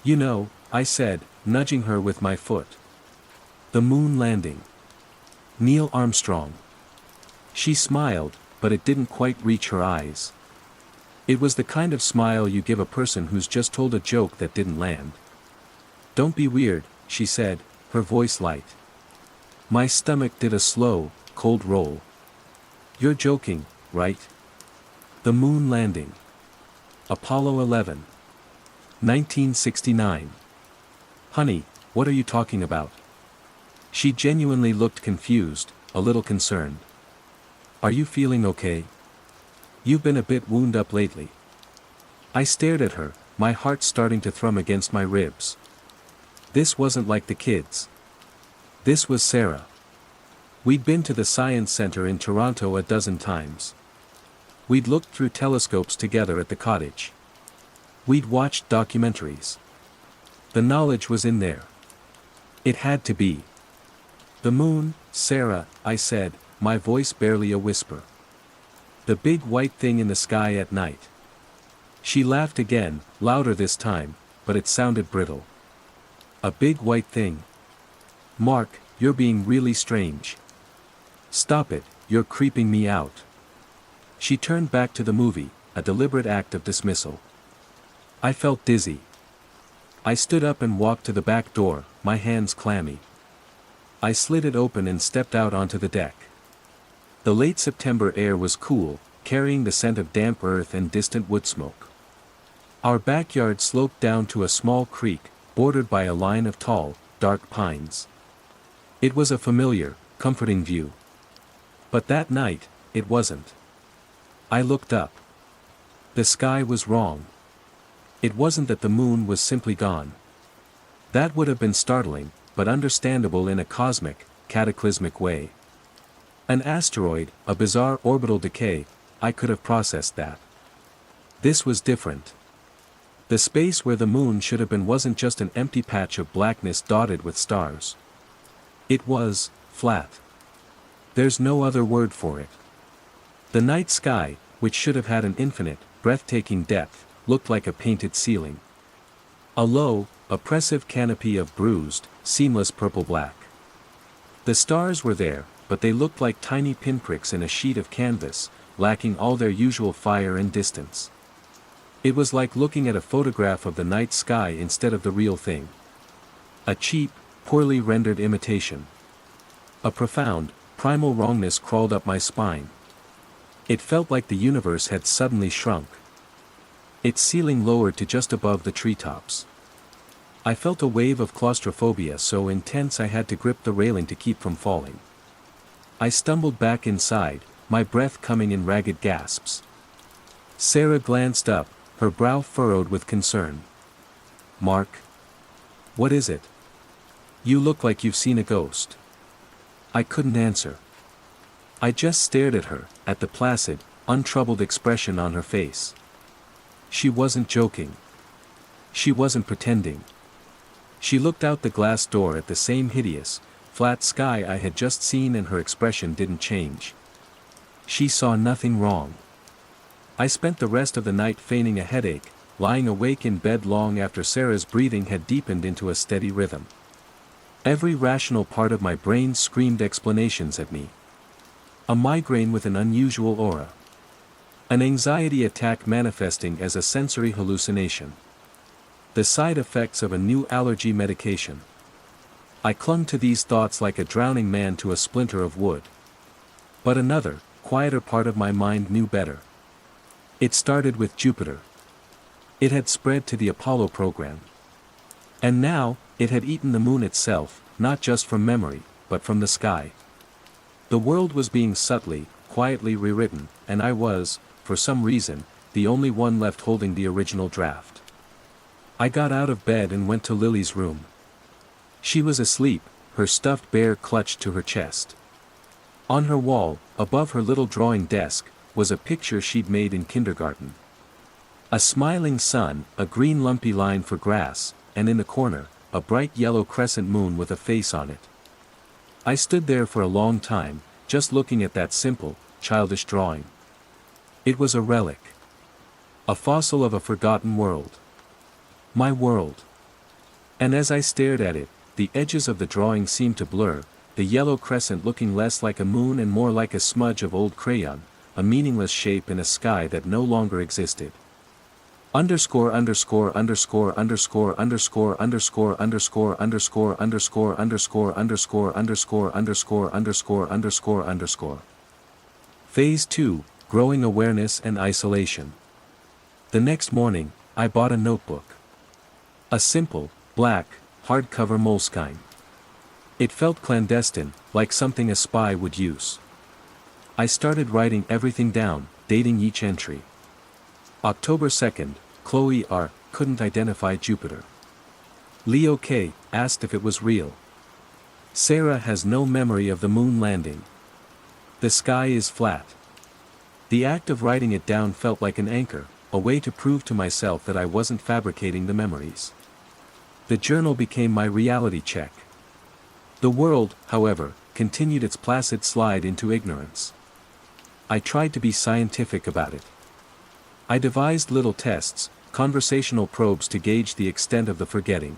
You know, I said, nudging her with my foot. The moon landing. Neil Armstrong. She smiled, but it didn't quite reach her eyes. It was the kind of smile you give a person who's just told a joke that didn't land. Don't be weird, she said, her voice light. My stomach did a slow, cold roll. You're joking, right? The moon landing. Apollo 11. 1969. Honey, what are you talking about? She genuinely looked confused, a little concerned. Are you feeling okay? You've been a bit wound up lately. I stared at her, my heart starting to thrum against my ribs. This wasn't like the kids. This was Sarah. We'd been to the Science Center in Toronto a dozen times. We'd looked through telescopes together at the cottage. We'd watched documentaries. The knowledge was in there. It had to be. The moon, Sarah, I said, my voice barely a whisper. The big white thing in the sky at night. She laughed again, louder this time, but it sounded brittle. A big white thing. Mark, you're being really strange. Stop it, you're creeping me out. She turned back to the movie, a deliberate act of dismissal. I felt dizzy. I stood up and walked to the back door, my hands clammy. I slid it open and stepped out onto the deck. The late September air was cool, carrying the scent of damp earth and distant wood smoke. Our backyard sloped down to a small creek, bordered by a line of tall, dark pines. It was a familiar, comforting view. But that night, it wasn't. I looked up. The sky was wrong. It wasn't that the moon was simply gone. That would have been startling, but understandable in a cosmic, cataclysmic way. An asteroid, a bizarre orbital decay, I could have processed that. This was different. The space where the moon should have been wasn't just an empty patch of blackness dotted with stars. It was, flat. There's no other word for it. The night sky, which should have had an infinite, breathtaking depth, looked like a painted ceiling. A low, oppressive canopy of bruised, seamless purple-black. The stars were there, but they looked like tiny pinpricks in a sheet of canvas, lacking all their usual fire and distance. It was like looking at a photograph of the night sky instead of the real thing. A cheap, poorly rendered imitation. A profound, primal wrongness crawled up my spine. It felt like the universe had suddenly shrunk. Its ceiling lowered to just above the treetops. I felt a wave of claustrophobia so intense I had to grip the railing to keep from falling. I stumbled back inside, my breath coming in ragged gasps. Sarah glanced up, her brow furrowed with concern. Mark? What is it? You look like you've seen a ghost. I couldn't answer. I just stared at her, at the placid, untroubled expression on her face. She wasn't joking. She wasn't pretending. She looked out the glass door at the same hideous, flat sky I had just seen, and her expression didn't change. She saw nothing wrong. I spent the rest of the night feigning a headache, lying awake in bed long after Sarah's breathing had deepened into a steady rhythm. Every rational part of my brain screamed explanations at me. A migraine with an unusual aura. An anxiety attack manifesting as a sensory hallucination. The side effects of a new allergy medication. I clung to these thoughts like a drowning man to a splinter of wood. But another, quieter part of my mind knew better. It started with Jupiter. It had spread to the Apollo program. And now, it had eaten the moon itself, not just from memory, but from the sky. The world was being subtly, quietly rewritten, and I was, for some reason, the only one left holding the original draft. I got out of bed and went to Lily's room. She was asleep, her stuffed bear clutched to her chest. On her wall, above her little drawing desk, was a picture she'd made in kindergarten. A smiling sun, a green lumpy line for grass, and in the corner, a bright yellow crescent moon with a face on it. I stood there for a long time, just looking at that simple, childish drawing. It was a relic. A fossil of a forgotten world. My world. And as I stared at it, the edges of the drawing seemed to blur, the yellow crescent looking less like a moon and more like a smudge of old crayon, a meaningless shape in a sky that no longer existed. Underscore underscore underscore underscore underscore underscore underscore underscore underscore underscore underscore underscore underscore underscore underscore underscore. Phase 2, Growing Awareness and Isolation. The next morning, I bought a notebook. A simple, black, hardcover Moleskine. It felt clandestine, like something a spy would use. I started writing everything down, dating each entry. October 2nd, Chloe R. couldn't identify Jupiter. Leo K. asked if it was real. Sarah has no memory of the moon landing. The sky is flat. The act of writing it down felt like an anchor, a way to prove to myself that I wasn't fabricating the memories. The journal became my reality check. The world, however, continued its placid slide into ignorance. I tried to be scientific about it. I devised little tests, conversational probes to gauge the extent of the forgetting.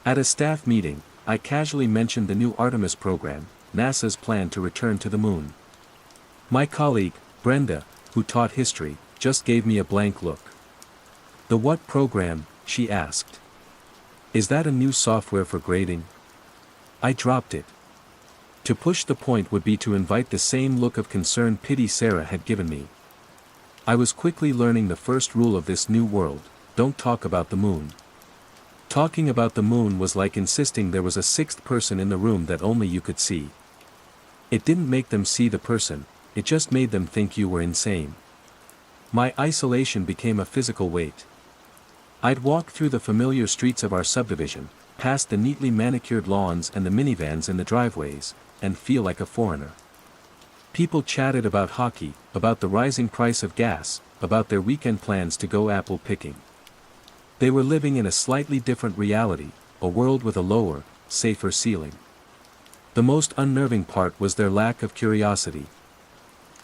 At a staff meeting, I casually mentioned the new Artemis program, NASA's plan to return to the moon. My colleague, Brenda, who taught history, just gave me a blank look. "The what program?" she asked. "Is that a new software for grading?" I dropped it. To push the point would be to invite the same look of concerned pity Sarah had given me. I was quickly learning the first rule of this new world: don't talk about the moon. Talking about the moon was like insisting there was a sixth person in the room that only you could see. It didn't make them see the person, it just made them think you were insane. My isolation became a physical weight. I'd walk through the familiar streets of our subdivision, past the neatly manicured lawns and the minivans in the driveways, and feel like a foreigner. People chatted about hockey, about the rising price of gas, about their weekend plans to go apple picking. They were living in a slightly different reality, a world with a lower, safer ceiling. The most unnerving part was their lack of curiosity.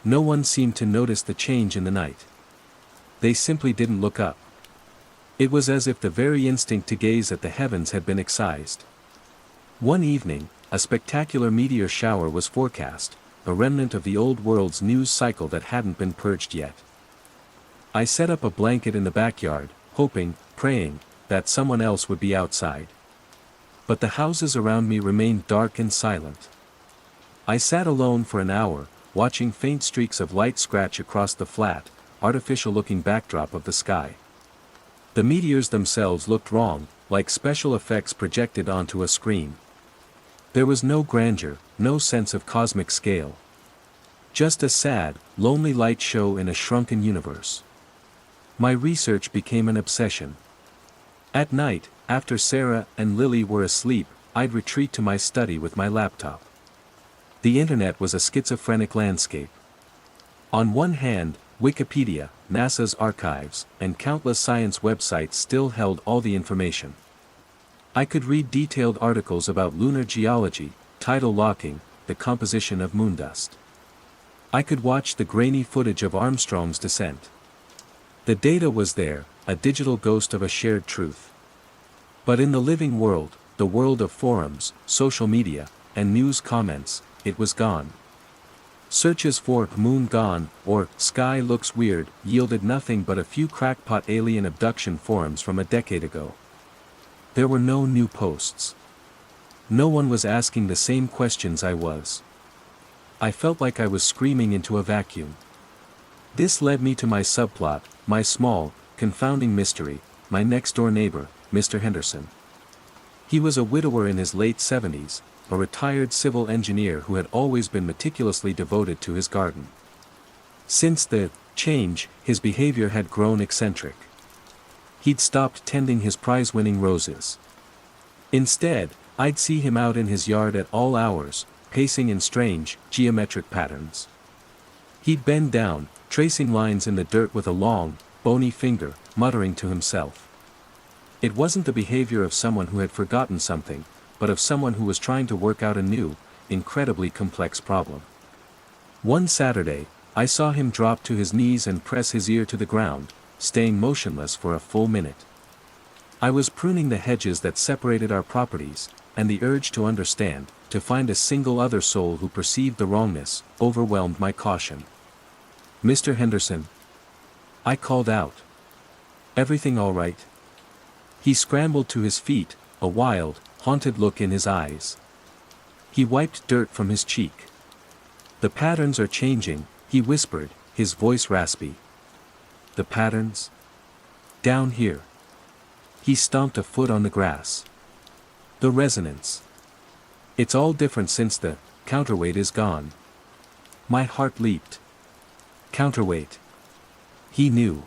No one seemed to notice the change in the night. They simply didn't look up. It was as if the very instinct to gaze at the heavens had been excised. One evening, a spectacular meteor shower was forecast, a remnant of the old world's news cycle that hadn't been purged yet. I set up a blanket in the backyard, hoping, praying, that someone else would be outside. But the houses around me remained dark and silent. I sat alone for an hour, watching faint streaks of light scratch across the flat, artificial-looking backdrop of the sky. The meteors themselves looked wrong, like special effects projected onto a screen. There was no grandeur, no sense of cosmic scale. Just a sad, lonely light show in a shrunken universe. My research became an obsession. At night, after Sarah and Lily were asleep, I'd retreat to my study with my laptop. The internet was a schizophrenic landscape. On one hand, Wikipedia, NASA's archives, and countless science websites still held all the information. I could read detailed articles about lunar geology, tidal locking, the composition of moondust. I could watch the grainy footage of Armstrong's descent. The data was there, a digital ghost of a shared truth. But in the living world, the world of forums, social media, and news comments, it was gone. Searches for "moon gone" or "sky looks weird" yielded nothing but a few crackpot alien abduction forums from a decade ago. There were no new posts. No one was asking the same questions I was. I felt like I was screaming into a vacuum. This led me to my subplot, my small, confounding mystery, my next-door neighbor, Mr. Henderson. He was a widower in his late 70s, a retired civil engineer who had always been meticulously devoted to his garden. Since the change, his behavior had grown eccentric. He'd stopped tending his prize-winning roses. Instead, I'd see him out in his yard at all hours, pacing in strange, geometric patterns. He'd bend down, tracing lines in the dirt with a long, bony finger, muttering to himself. It wasn't the behavior of someone who had forgotten something, but of someone who was trying to work out a new, incredibly complex problem. One Saturday, I saw him drop to his knees and press his ear to the ground, staying motionless for a full minute. I was pruning the hedges that separated our properties, and the urge to understand, to find a single other soul who perceived the wrongness, overwhelmed my caution. "Mr. Henderson?" I called out. "Everything all right?" He scrambled to his feet, a wild, haunted look in his eyes. He wiped dirt from his cheek. "The patterns are changing," he whispered, his voice raspy. "The patterns? Down here." He stomped a foot on the grass. "The resonance. It's all different since the counterweight is gone." My heart leaped. Counterweight. He knew.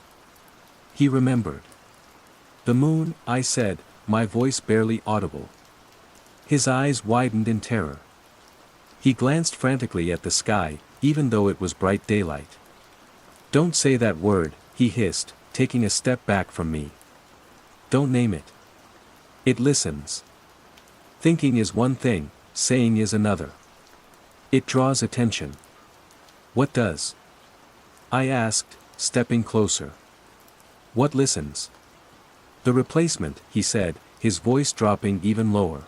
He remembered. "The moon," I said, my voice barely audible. His eyes widened in terror. He glanced frantically at the sky, even though it was bright daylight. "Don't say that word," he hissed, taking a step back from me. "Don't name it. It listens. Thinking is one thing, saying is another. It draws attention." "What does?" I asked, stepping closer. "What listens?" "The replacement," he said, his voice dropping even lower.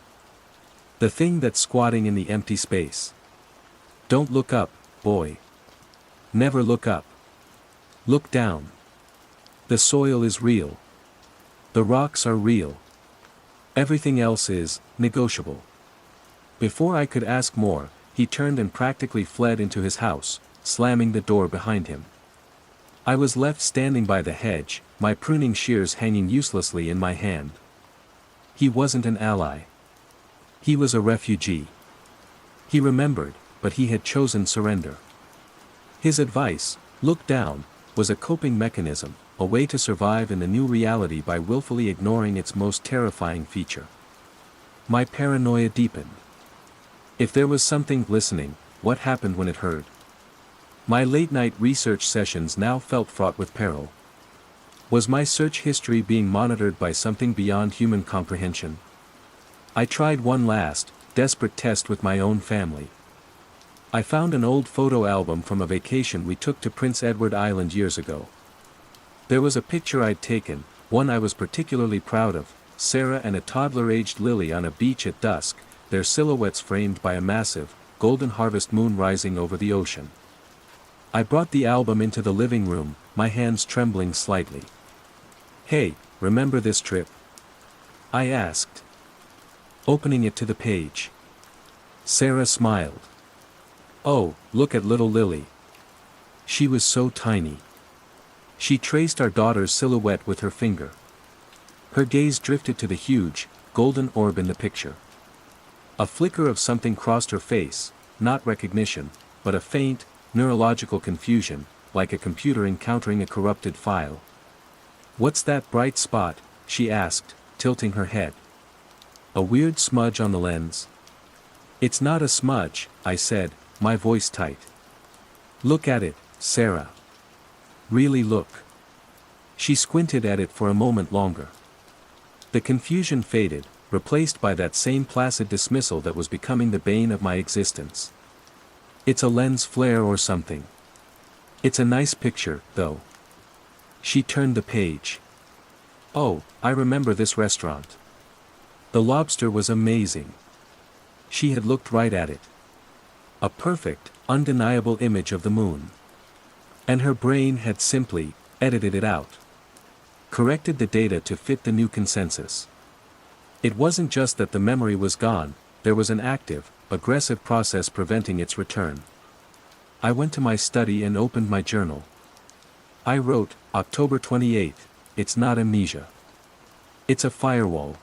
"The thing that's squatting in the empty space. Don't look up, boy. Never look up. Look down. The soil is real. The rocks are real. Everything else is negotiable." Before I could ask more, he turned and practically fled into his house, slamming the door behind him. I was left standing by the hedge, my pruning shears hanging uselessly in my hand. He wasn't an ally. He was a refugee. He remembered, but he had chosen surrender. His advice, "Look down," was a coping mechanism, a way to survive in the new reality by willfully ignoring its most terrifying feature. My paranoia deepened. If there was something listening, what happened when it heard? My late-night research sessions now felt fraught with peril. Was my search history being monitored by something beyond human comprehension? I tried one last, desperate test with my own family. I found an old photo album from a vacation we took to Prince Edward Island years ago. There was a picture I'd taken, one I was particularly proud of, Sarah and a toddler-aged Lily on a beach at dusk, their silhouettes framed by a massive, golden harvest moon rising over the ocean. I brought the album into the living room, my hands trembling slightly. "Hey, remember this trip?" I asked, opening it to the page. Sarah smiled. "Oh, look at little Lily. She was so tiny." She traced our daughter's silhouette with her finger. Her gaze drifted to the huge, golden orb in the picture. A flicker of something crossed her face, not recognition, but a faint, neurological confusion, like a computer encountering a corrupted file. "What's that bright spot?" she asked, tilting her head. "A weird smudge on the lens?" "It's not a smudge," I said, my voice tight. "Look at it, Sarah. Really look." She squinted at it for a moment longer. The confusion faded, replaced by that same placid dismissal that was becoming the bane of my existence. "It's a lens flare or something. It's a nice picture, though." She turned the page. "Oh, I remember this restaurant. The lobster was amazing." She had looked right at it. A perfect, undeniable image of the moon. And her brain had simply edited it out. Corrected the data to fit the new consensus. It wasn't just that the memory was gone, there was an active, aggressive process preventing its return. I went to my study and opened my journal. I wrote, October 28th, it's not amnesia. It's a firewall.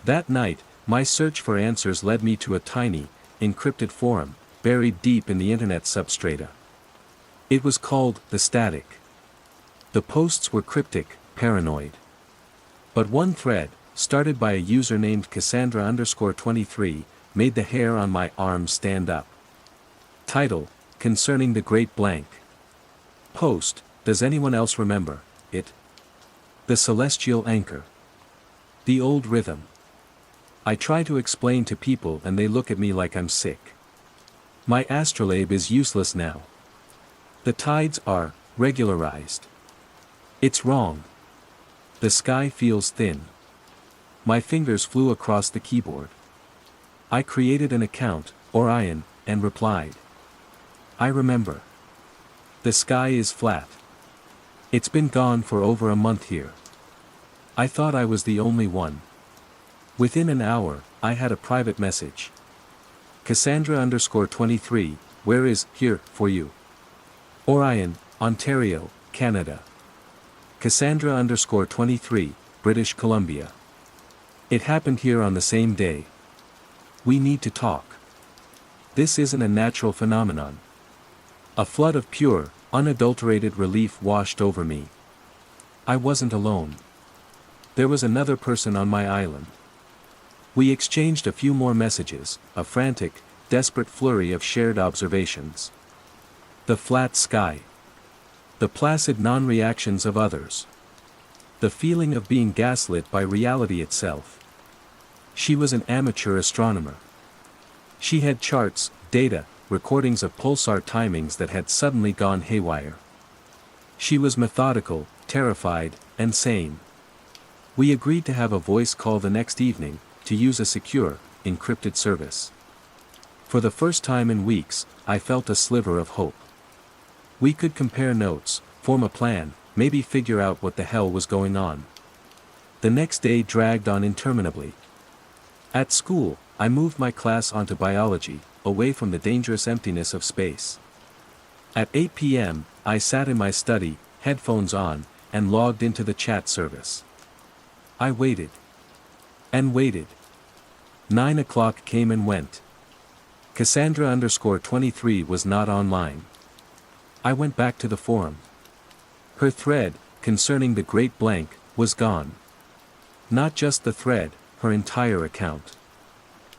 That night, my search for answers led me to a tiny, encrypted forum, buried deep in the internet substrata. It was called The Static. The posts were cryptic, paranoid. But one thread, started by a user named Cassandra_23, made the hair on my arms stand up. Title, Concerning the Great Blank. Post, does anyone else remember it? The celestial anchor. The old rhythm. I try to explain to people and they look at me like I'm sick. My astrolabe is useless now. The tides are regularized. It's wrong. The sky feels thin. My fingers flew across the keyboard. I created an account, Orion, and replied. I remember. The sky is flat. It's been gone for over a month here. I thought I was the only one. Within an hour, I had a private message. Cassandra_23, where is here for you? Orion, Ontario, Canada. Cassandra_23, British Columbia. It happened here on the same day. We need to talk. This isn't a natural phenomenon. A flood of pure, unadulterated relief washed over me. I wasn't alone. There was another person on my island. We exchanged a few more messages, a frantic, desperate flurry of shared observations. The flat sky. The placid non-reactions of others. The feeling of being gaslit by reality itself. She was an amateur astronomer. She had charts, data, recordings of pulsar timings that had suddenly gone haywire. She was methodical, terrified, and sane. We agreed to have a voice call the next evening, to use a secure, encrypted service. For the first time in weeks, I felt a sliver of hope. We could compare notes, form a plan, maybe figure out what the hell was going on. The next day dragged on interminably. At school, I moved my class onto biology, away from the dangerous emptiness of space. At 8 p.m., I sat in my study, headphones on, and logged into the chat service. I waited. And waited. 9 o'clock came and went. Cassandra_23 was not online. I went back to the forum. Her thread, concerning the Great Blank, was gone. Not just the thread, her entire account.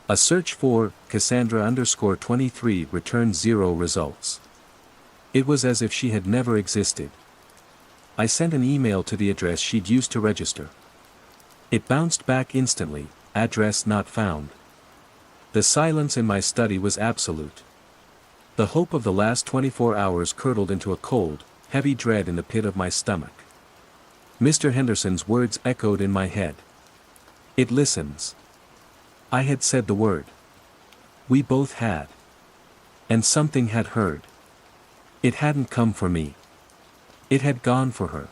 A search for Cassandra_23 returned 0 results. It was as if she had never existed. I sent an email to the address she'd used to register. It bounced back instantly, address not found. The silence in my study was absolute. The hope of the last 24 hours curdled into a cold, heavy dread in the pit of my stomach. Mr. Henderson's words echoed in my head. It listens. I had said the word. We both had. And something had heard. It hadn't come for me. It had gone for her.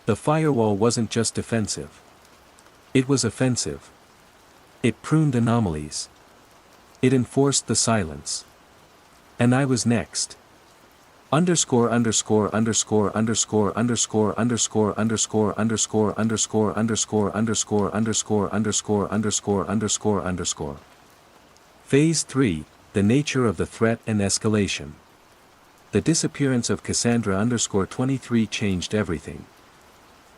The firewall wasn't just defensive. It was offensive. It pruned anomalies. It enforced the silence. And I was next. Underscore underscore underscore underscore underscore underscore underscore underscore underscore underscore underscore underscore underscore underscore underscore underscore. Phase 3, the nature of the threat and escalation. The disappearance of Cassandra_23 changed everything.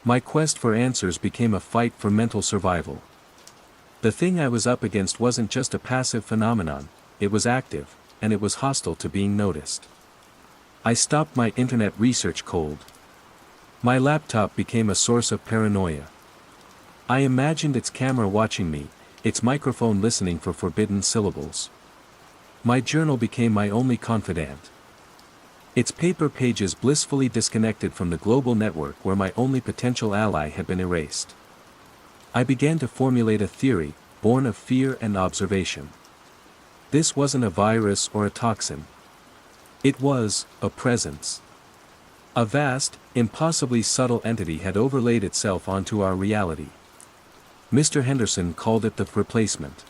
My quest for answers became a fight for mental survival. The thing I was up against wasn't just a passive phenomenon, it was active, and it was hostile to being noticed. I stopped my internet research cold. My laptop became a source of paranoia. I imagined its camera watching me, its microphone listening for forbidden syllables. My journal became my only confidant. Its paper pages blissfully disconnected from the global network where my only potential ally had been erased. I began to formulate a theory, born of fear and observation. This wasn't a virus or a toxin. It was a presence. A vast, impossibly subtle entity had overlaid itself onto our reality. Mr. Henderson called it the replacement.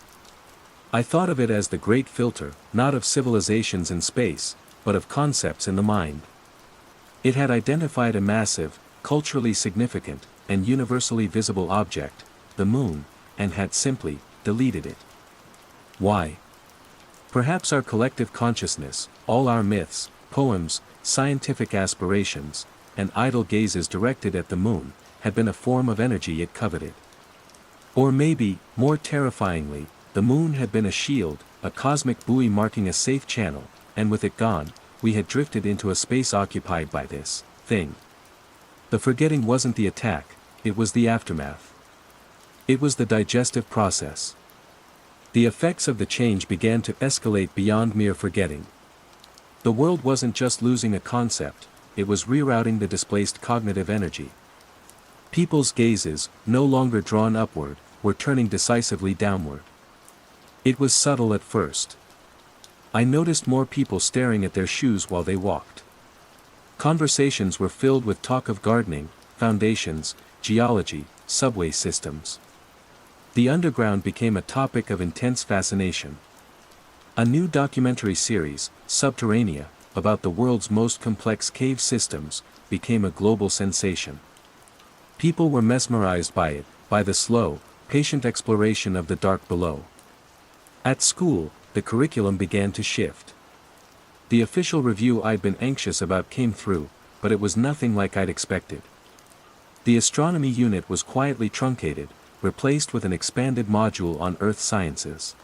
I thought of it as the great filter, not of civilizations in space, but of concepts in the mind. It had identified a massive, culturally significant, and universally visible object, the moon, and had simply deleted it. Why? Perhaps our collective consciousness, all our myths, poems, scientific aspirations, and idle gazes directed at the moon, had been a form of energy it coveted. Or maybe, more terrifyingly, the moon had been a shield, a cosmic buoy marking a safe channel, and with it gone, we had drifted into a space occupied by this thing. The forgetting wasn't the attack, it was the aftermath. It was the digestive process. The effects of the change began to escalate beyond mere forgetting. The world wasn't just losing a concept, it was rerouting the displaced cognitive energy. People's gazes, no longer drawn upward, were turning decisively downward. It was subtle at first. I noticed more people staring at their shoes while they walked. Conversations were filled with talk of gardening, foundations, geology, subway systems. The underground became a topic of intense fascination. A new documentary series, Subterranea, about the world's most complex cave systems, became a global sensation. People were mesmerized by it, by the slow, patient exploration of the dark below. At school, the curriculum began to shift. The official review I'd been anxious about came through, but it was nothing like I'd expected. The astronomy unit was quietly truncated, replaced with an expanded module on Earth sciences.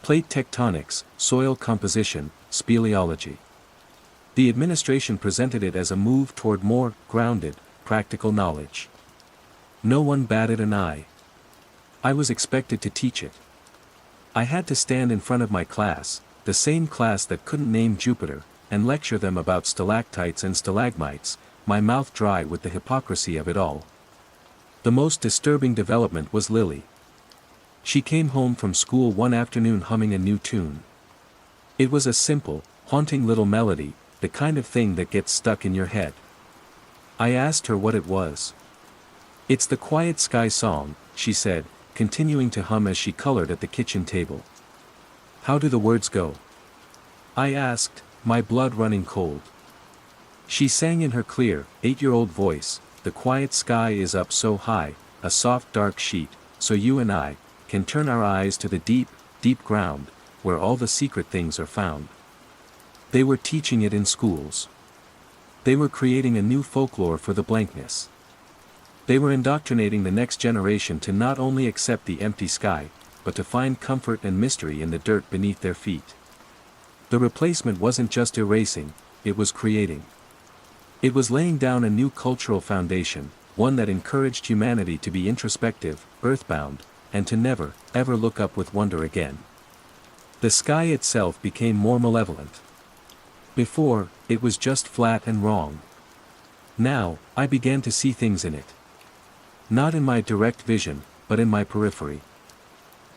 Plate tectonics, soil composition, speleology. The administration presented it as a move toward more grounded, practical knowledge. No one batted an eye. I was expected to teach it. I had to stand in front of my class, the same class that couldn't name Jupiter, and lecture them about stalactites and stalagmites, my mouth dry with the hypocrisy of it all. The most disturbing development was Lily. She came home from school one afternoon humming a new tune. It was a simple, haunting little melody, the kind of thing that gets stuck in your head. I asked her what it was. "It's the Quiet Sky song," she said, continuing to hum as she colored at the kitchen table. "How do the words go?" I asked, my blood running cold. She sang in her clear, 8-year-old voice, "The quiet sky is up so high, a soft dark sheet, so you and I can turn our eyes to the deep, deep ground, where all the secret things are found." They were teaching it in schools. They were creating a new folklore for the blankness. They were indoctrinating the next generation to not only accept the empty sky, but to find comfort and mystery in the dirt beneath their feet. The replacement wasn't just erasing, it was creating. It was laying down a new cultural foundation, one that encouraged humanity to be introspective, earthbound, and to never, ever look up with wonder again. The sky itself became more malevolent. Before, it was just flat and wrong. Now, I began to see things in it. Not in my direct vision, but in my periphery.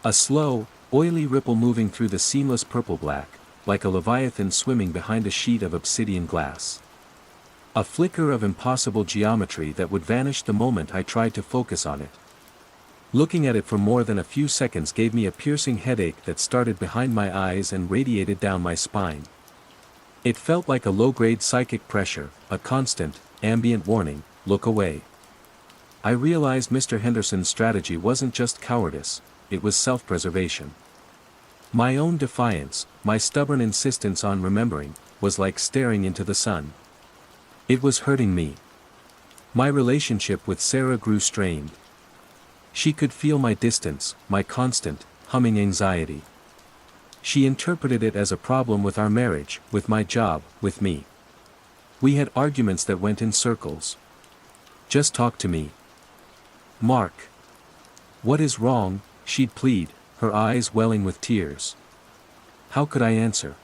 A slow, oily ripple moving through the seamless purple-black, like a leviathan swimming behind a sheet of obsidian glass. A flicker of impossible geometry that would vanish the moment I tried to focus on it. Looking at it for more than a few seconds gave me a piercing headache that started behind my eyes and radiated down my spine. It felt like a low-grade psychic pressure, a constant, ambient warning, "Look away." I realized Mr. Henderson's strategy wasn't just cowardice, it was self-preservation. My own defiance, my stubborn insistence on remembering, was like staring into the sun. It was hurting me. My relationship with Sarah grew strained. She could feel my distance, my constant, humming anxiety. She interpreted it as a problem with our marriage, with my job, with me. We had arguments that went in circles. "Just talk to me. Mark." "What is wrong?" she'd plead, her eyes welling with tears. How could I answer?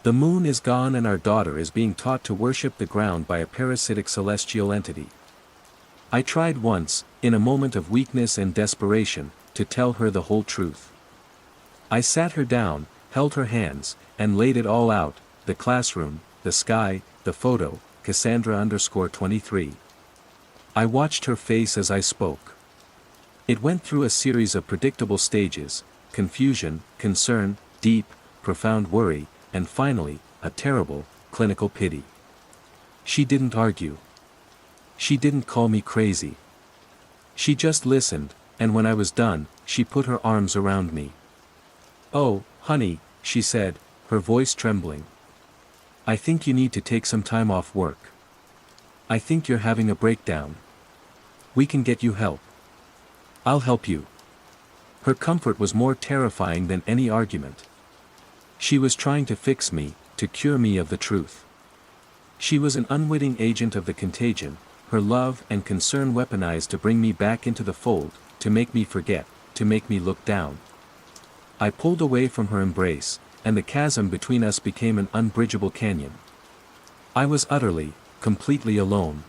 The moon is gone and our daughter is being taught to worship the ground by a parasitic celestial entity. I tried once, in a moment of weakness and desperation, to tell her the whole truth. I sat her down, held her hands, and laid it all out, the classroom, the sky, the photo, Cassandra_23. I watched her face as I spoke. It went through a series of predictable stages: confusion, concern, deep, profound worry, and finally, a terrible, clinical pity. She didn't argue. She didn't call me crazy. She just listened, and when I was done, she put her arms around me. "Oh, honey," she said, her voice trembling. "I think you need to take some time off work. I think you're having a breakdown. We can get you help. I'll help you." Her comfort was more terrifying than any argument. She was trying to fix me, to cure me of the truth. She was an unwitting agent of the contagion, her love and concern weaponized to bring me back into the fold, to make me forget, to make me look down. I pulled away from her embrace, and the chasm between us became an unbridgeable canyon. I was utterly, completely alone.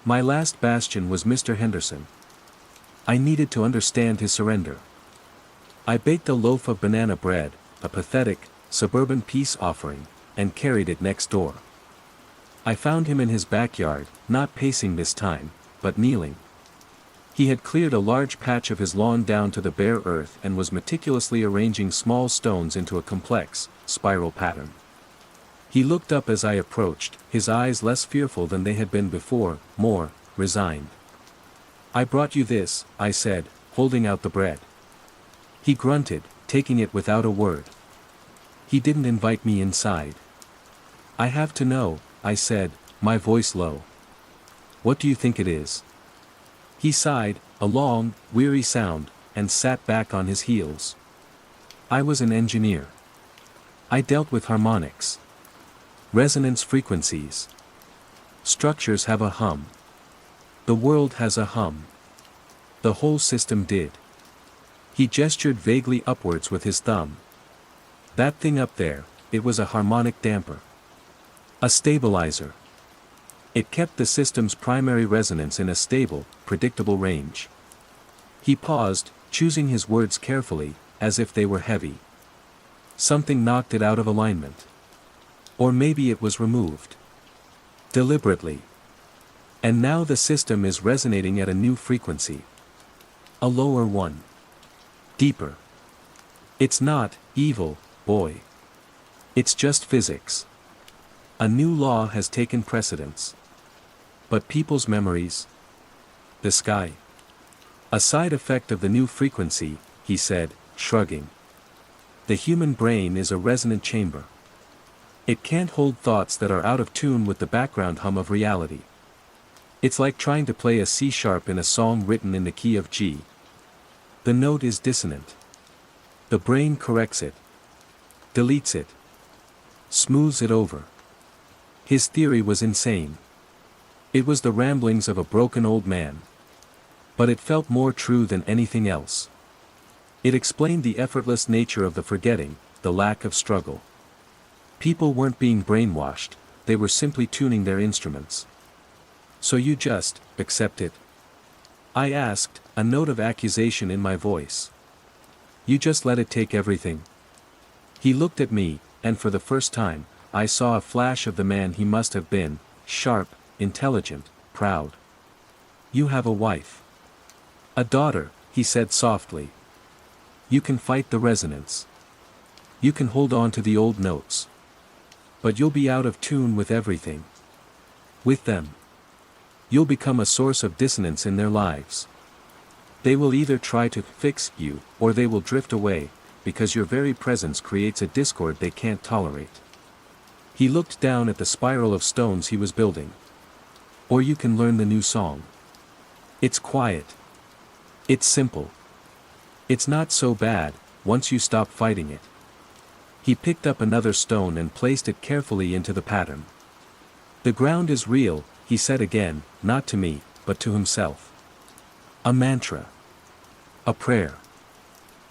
My last bastion was Mr. Henderson. I needed to understand his surrender. I baked a loaf of banana bread, a pathetic, suburban peace offering, and carried it next door. I found him in his backyard, not pacing this time, but kneeling. He had cleared a large patch of his lawn down to the bare earth and was meticulously arranging small stones into a complex, spiral pattern. He looked up as I approached, his eyes less fearful than they had been before, more resigned. "I brought you this," I said, holding out the bread. He grunted, taking it without a word. He didn't invite me inside. "I have to know," I said, my voice low. "What do you think it is?" He sighed, a long, weary sound, and sat back on his heels. I was an engineer. I dealt with harmonics. Resonance frequencies. Structures have a hum. The world has a hum. The whole system did. He gestured vaguely upwards with his thumb. "That thing up there, it was a harmonic damper. A stabilizer. It kept the system's primary resonance in a stable, predictable range." He paused, choosing his words carefully, as if they were heavy. "Something knocked it out of alignment. Or maybe it was removed. Deliberately. And now the system is resonating at a new frequency. A lower one. Deeper. It's not evil, boy. It's just physics. A new law has taken precedence. But people's memories? The sky? A side effect of the new frequency," he said, shrugging. "The human brain is a resonant chamber. It can't hold thoughts that are out of tune with the background hum of reality. It's like trying to play a C sharp in a song written in the key of G. The note is dissonant. The brain corrects it. Deletes it. Smooths it over." His theory was insane. It was the ramblings of a broken old man. But it felt more true than anything else. It explained the effortless nature of the forgetting, the lack of struggle. People weren't being brainwashed, they were simply tuning their instruments. "So you just accept it?" I asked, a note of accusation in my voice. "You just let it take everything?" He looked at me, and for the first time, I saw a flash of the man he must have been, sharp, intelligent, proud. "You have a wife. A daughter," he said softly. "You can fight the resonance. You can hold on to the old notes. But you'll be out of tune with everything. With them. You'll become a source of dissonance in their lives. They will either try to fix you, or they will drift away, because your very presence creates a discord they can't tolerate." He looked down at the spiral of stones he was building. "Or you can learn the new song. It's quiet. It's simple. It's not so bad, once you stop fighting it." He picked up another stone and placed it carefully into the pattern. "The ground is real," he said again, not to me, but to himself. "A mantra. A prayer.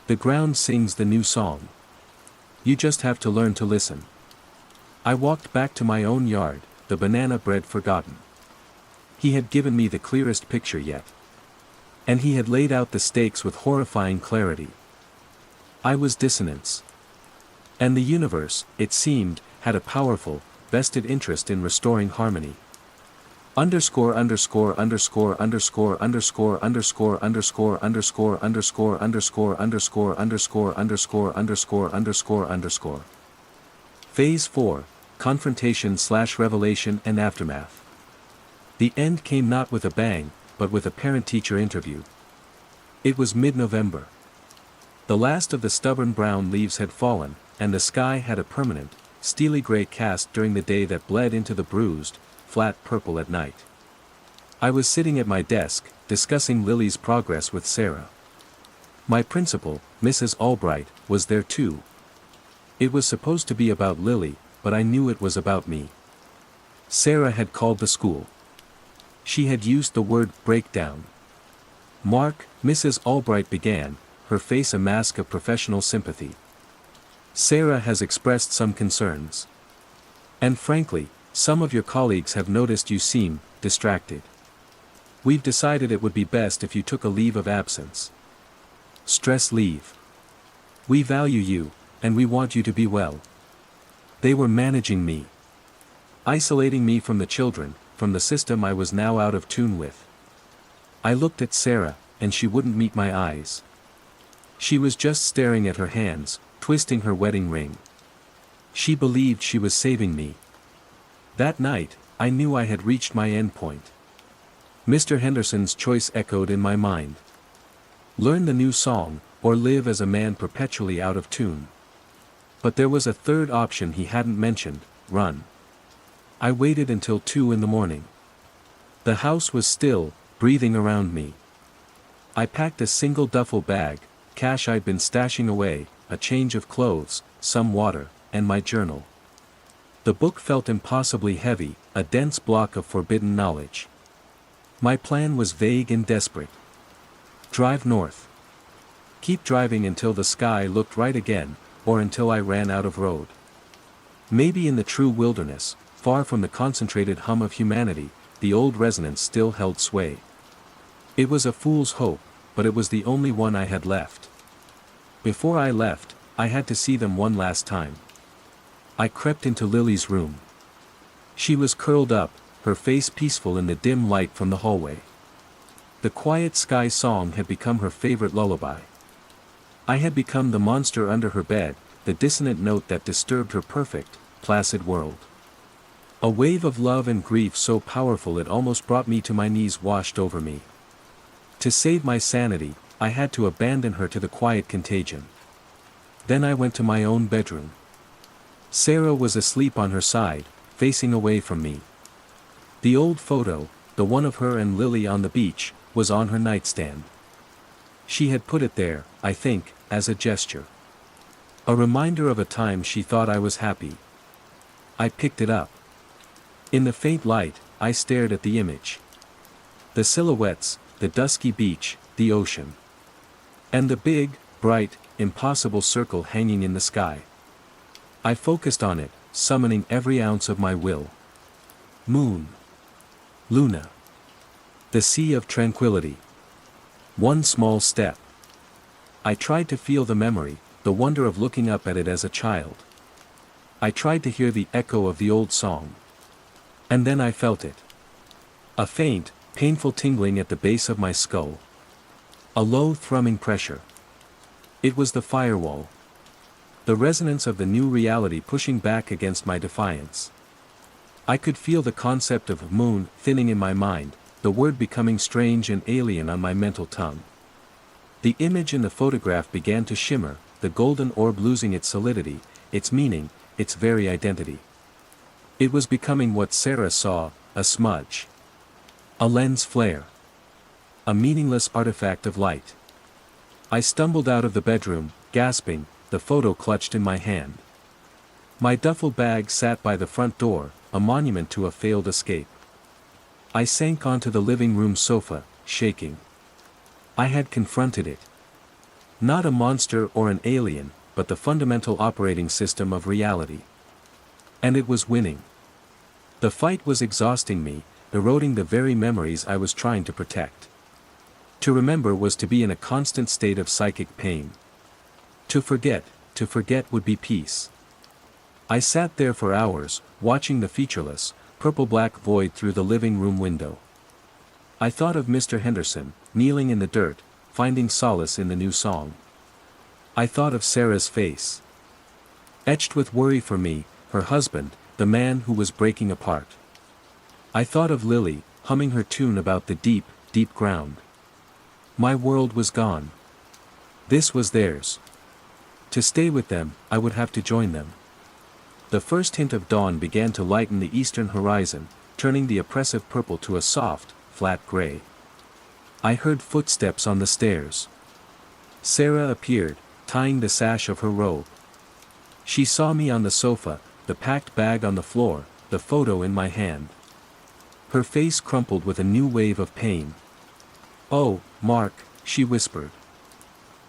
The ground sings the new song. You just have to learn to listen." I walked back to my own yard, the banana bread forgotten. He had given me the clearest picture yet. And he had laid out the stakes with horrifying clarity. I was dissonance. And the universe, it seemed, had a powerful, vested interest in restoring harmony. Underscore underscore underscore underscore underscore underscore underscore underscore underscore underscore underscore underscore underscore underscore underscore underscore. Phase 4, confrontation/revelation and aftermath. The end came not with a bang, but with a parent-teacher interview. It was mid-November. The last of the stubborn brown leaves had fallen, and the sky had a permanent, steely gray cast during the day that bled into the bruised, flat purple at night. I was sitting at my desk, discussing Lily's progress with Sarah. My principal, Mrs. Albright, was there too. It was supposed to be about Lily, but I knew it was about me. Sarah had called the school. She had used the word breakdown. Mark, Mrs. Albright began, her face a mask of professional sympathy. Sarah has expressed some concerns. And frankly, some of your colleagues have noticed you seem distracted. We've decided it would be best if you took a leave of absence. Stress leave. We value you, and we want you to be well. They were managing me. Isolating me from the children, from the system I was now out of tune with. I looked at Sarah, and she wouldn't meet my eyes. She was just staring at her hands, twisting her wedding ring. She believed she was saving me. That night, I knew I had reached my end point. Mr. Henderson's choice echoed in my mind. Learn the new song, or live as a man perpetually out of tune. But there was a third option he hadn't mentioned: run. I waited until 2 in the morning. The house was still, breathing around me. I packed a single duffel bag, cash I'd been stashing away, a change of clothes, some water, and my journal. The book felt impossibly heavy, a dense block of forbidden knowledge. My plan was vague and desperate. Drive north. Keep driving until the sky looked right again, or until I ran out of road. Maybe in the true wilderness, far from the concentrated hum of humanity, the old resonance still held sway. It was a fool's hope, but it was the only one I had left. Before I left, I had to see them one last time. I crept into Lily's room. She was curled up, her face peaceful in the dim light from the hallway. The quiet sky song had become her favorite lullaby. I had become the monster under her bed, the dissonant note that disturbed her perfect, placid world. A wave of love and grief so powerful it almost brought me to my knees washed over me. To save my sanity, I had to abandon her to the quiet contagion. Then I went to my own bedroom. Sarah was asleep on her side, facing away from me. The old photo, the one of her and Lily on the beach, was on her nightstand. She had put it there, I think, as a gesture. A reminder of a time she thought I was happy. I picked it up. In the faint light, I stared at the image. The silhouettes, the dusky beach, the ocean. And the big, bright, impossible circle hanging in the sky. I focused on it, summoning every ounce of my will. Moon. Luna. The sea of tranquility. One small step. I tried to feel the memory, the wonder of looking up at it as a child. I tried to hear the echo of the old song. And then I felt it. A faint, painful tingling at the base of my skull. A low thrumming pressure. It was the firewall. The resonance of the new reality pushing back against my defiance. I could feel the concept of moon thinning in my mind, the word becoming strange and alien on my mental tongue. The image in the photograph began to shimmer, the golden orb losing its solidity, its meaning, its very identity. It was becoming what Sarah saw, a smudge. A lens flare. A meaningless artifact of light. I stumbled out of the bedroom, gasping, the photo clutched in my hand. My duffel bag sat by the front door, a monument to a failed escape. I sank onto the living room sofa, shaking. I had confronted it. Not a monster or an alien, but the fundamental operating system of reality. And it was winning. The fight was exhausting me, eroding the very memories I was trying to protect. To remember was to be in a constant state of psychic pain. To forget would be peace. I sat there for hours, watching the featureless, purple-black void through the living room window. I thought of Mr. Henderson, kneeling in the dirt, finding solace in the new song. I thought of Sarah's face. Etched with worry for me, her husband, the man who was breaking apart. I thought of Lily, humming her tune about the deep, deep ground. My world was gone. This was theirs. To stay with them, I would have to join them. The first hint of dawn began to lighten the eastern horizon, turning the oppressive purple to a soft, flat gray. I heard footsteps on the stairs. Sarah appeared, tying the sash of her robe. She saw me on the sofa, the packed bag on the floor, the photo in my hand. Her face crumpled with a new wave of pain. "Oh, Mark," she whispered.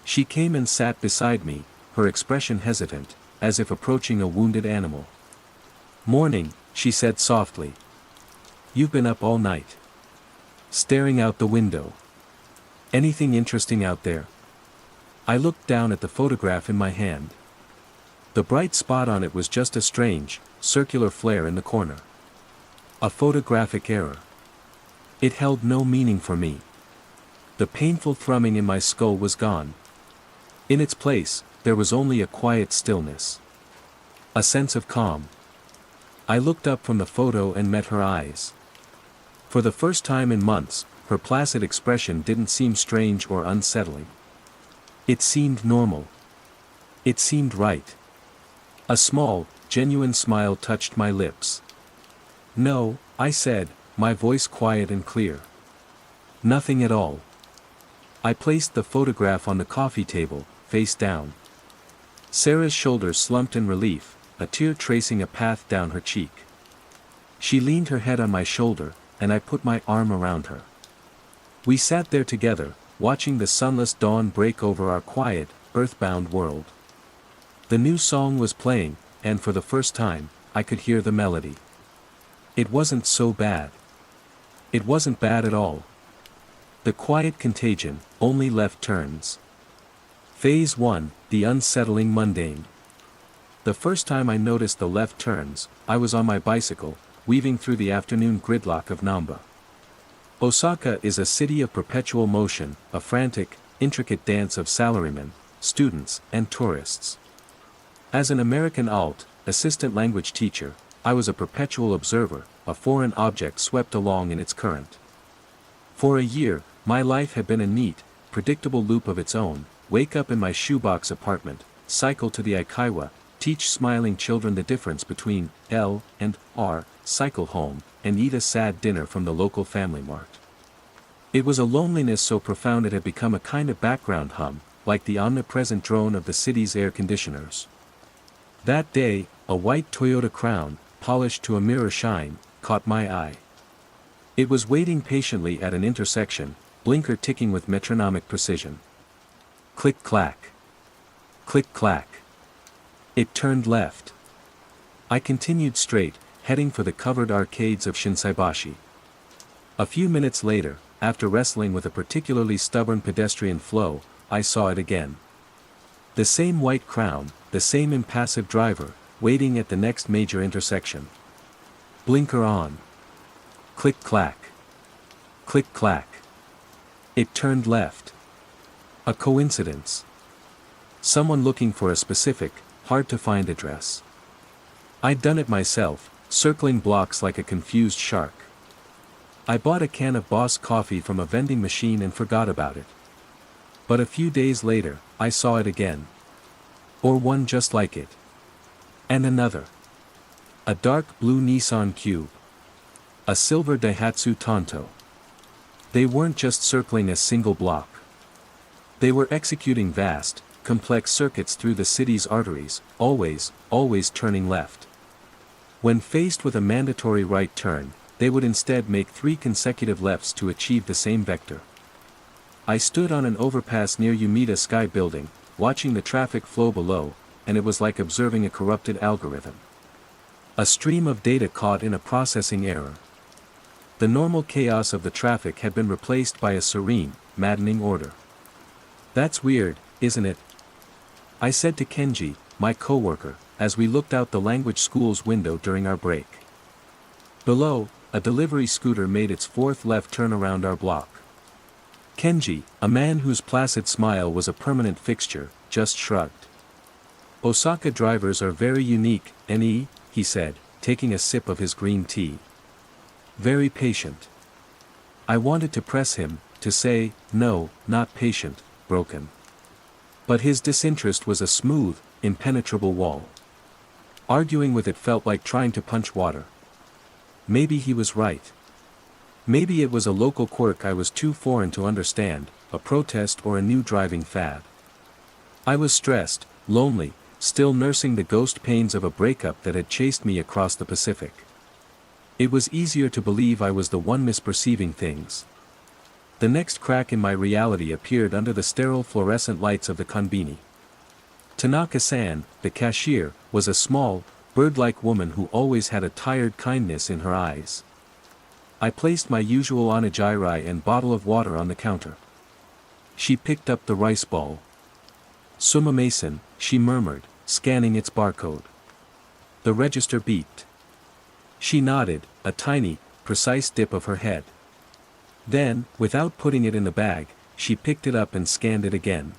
She came and sat beside me, her expression hesitant, as if approaching a wounded animal. "Morning," she said softly. "You've been up all night. Staring out the window. Anything interesting out there?" I looked down at the photograph in my hand. The bright spot on it was just a strange, circular flare in the corner. A photographic error. It held no meaning for me. The painful thrumming in my skull was gone. In its place, there was only a quiet stillness. A sense of calm. I looked up from the photo and met her eyes. For the first time in months, her placid expression didn't seem strange or unsettling. It seemed normal. It seemed right. A small, genuine smile touched my lips. "No," I said, my voice quiet and clear. "Nothing at all." I placed the photograph on the coffee table, face down. Sarah's shoulders slumped in relief, a tear tracing a path down her cheek. She leaned her head on my shoulder, and I put my arm around her. We sat there together, watching the sunless dawn break over our quiet, earthbound world. The new song was playing, and for the first time, I could hear the melody. It wasn't so bad. It wasn't bad at all. The quiet contagion, only left turns. Phase 1, the unsettling mundane. The first time I noticed the left turns, I was on my bicycle, weaving through the afternoon gridlock of Namba. Osaka is a city of perpetual motion, a frantic, intricate dance of salarymen, students, and tourists. As an American assistant language teacher, I was a perpetual observer, a foreign object swept along in its current. For a year, my life had been a neat, predictable loop of its own: wake up in my shoebox apartment, cycle to the Ikaiwa, teach smiling children the difference between L and R, cycle home, and eat a sad dinner from the local family mart. It was a loneliness so profound it had become a kind of background hum, like the omnipresent drone of the city's air conditioners. That day, a white Toyota Crown, polished to a mirror shine, caught my eye. It was waiting patiently at an intersection, blinker ticking with metronomic precision. Click-clack. Click-clack. It turned left. I continued straight, heading for the covered arcades of Shinsaibashi. A few minutes later, after wrestling with a particularly stubborn pedestrian flow, I saw it again. The same white crown, the same impassive driver, waiting at the next major intersection. Blinker on. Click-clack. Click-clack. It turned left. A coincidence. Someone looking for a specific, hard-to-find address. I'd done it myself, circling blocks like a confused shark. I bought a can of Boss coffee from a vending machine and forgot about it. But a few days later, I saw it again. Or one just like it. And another. A dark blue Nissan Cube. A silver Daihatsu Tonto. They weren't just circling a single block. They were executing vast, complex circuits through the city's arteries, always turning left. When faced with a mandatory right turn, they would instead make 3 consecutive lefts to achieve the same vector. I stood on an overpass near Umeda Sky Building, watching the traffic flow below, and it was like observing a corrupted algorithm. A stream of data caught in a processing error. The normal chaos of the traffic had been replaced by a serene, maddening order. "That's weird, isn't it?" I said to Kenji, my coworker, as we looked out the language school's window during our break. Below, a delivery scooter made its 4th left turn around our block. Kenji, a man whose placid smile was a permanent fixture, just shrugged. "Osaka drivers are very unique, he said, taking a sip of his green tea. Very patient. I wanted to press him, to say, no, not patient, broken. But his disinterest was a smooth, impenetrable wall. Arguing with it felt like trying to punch water. Maybe he was right. Maybe it was a local quirk I was too foreign to understand, a protest or a new driving fad. I was stressed, lonely, still nursing the ghost pains of a breakup that had chased me across the Pacific. It was easier to believe I was the one misperceiving things. The next crack in my reality appeared under the sterile fluorescent lights of the konbini. Tanaka-san, the cashier, was a small, bird-like woman who always had a tired kindness in her eyes. I placed my usual onigiri and bottle of water on the counter. She picked up the rice ball. "Sumimasen," she murmured, scanning its barcode. The register beeped. She nodded, a tiny, precise dip of her head. Then, without putting it in the bag, she picked it up and scanned it again.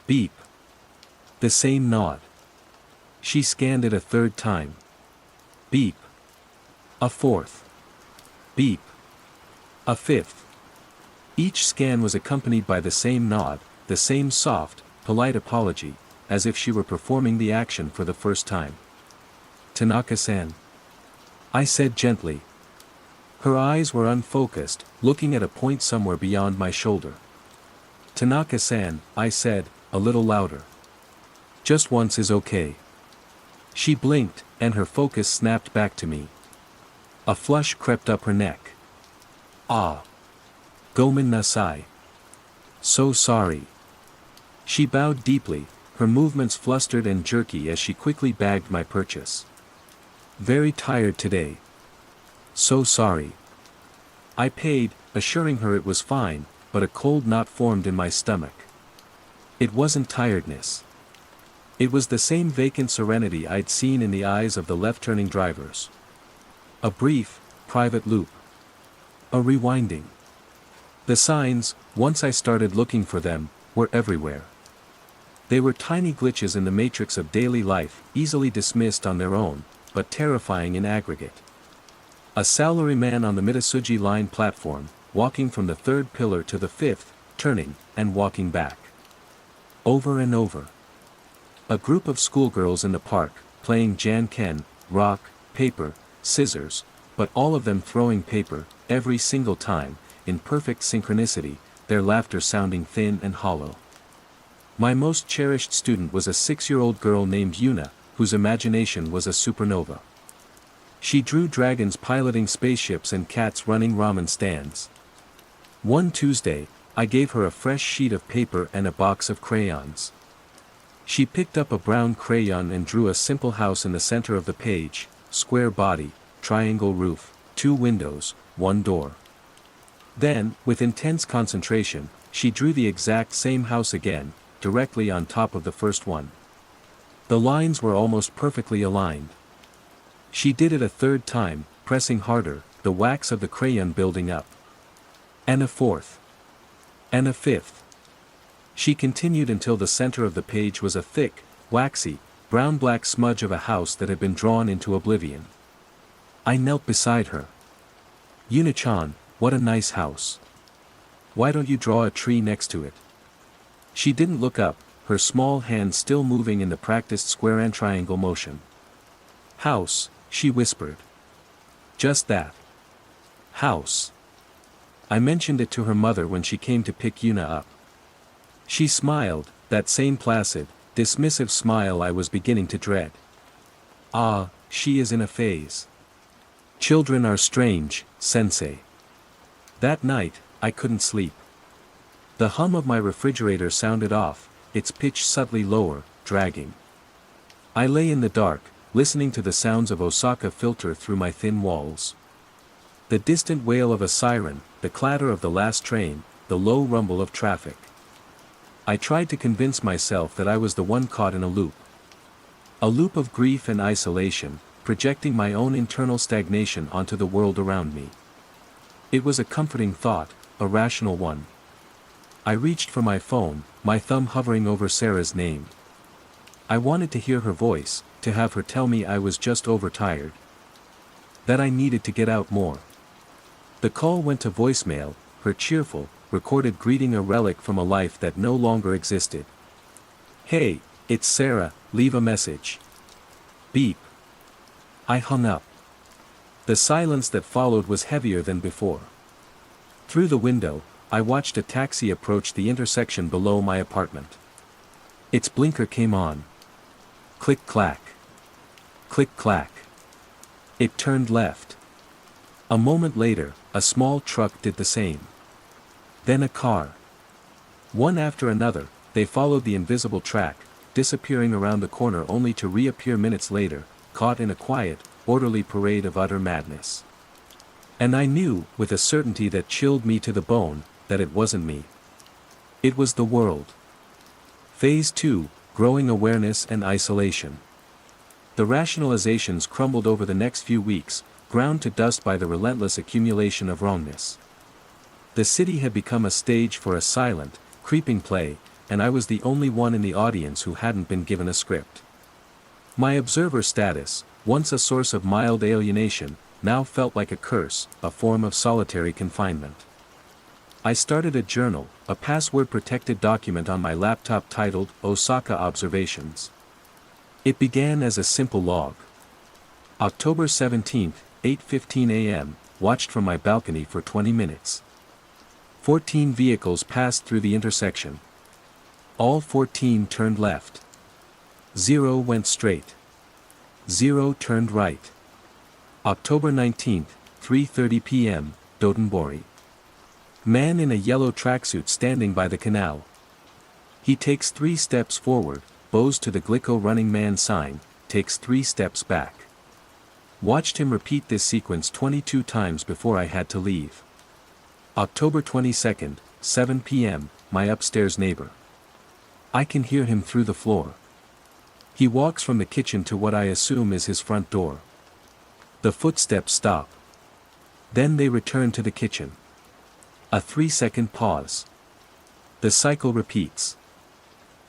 Beep. The same nod. She scanned it a third time. Beep. A fourth. Beep. A fifth. Each scan was accompanied by the same nod, the same soft, polite apology, as if she were performing the action for the first time. "Tanaka-san," I said gently. Her eyes were unfocused, looking at a point somewhere beyond my shoulder. "Tanaka-san," I said, a little louder. "Just once is okay." She blinked, and her focus snapped back to me. A flush crept up her neck. "Ah. Gomen nasai. So sorry." She bowed deeply, her movements flustered and jerky as she quickly bagged my purchase. "Very tired today. So sorry." I paid, assuring her it was fine, but a cold knot formed in my stomach. It wasn't tiredness. It was the same vacant serenity I'd seen in the eyes of the left-turning drivers. A brief, private loop. A rewinding. The signs, once I started looking for them, were everywhere. They were tiny glitches in the matrix of daily life, easily dismissed on their own, but terrifying in aggregate. A salaryman on the Mitasuji line platform, walking from the third pillar to the fifth, turning, and walking back. Over and over. A group of schoolgirls in the park, playing jan-ken, rock, paper, scissors, but all of them throwing paper, every single time, in perfect synchronicity, their laughter sounding thin and hollow. My most cherished student was a 6-year-old girl named Yuna, whose imagination was a supernova. She drew dragons piloting spaceships and cats running ramen stands. One Tuesday, I gave her a fresh sheet of paper and a box of crayons. She picked up a brown crayon and drew a simple house in the center of the page, square body, triangle roof, 2 windows, 1 door. Then, with intense concentration, she drew the exact same house again, directly on top of the first one. The lines were almost perfectly aligned. She did it a third time, pressing harder, the wax of the crayon building up. And a fourth. And a fifth. She continued until the center of the page was a thick, waxy, brown-black smudge of a house that had been drawn into oblivion. I knelt beside her. "Yuna-chan, what a nice house. Why don't you draw a tree next to it?" She didn't look up, her small hand still moving in the practiced square and triangle motion. "House," she whispered. "Just that. House." I mentioned it to her mother when she came to pick Yuna up. She smiled, that same placid, dismissive smile I was beginning to dread. "Ah, she is in a phase. Children are strange, sensei." That night, I couldn't sleep. The hum of my refrigerator sounded off, its pitch subtly lower, dragging. I lay in the dark, listening to the sounds of Osaka filter through my thin walls. The distant wail of a siren, the clatter of the last train, the low rumble of traffic. I tried to convince myself that I was the one caught in a loop. A loop of grief and isolation, projecting my own internal stagnation onto the world around me. It was a comforting thought, a rational one. I reached for my phone, my thumb hovering over Sarah's name. I wanted to hear her voice, to have her tell me I was just overtired, That I needed to get out more. The call went to voicemail, her cheerful, recorded greeting a relic from a life that no longer existed. "Hey, it's Sarah, leave a message." Beep. I hung up. The silence that followed was heavier than before. Through the window, I watched a taxi approach the intersection below my apartment. Its blinker came on. Click-clack. Click-clack. It turned left. A moment later, a small truck did the same. Then a car. One after another, they followed the invisible track, disappearing around the corner only to reappear minutes later, caught in a quiet, orderly parade of utter madness. And I knew, with a certainty that chilled me to the bone, that it wasn't me. It was the world. Phase 2, growing awareness and isolation. The rationalizations crumbled over the next few weeks, ground to dust by the relentless accumulation of wrongness. The city had become a stage for a silent, creeping play, and I was the only one in the audience who hadn't been given a script. My observer status, once a source of mild alienation, now felt like a curse, a form of solitary confinement. I started a journal, a password-protected document on my laptop titled Osaka Observations. It began as a simple log. October 17, 8:15 a.m., watched from my balcony for 20 minutes. 14 vehicles passed through the intersection. All 14 turned left. 0 went straight. 0 turned right. October 19, 3:30 p.m., Dotonbori. Man in a yellow tracksuit standing by the canal. He takes 3 steps forward, bows to the Glico Running Man sign, takes 3 steps back. Watched him repeat this sequence 22 times before I had to leave. October 22, 7 p.m., my upstairs neighbor. I can hear him through the floor. He walks from the kitchen to what I assume is his front door. The footsteps stop. Then they return to the kitchen. A 3-second pause. The cycle repeats.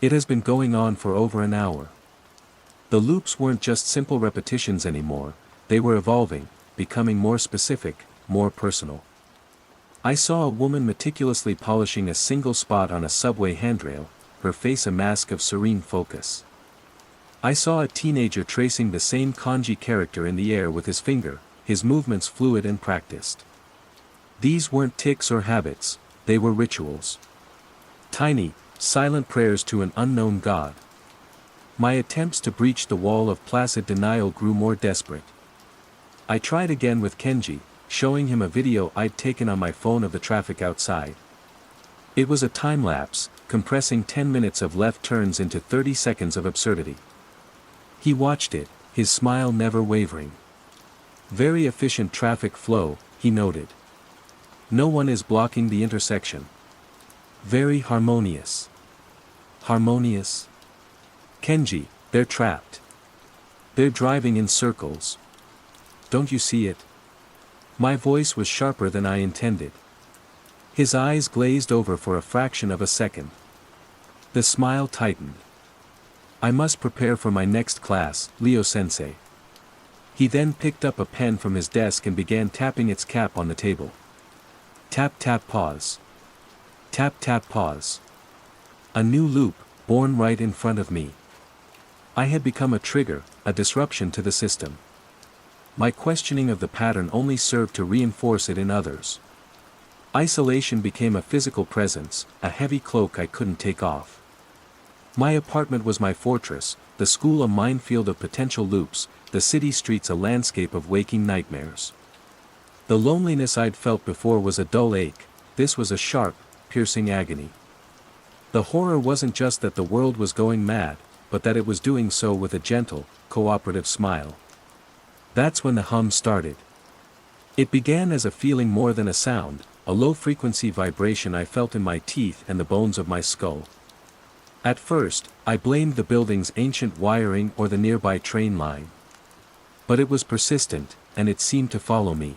It has been going on for over an hour. The loops weren't just simple repetitions anymore, they were evolving, becoming more specific, more personal. I saw a woman meticulously polishing a single spot on a subway handrail, her face a mask of serene focus. I saw a teenager tracing the same kanji character in the air with his finger, his movements fluid and practiced. These weren't tics or habits, they were rituals. Tiny, silent prayers to an unknown god. My attempts to breach the wall of placid denial grew more desperate. I tried again with Kenji, showing him a video I'd taken on my phone of the traffic outside. It was a time-lapse, compressing 10 minutes of left turns into 30 seconds of absurdity. He watched it, his smile never wavering. Very efficient traffic flow, he noted. No one is blocking the intersection. Very harmonious. Harmonious? Kenji, they're trapped. They're driving in circles. Don't you see it? My voice was sharper than I intended. His eyes glazed over for a fraction of a second. The smile tightened. I must prepare for my next class, Leo-sensei. He then picked up a pen from his desk and began tapping its cap on the table. Tap tap pause. Tap tap pause. A new loop, born right in front of me. I had become a trigger, a disruption to the system. My questioning of the pattern only served to reinforce it in others. Isolation became a physical presence, a heavy cloak I couldn't take off. My apartment was my fortress, the school a minefield of potential loops, the city streets a landscape of waking nightmares. The loneliness I'd felt before was a dull ache, this was a sharp, piercing agony. The horror wasn't just that the world was going mad, but that it was doing so with a gentle, cooperative smile. That's when the hum started. It began as a feeling more than a sound, a low-frequency vibration I felt in my teeth and the bones of my skull. At first, I blamed the building's ancient wiring or the nearby train line. But it was persistent, and it seemed to follow me.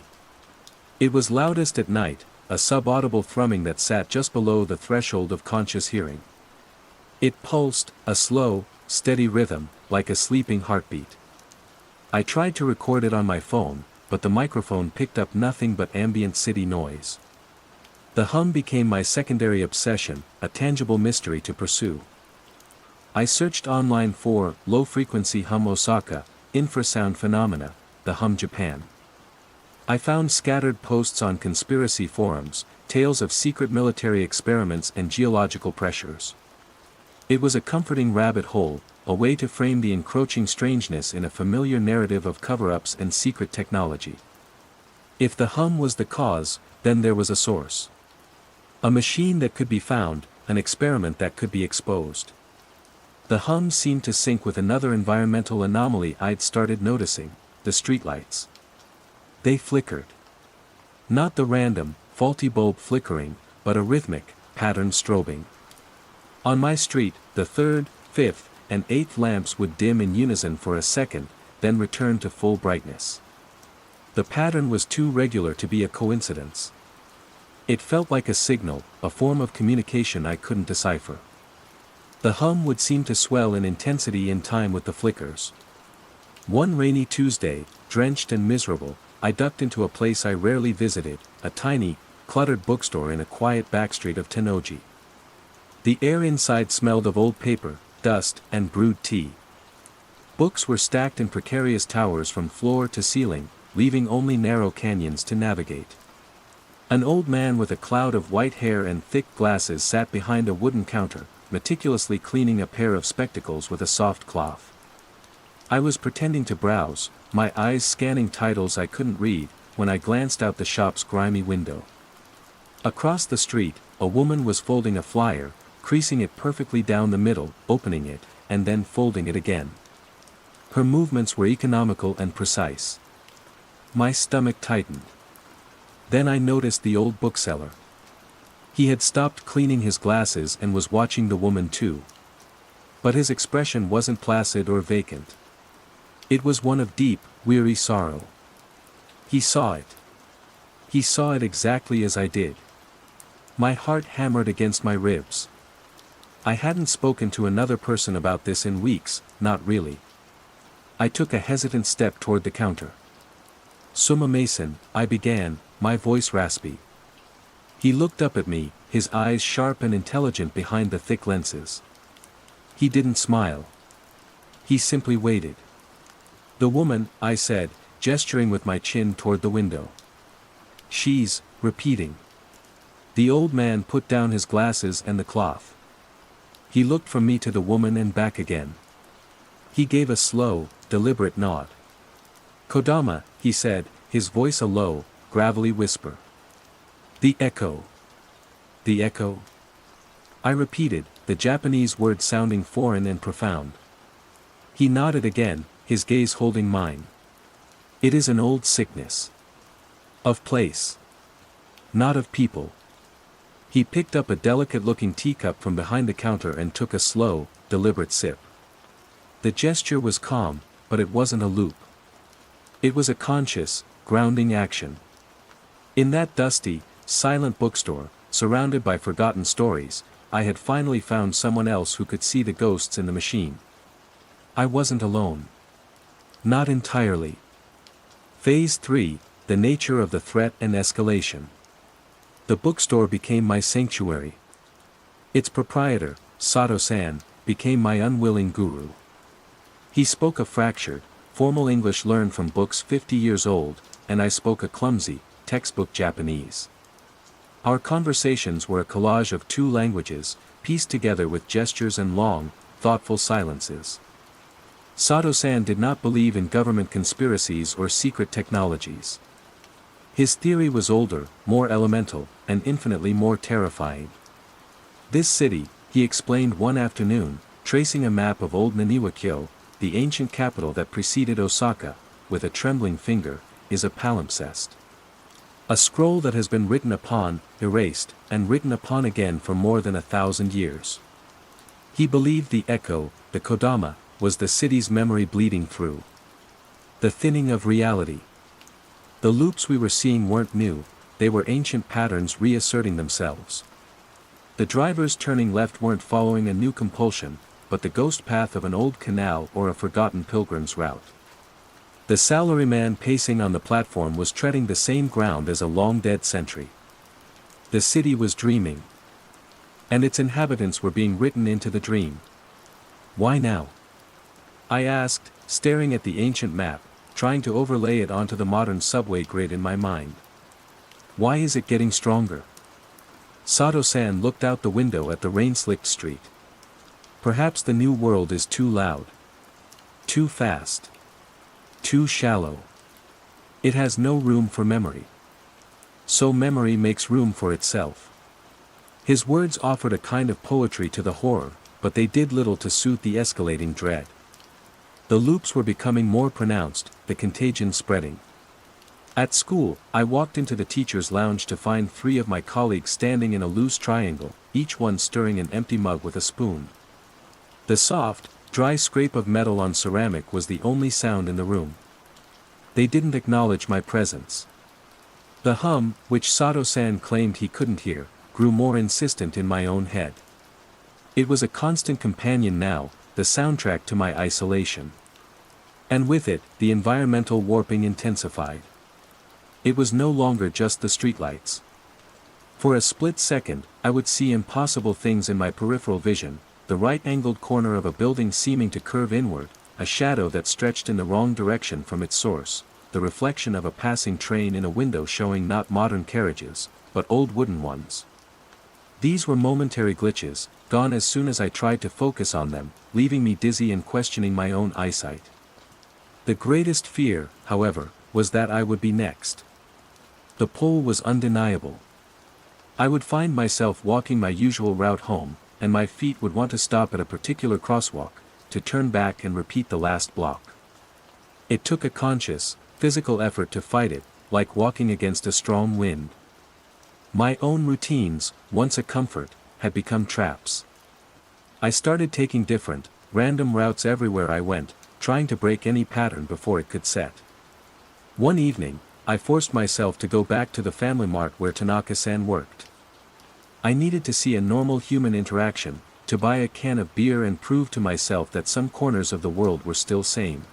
It was loudest at night, a subaudible thrumming that sat just below the threshold of conscious hearing. It pulsed, a slow, steady rhythm, like a sleeping heartbeat. I tried to record it on my phone, but the microphone picked up nothing but ambient city noise. The hum became my secondary obsession, a tangible mystery to pursue. I searched online for low-frequency hum Osaka, infrasound phenomena, the hum Japan. I found scattered posts on conspiracy forums, tales of secret military experiments and geological pressures. It was a comforting rabbit hole, a way to frame the encroaching strangeness in a familiar narrative of cover-ups and secret technology. If the hum was the cause, then there was a source. A machine that could be found, an experiment that could be exposed. The hum seemed to sync with another environmental anomaly I'd started noticing, the streetlights. They flickered. Not the random, faulty bulb flickering, but a rhythmic, patterned strobing. On my street, the third, fifth, and eighth lamps would dim in unison for a second, then return to full brightness. The pattern was too regular to be a coincidence. It felt like a signal, a form of communication I couldn't decipher. The hum would seem to swell in intensity in time with the flickers. One rainy Tuesday, drenched and miserable, I ducked into a place I rarely visited, a tiny, cluttered bookstore in a quiet backstreet of Tennoji. The air inside smelled of old paper, dust, and brewed tea. Books were stacked in precarious towers from floor to ceiling, leaving only narrow canyons to navigate. An old man with a cloud of white hair and thick glasses sat behind a wooden counter, meticulously cleaning a pair of spectacles with a soft cloth. I was pretending to browse, my eyes scanning titles I couldn't read, when I glanced out the shop's grimy window. Across the street, a woman was folding a flyer, creasing it perfectly down the middle, opening it, and then folding it again. Her movements were economical and precise. My stomach tightened. Then I noticed the old bookseller. He had stopped cleaning his glasses and was watching the woman too. But his expression wasn't placid or vacant. It was one of deep, weary sorrow. He saw it. He saw it exactly as I did. My heart hammered against my ribs. I hadn't spoken to another person about this in weeks, not really. I took a hesitant step toward the counter. "Summa Mason," I began, my voice raspy. He looked up at me, his eyes sharp and intelligent behind the thick lenses. He didn't smile. He simply waited. "The woman," I said, gesturing with my chin toward the window. "She's repeating." The old man put down his glasses and the cloth. He looked from me to the woman and back again. He gave a slow, deliberate nod. "Kodama," he said, his voice a low, gravelly whisper. "The echo." "The echo?" I repeated, the Japanese word sounding foreign and profound. He nodded again, his gaze holding mine. "It is an old sickness. Of place. Not of people." He picked up a delicate-looking teacup from behind the counter and took a slow, deliberate sip. The gesture was calm, but it wasn't a loop. It was a conscious, grounding action. In that dusty, silent bookstore, surrounded by forgotten stories, I had finally found someone else who could see the ghosts in the machine. I wasn't alone. Not entirely. Phase 3, the nature of the threat and escalation. The bookstore became my sanctuary. Its proprietor, Sato-san, became my unwilling guru. He spoke a fractured, formal English learned from books 50 years old, and I spoke a clumsy, textbook Japanese. Our conversations were a collage of two languages, pieced together with gestures and long, thoughtful silences. Sato-san did not believe in government conspiracies or secret technologies. His theory was older, more elemental, and infinitely more terrifying. This city, he explained one afternoon, tracing a map of old Naniwa-kyo, the ancient capital that preceded Osaka, with a trembling finger, is a palimpsest. A scroll that has been written upon, erased, and written upon again for more than 1,000 years. He believed the echo, the Kodama, was the city's memory bleeding through. The thinning of reality. The loops we were seeing weren't new, they were ancient patterns reasserting themselves. The drivers turning left weren't following a new compulsion, but the ghost path of an old canal or a forgotten pilgrim's route. The salaryman pacing on the platform was treading the same ground as a long-dead sentry. The city was dreaming. And its inhabitants were being written into the dream. Why now? I asked, staring at the ancient map, trying to overlay it onto the modern subway grid in my mind. Why is it getting stronger? Sato-san looked out the window at the rain-slicked street. Perhaps the new world is too loud. Too fast. Too shallow. It has no room for memory. So memory makes room for itself. His words offered a kind of poetry to the horror, but they did little to soothe the escalating dread. The loops were becoming more pronounced, the contagion spreading. At school, I walked into the teacher's lounge to find 3 of my colleagues standing in a loose triangle, each one stirring an empty mug with a spoon. The soft, dry scrape of metal on ceramic was the only sound in the room. They didn't acknowledge my presence. The hum, which Sato-san claimed he couldn't hear, grew more insistent in my own head. It was a constant companion now, the soundtrack to my isolation. And with it, the environmental warping intensified. It was no longer just the streetlights. For a split second, I would see impossible things in my peripheral vision, the right-angled corner of a building seeming to curve inward, a shadow that stretched in the wrong direction from its source, the reflection of a passing train in a window showing not modern carriages, but old wooden ones. These were momentary glitches, gone as soon as I tried to focus on them, leaving me dizzy and questioning my own eyesight. The greatest fear, however, was that I would be next. The pull was undeniable. I would find myself walking my usual route home, and my feet would want to stop at a particular crosswalk, to turn back and repeat the last block. It took a conscious, physical effort to fight it, like walking against a strong wind. My own routines, once a comfort, had become traps. I started taking different, random routes everywhere I went, trying to break any pattern before it could set. One evening, I forced myself to go back to the family mart where Tanaka-san worked. I needed to see a normal human interaction, to buy a can of beer and prove to myself that some corners of the world were still sane.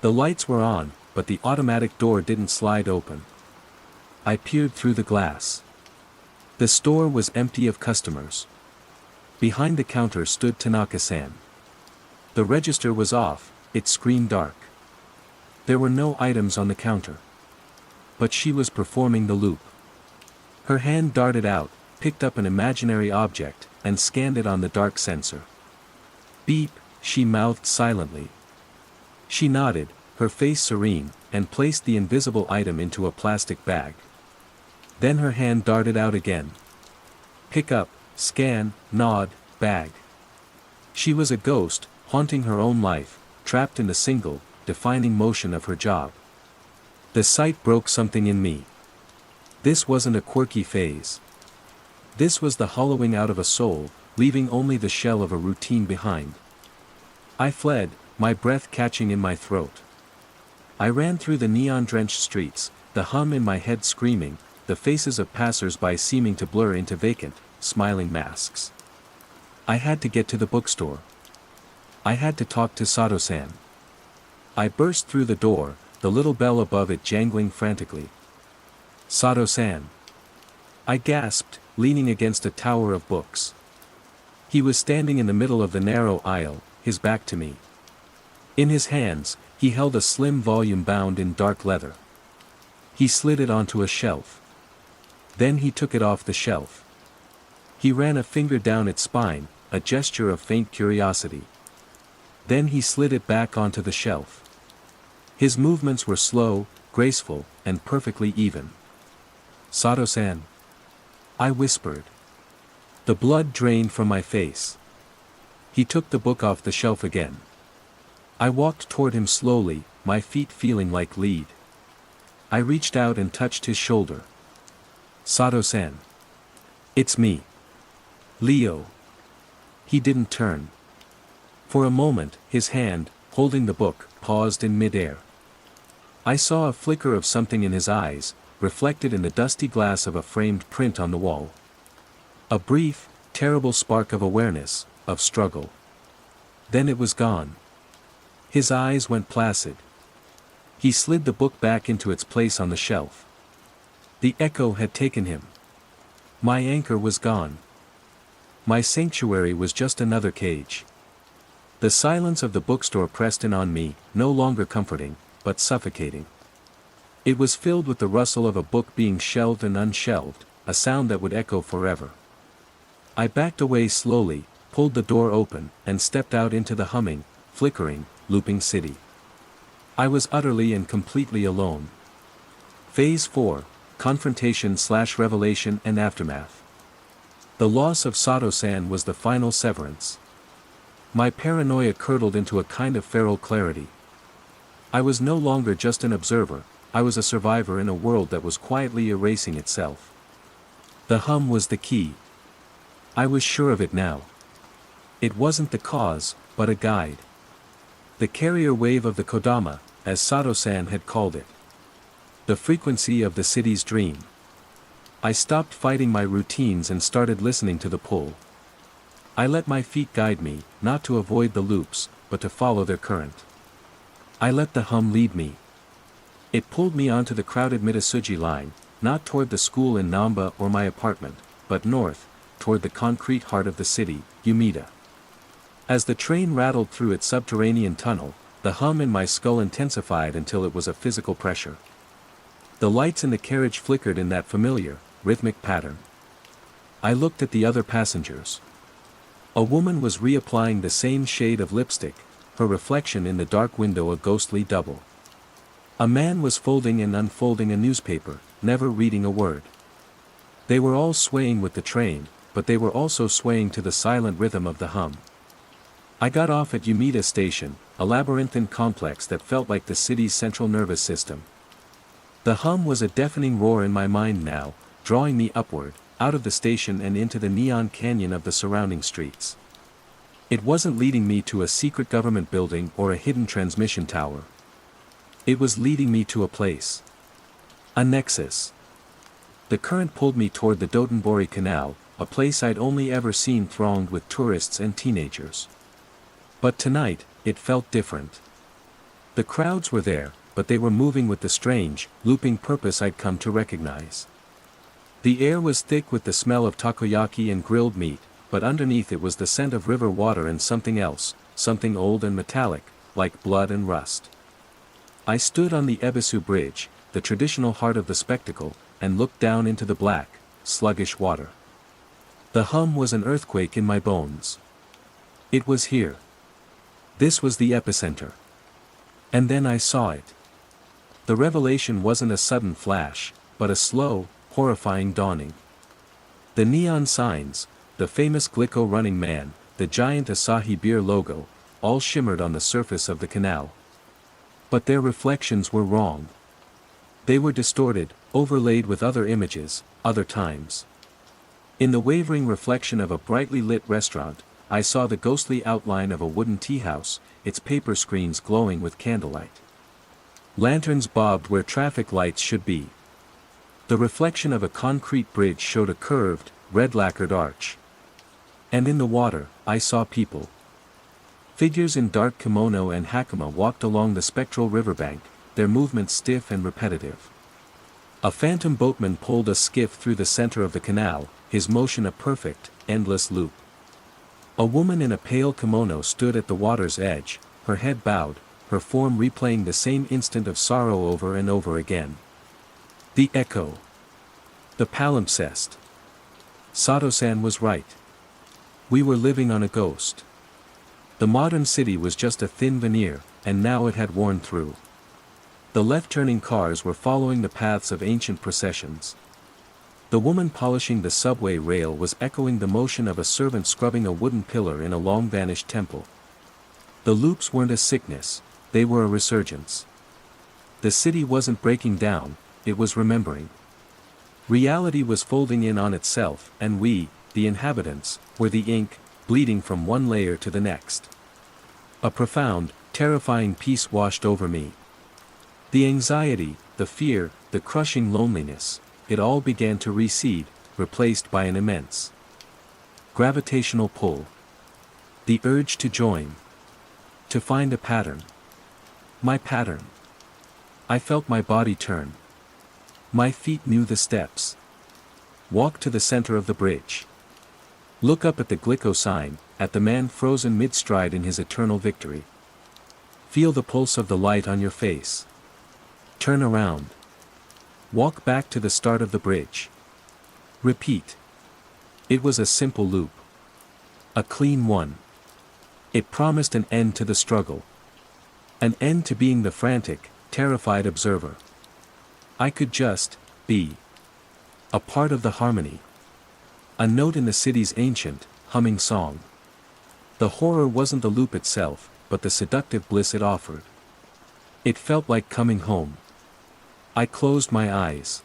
The lights were on, but the automatic door didn't slide open. I peered through the glass. The store was empty of customers. Behind the counter stood Tanaka-san. The register was off, it screamed dark. There were no items on the counter. But she was performing the loop. Her hand darted out, picked up an imaginary object, and scanned it on the dark sensor. Beep, she mouthed silently. She nodded, her face serene, and placed the invisible item into a plastic bag. Then her hand darted out again. Pick up, scan, nod, bag. She was a ghost, haunting her own life, trapped in the single, defining motion of her job. The sight broke something in me. This wasn't a quirky phase. This was the hollowing out of a soul, leaving only the shell of a routine behind. I fled, my breath catching in my throat. I ran through the neon-drenched streets, the hum in my head screaming, the faces of passers-by seeming to blur into vacant, smiling masks. I had to get to the bookstore. I had to talk to Sato-san. I burst through the door, the little bell above it jangling frantically. Sato-san. I gasped, leaning against a tower of books. He was standing in the middle of the narrow aisle, his back to me. In his hands, he held a slim volume bound in dark leather. He slid it onto a shelf. Then he took it off the shelf. He ran a finger down its spine, a gesture of faint curiosity. Then he slid it back onto the shelf. His movements were slow, graceful, and perfectly even. Sato-san. I whispered. The blood drained from my face. He took the book off the shelf again. I walked toward him slowly, my feet feeling like lead. I reached out and touched his shoulder. Sato-san. It's me. Leo. He didn't turn. For a moment, his hand, holding the book, paused in midair. I saw a flicker of something in his eyes, reflected in the dusty glass of a framed print on the wall. A brief, terrible spark of awareness, of struggle. Then it was gone. His eyes went placid. He slid the book back into its place on the shelf. The echo had taken him. My anchor was gone. My sanctuary was just another cage. The silence of the bookstore pressed in on me, no longer comforting, but suffocating. It was filled with the rustle of a book being shelved and unshelved, a sound that would echo forever. I backed away slowly, pulled the door open, and stepped out into the humming, flickering, looping city. I was utterly and completely alone. Phase 4, Confrontation/Revelation and Aftermath. The loss of Sato-san was the final severance. My paranoia curdled into a kind of feral clarity. I was no longer just an observer, I was a survivor in a world that was quietly erasing itself. The hum was the key. I was sure of it now. It wasn't the cause, but a guide. The carrier wave of the Kodama, as Sato-san had called it. The frequency of the city's dream. I stopped fighting my routines and started listening to the pull. I let my feet guide me, not to avoid the loops, but to follow their current. I let the hum lead me. It pulled me onto the crowded Mitasuji line, not toward the school in Namba or my apartment, but north, toward the concrete heart of the city, Umeda. As the train rattled through its subterranean tunnel, the hum in my skull intensified until it was a physical pressure. The lights in the carriage flickered in that familiar, rhythmic pattern. I looked at the other passengers. A woman was reapplying the same shade of lipstick, her reflection in the dark window a ghostly double. A man was folding and unfolding a newspaper, never reading a word. They were all swaying with the train, but they were also swaying to the silent rhythm of the hum. I got off at Umeda Station, a labyrinthine complex that felt like the city's central nervous system. The hum was a deafening roar in my mind now, drawing me upward, out of the station and into the neon canyon of the surrounding streets. It wasn't leading me to a secret government building or a hidden transmission tower. It was leading me to a place. A nexus. The current pulled me toward the Dotonbori Canal, a place I'd only ever seen thronged with tourists and teenagers. But tonight, it felt different. The crowds were there, but they were moving with the strange, looping purpose I'd come to recognize. The air was thick with the smell of takoyaki and grilled meat, but underneath it was the scent of river water and something else, something old and metallic, like blood and rust. I stood on the Ebisu Bridge, the traditional heart of the spectacle, and looked down into the black, sluggish water. The hum was an earthquake in my bones. It was here. This was the epicenter. And then I saw it. The revelation wasn't a sudden flash, but a slow, horrifying dawning. The neon signs, the famous Glico running man, the giant Asahi beer logo, all shimmered on the surface of the canal. But their reflections were wrong. They were distorted, overlaid with other images, other times. In the wavering reflection of a brightly lit restaurant, I saw the ghostly outline of a wooden tea house, its paper screens glowing with candlelight. Lanterns bobbed where traffic lights should be. The reflection of a concrete bridge showed a curved, red-lacquered arch. And in the water, I saw people. Figures in dark kimono and hakama walked along the spectral riverbank, their movements stiff and repetitive. A phantom boatman pulled a skiff through the center of the canal, his motion a perfect, endless loop. A woman in a pale kimono stood at the water's edge, her head bowed, her form replaying the same instant of sorrow over and over again. The echo. The palimpsest. Sato-san was right. We were living on a ghost. The modern city was just a thin veneer, and now it had worn through. The left-turning cars were following the paths of ancient processions. The woman polishing the subway rail was echoing the motion of a servant scrubbing a wooden pillar in a long-vanished temple. The loops weren't a sickness, they were a resurgence. The city wasn't breaking down, it was remembering. Reality was folding in on itself, and we, the inhabitants, were the ink, bleeding from one layer to the next. A profound, terrifying peace washed over me. The anxiety, the fear, the crushing loneliness, it all began to recede, replaced by an immense gravitational pull. The urge to join. To find a pattern. My pattern. I felt my body turn. My feet knew the steps. Walk to the center of the bridge. Look up at the Glico sign, at the man frozen mid-stride in his eternal victory. Feel the pulse of the light on your face. Turn around. Walk back to the start of the bridge. Repeat. It was a simple loop. A clean one. It promised an end to the struggle. An end to being the frantic, terrified observer. I could just be a part of the harmony. A note in the city's ancient, humming song. The horror wasn't the loop itself, but the seductive bliss it offered. It felt like coming home. I closed my eyes.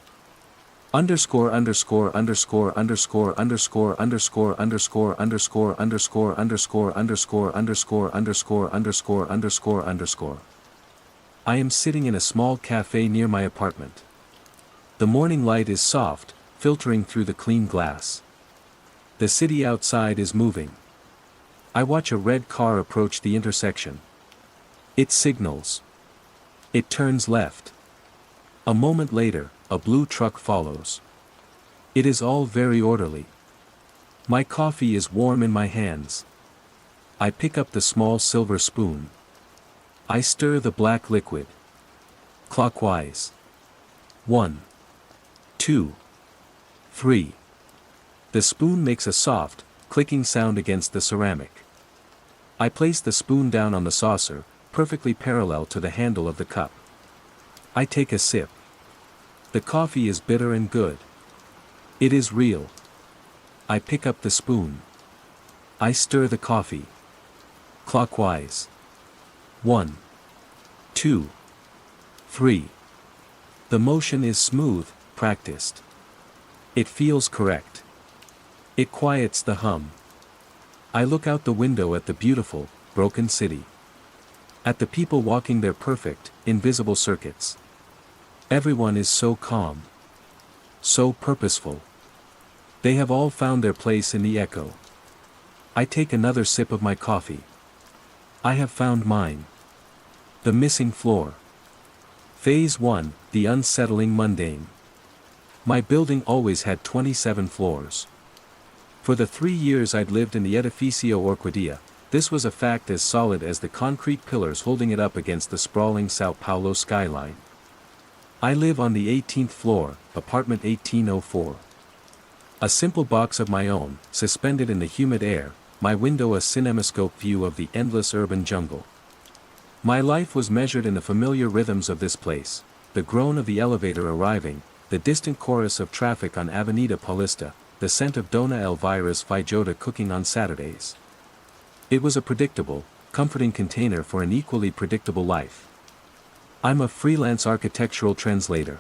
Underscore underscore underscore underscore underscore underscore underscore underscore underscore underscore underscore underscore underscore underscore underscore underscore. I am sitting in a small cafe near my apartment. The morning light is soft, filtering through the clean glass. The city outside is moving. I watch a red car approach the intersection. It signals. It turns left. A moment later, a blue truck follows. It is all very orderly. My coffee is warm in my hands. I pick up the small silver spoon. I stir the black liquid. Clockwise. 1, 2, 3. The spoon makes a soft, clicking sound against the ceramic. I place the spoon down on the saucer, perfectly parallel to the handle of the cup. I take a sip. The coffee is bitter and good. It is real. I pick up the spoon. I stir the coffee. Clockwise. 1, 2, 3. The motion is smooth, practiced. It feels correct. It quiets the hum. I look out the window at the beautiful, broken city. At the people walking their perfect, invisible circuits. Everyone is so calm. So purposeful. They have all found their place in the echo. I take another sip of my coffee. I have found mine. The missing floor. Phase 1, the unsettling mundane. My building always had 27 floors. For the 3 years I'd lived in the Edificio Orquídea, this was a fact as solid as the concrete pillars holding it up against the sprawling Sao Paulo skyline. I live on the 18th floor, apartment 1804. A simple box of my own, suspended in the humid air, my window a cinemascope view of the endless urban jungle. My life was measured in the familiar rhythms of this place, the groan of the elevator arriving, the distant chorus of traffic on Avenida Paulista, the scent of Dona Elvira's feijoada cooking on Saturdays. It was a predictable, comforting container for an equally predictable life. I'm a freelance architectural translator.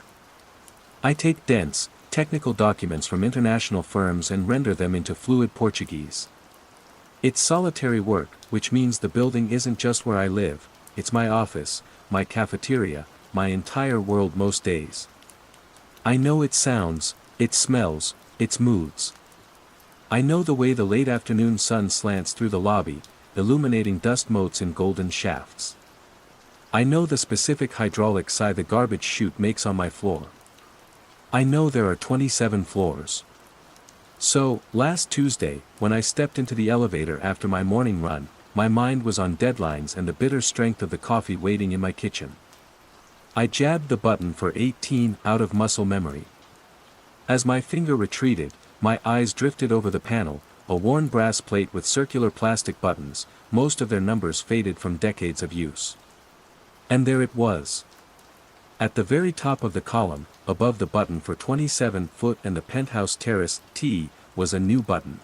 I take dense, technical documents from international firms and render them into fluid Portuguese. It's solitary work, which means the building isn't just where I live, it's my office, my cafeteria, my entire world most days. I know its sounds, its smells, its moods. I know the way the late afternoon sun slants through the lobby, illuminating dust motes in golden shafts. I know the specific hydraulic sigh the garbage chute makes on my floor. I know there are 27 floors. So, last Tuesday, when I stepped into the elevator after my morning run, my mind was on deadlines and the bitter strength of the coffee waiting in my kitchen. I jabbed the button for 18 out of muscle memory. As my finger retreated, my eyes drifted over the panel, a worn brass plate with circular plastic buttons, most of their numbers faded from decades of use. And there it was. At the very top of the column, above the button for 27 foot and the penthouse terrace T, was a new button.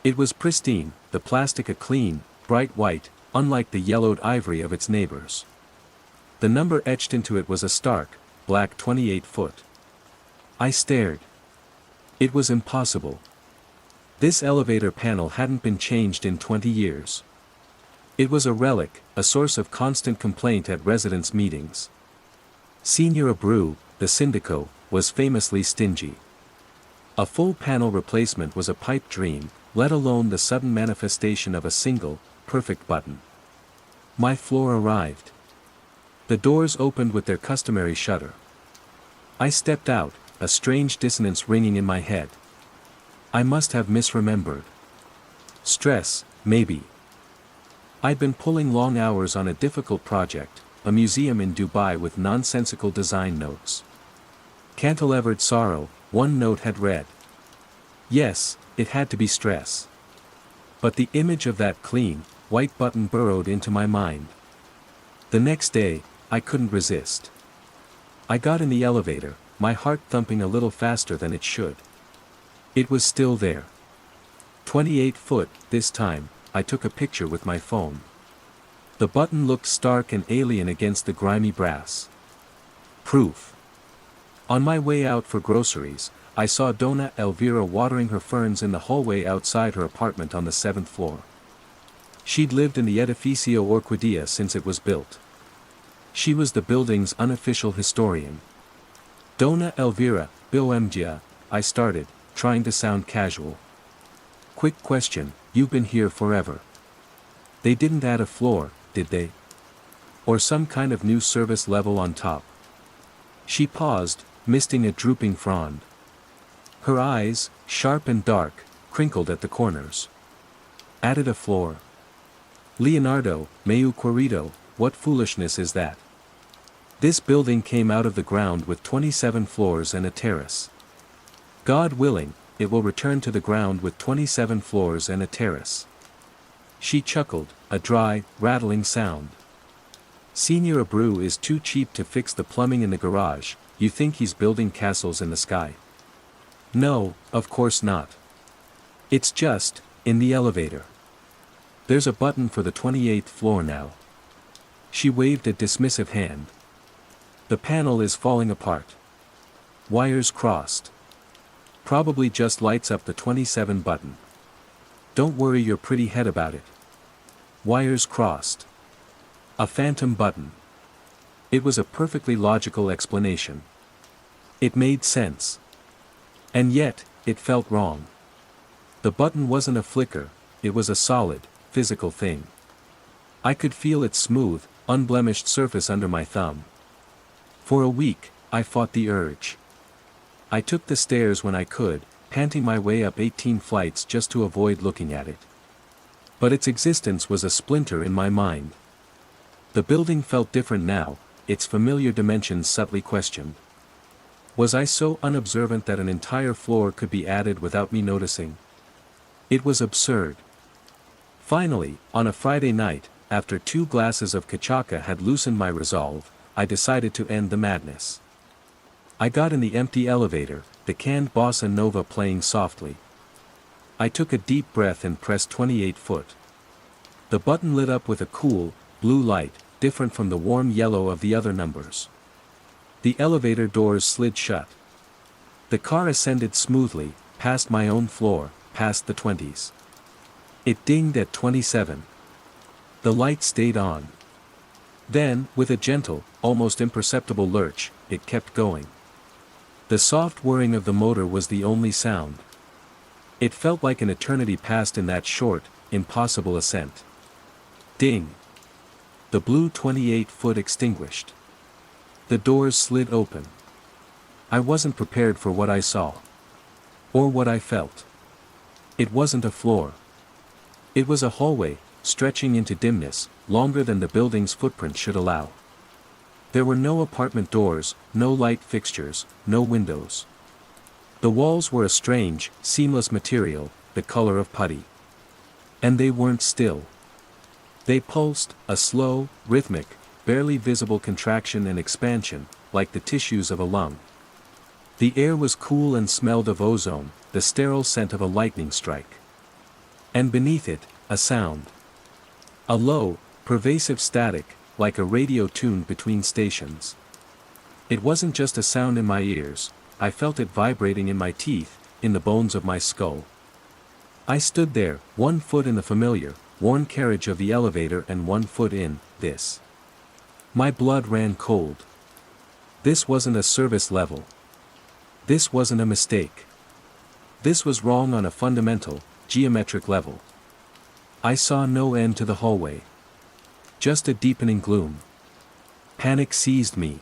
It was pristine, the plastic a clean, bright white, unlike the yellowed ivory of its neighbors. The number etched into it was a stark, black 28 foot. I stared. It was impossible. This elevator panel hadn't been changed in 20 years. It was a relic, a source of constant complaint at residents' meetings. Senior Abreu, the syndico, was famously stingy. A full panel replacement was a pipe dream, let alone the sudden manifestation of a single, perfect button. My floor arrived. The doors opened with their customary shudder. I stepped out, a strange dissonance ringing in my head. I must have misremembered. Stress, maybe. I'd been pulling long hours on a difficult project, a museum in Dubai with nonsensical design notes. Cantilevered sorrow, one note had read. Yes, it had to be stress. But the image of that clean, white button burrowed into my mind. The next day, I couldn't resist. I got in the elevator, my heart thumping a little faster than it should. It was still there. 28 foot, this time, I took a picture with my phone. The button looked stark and alien against the grimy brass. Proof. On my way out for groceries, I saw Dona Elvira watering her ferns in the hallway outside her apartment on the 7th floor. She'd lived in the Edificio Orquídea since it was built. She was the building's unofficial historian. Dona Elvira, Biomgia, I started, trying to sound casual. Quick question, you've been here forever. They didn't add a floor, did they? Or some kind of new service level on top? She paused, misting a drooping frond. Her eyes, sharp and dark, crinkled at the corners. Added a floor? Leonardo, meu querido, what foolishness is that? This building came out of the ground with 27 floors and a terrace. God willing, it will return to the ground with 27 floors and a terrace. She chuckled, a dry, rattling sound. Senior Abreu is too cheap to fix the plumbing in the garage. You think he's building castles in the sky? No, of course not. It's just, in the elevator. There's a button for the 28th floor now. She waved a dismissive hand. The panel is falling apart. Wires crossed. Probably just lights up the 27 button. Don't worry your pretty head about it. Wires crossed. A phantom button. It was a perfectly logical explanation. It made sense. And yet, it felt wrong. The button wasn't a flicker, it was a solid, physical thing. I could feel its smooth, unblemished surface under my thumb. For a week, I fought the urge. I took the stairs when I could, panting my way up 18 flights just to avoid looking at it. But its existence was a splinter in my mind. The building felt different now, its familiar dimensions subtly questioned. Was I so unobservant that an entire floor could be added without me noticing? It was absurd. Finally, on a Friday night, after 2 glasses of cachaca had loosened my resolve, I decided to end the madness. I got in the empty elevator, the canned bossa nova playing softly. I took a deep breath and pressed 28 foot. The button lit up with a cool, blue light, different from the warm yellow of the other numbers. The elevator doors slid shut. The car ascended smoothly, past my own floor, past the 20s. It dinged at 27. The light stayed on. Then, with a gentle, almost imperceptible lurch, it kept going. The soft whirring of the motor was the only sound. It felt like an eternity passed in that short, impossible ascent. Ding! The blue 28-foot extinguished. The doors slid open. I wasn't prepared for what I saw. Or what I felt. It wasn't a floor. It was a hallway, stretching into dimness, longer than the building's footprint should allow. There were no apartment doors, no light fixtures, no windows. The walls were a strange, seamless material, the color of putty. And they weren't still. They pulsed, a slow, rhythmic, barely visible contraction and expansion, like the tissues of a lung. The air was cool and smelled of ozone, the sterile scent of a lightning strike. And beneath it, a sound. A low, pervasive static, like a radio tuned between stations. It wasn't just a sound in my ears, I felt it vibrating in my teeth, in the bones of my skull. I stood there, 1 foot in the familiar, worn carriage of the elevator and 1 foot in this. My blood ran cold. This wasn't a service level. This wasn't a mistake. This was wrong on a fundamental, geometric level. I saw no end to the hallway. Just a deepening gloom. Panic seized me.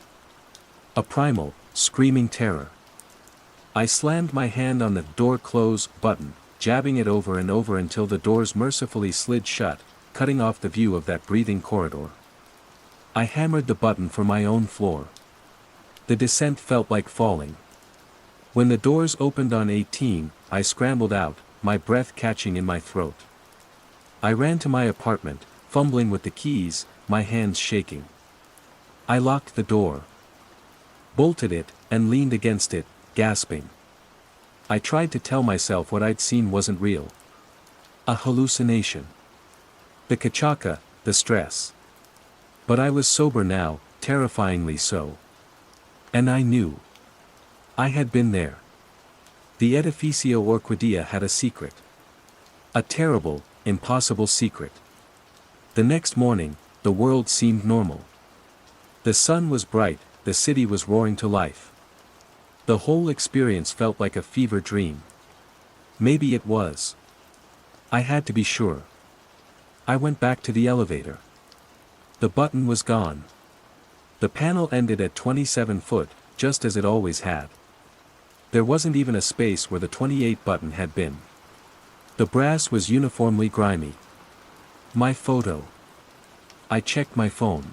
A primal, screaming terror. I slammed my hand on the door close button, jabbing it over and over until the doors mercifully slid shut, cutting off the view of that breathing corridor. I hammered the button for my own floor. The descent felt like falling. When the doors opened on 18, I scrambled out, my breath catching in my throat. I ran to my apartment, fumbling with the keys, my hands shaking. I locked the door, bolted it, and leaned against it, gasping. I tried to tell myself what I'd seen wasn't real. A hallucination. The kachaka, the stress. But I was sober now, terrifyingly so. And I knew. I had been there. The edificio Orquídea had a secret. A terrible, impossible secret. The next morning, the world seemed normal. The sun was bright, the city was roaring to life. The whole experience felt like a fever dream. Maybe it was. I had to be sure. I went back to the elevator. The button was gone. The panel ended at 27 foot, just as it always had. There wasn't even a space where the 28 button had been. The brass was uniformly grimy. My photo. I checked my phone.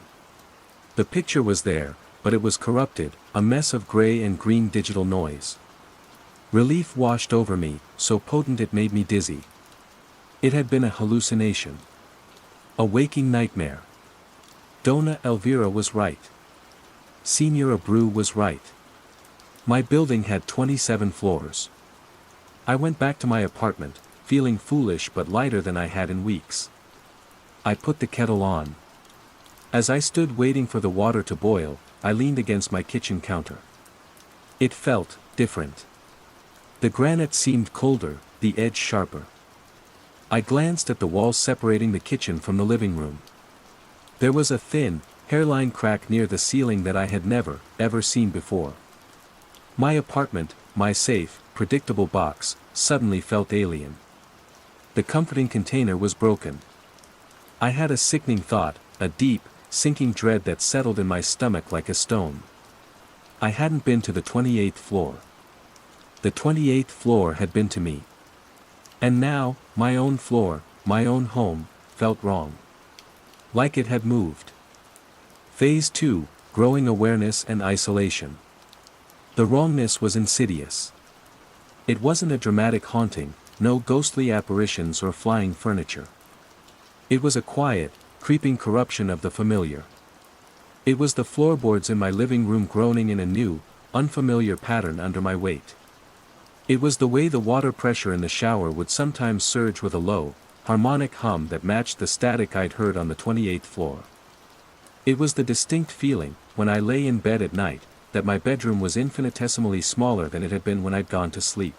The picture was there, but it was corrupted, a mess of gray and green digital noise. Relief washed over me, so potent it made me dizzy. It had been a hallucination. A waking nightmare. Dona Elvira was right. Senora Bru was right. My building had 27 floors. I went back to my apartment, feeling foolish but lighter than I had in weeks. I put the kettle on. As I stood waiting for the water to boil, I leaned against my kitchen counter. It felt different. The granite seemed colder, the edge sharper. I glanced at the walls separating the kitchen from the living room. There was a thin, hairline crack near the ceiling that I had never, ever seen before. My apartment, my safe, predictable box, suddenly felt alien. The comforting container was broken. I had a sickening thought, a deep, sinking dread that settled in my stomach like a stone. I hadn't been to the 28th floor. The 28th floor had been to me. And now, my own floor, my own home, felt wrong. Like it had moved. Phase 2, growing awareness and isolation. The wrongness was insidious. It wasn't a dramatic haunting, no ghostly apparitions or flying furniture. It was a quiet, creeping corruption of the familiar. It was the floorboards in my living room groaning in a new, unfamiliar pattern under my weight. It was the way the water pressure in the shower would sometimes surge with a low, harmonic hum that matched the static I'd heard on the 28th floor. It was the distinct feeling, when I lay in bed at night, that my bedroom was infinitesimally smaller than it had been when I'd gone to sleep.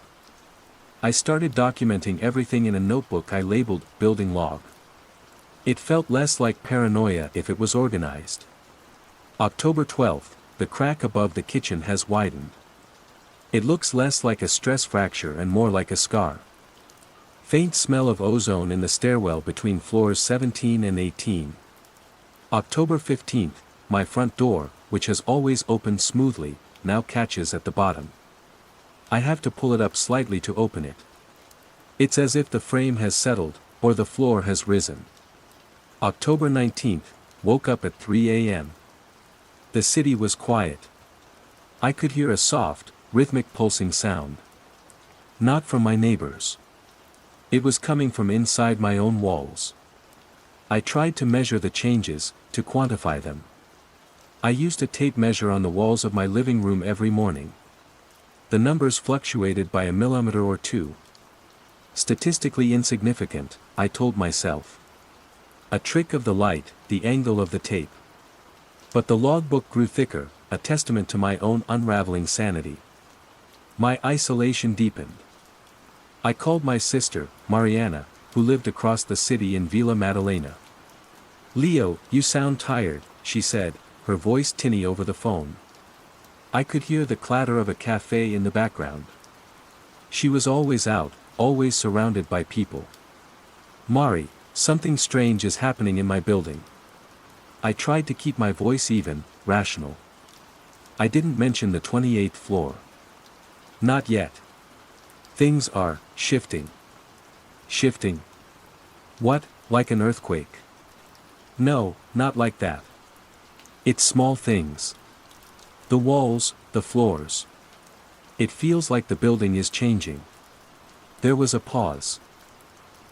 I started documenting everything in a notebook I labeled Building Log. It felt less like paranoia if it was organized. October 12th, the crack above the kitchen has widened. It looks less like a stress fracture and more like a scar. Faint smell of ozone in the stairwell between floors 17 and 18. October 15th, my front door, which has always opened smoothly, now catches at the bottom. I have to pull it up slightly to open it. It's as if the frame has settled, or the floor has risen. October 19th, woke up at 3 a.m. The city was quiet. I could hear a soft, rhythmic pulsing sound. Not from my neighbors. It was coming from inside my own walls. I tried to measure the changes, to quantify them. I used a tape measure on the walls of my living room every morning. The numbers fluctuated by a millimeter or two. Statistically insignificant, I told myself. A trick of the light, the angle of the tape. But the logbook grew thicker, a testament to my own unraveling sanity. My isolation deepened. I called my sister, Mariana, who lived across the city in Villa Madalena. "Leo, you sound tired," she said, her voice tinny over the phone. I could hear the clatter of a cafe in the background. She was always out, always surrounded by people. "Mari, something strange is happening in my building." I tried to keep my voice even, rational. I didn't mention the 28th floor. Not yet. Things are shifting. Shifting? What, like an earthquake? No, not like that. It's small things. The walls, the floors. It feels like the building is changing. There was a pause.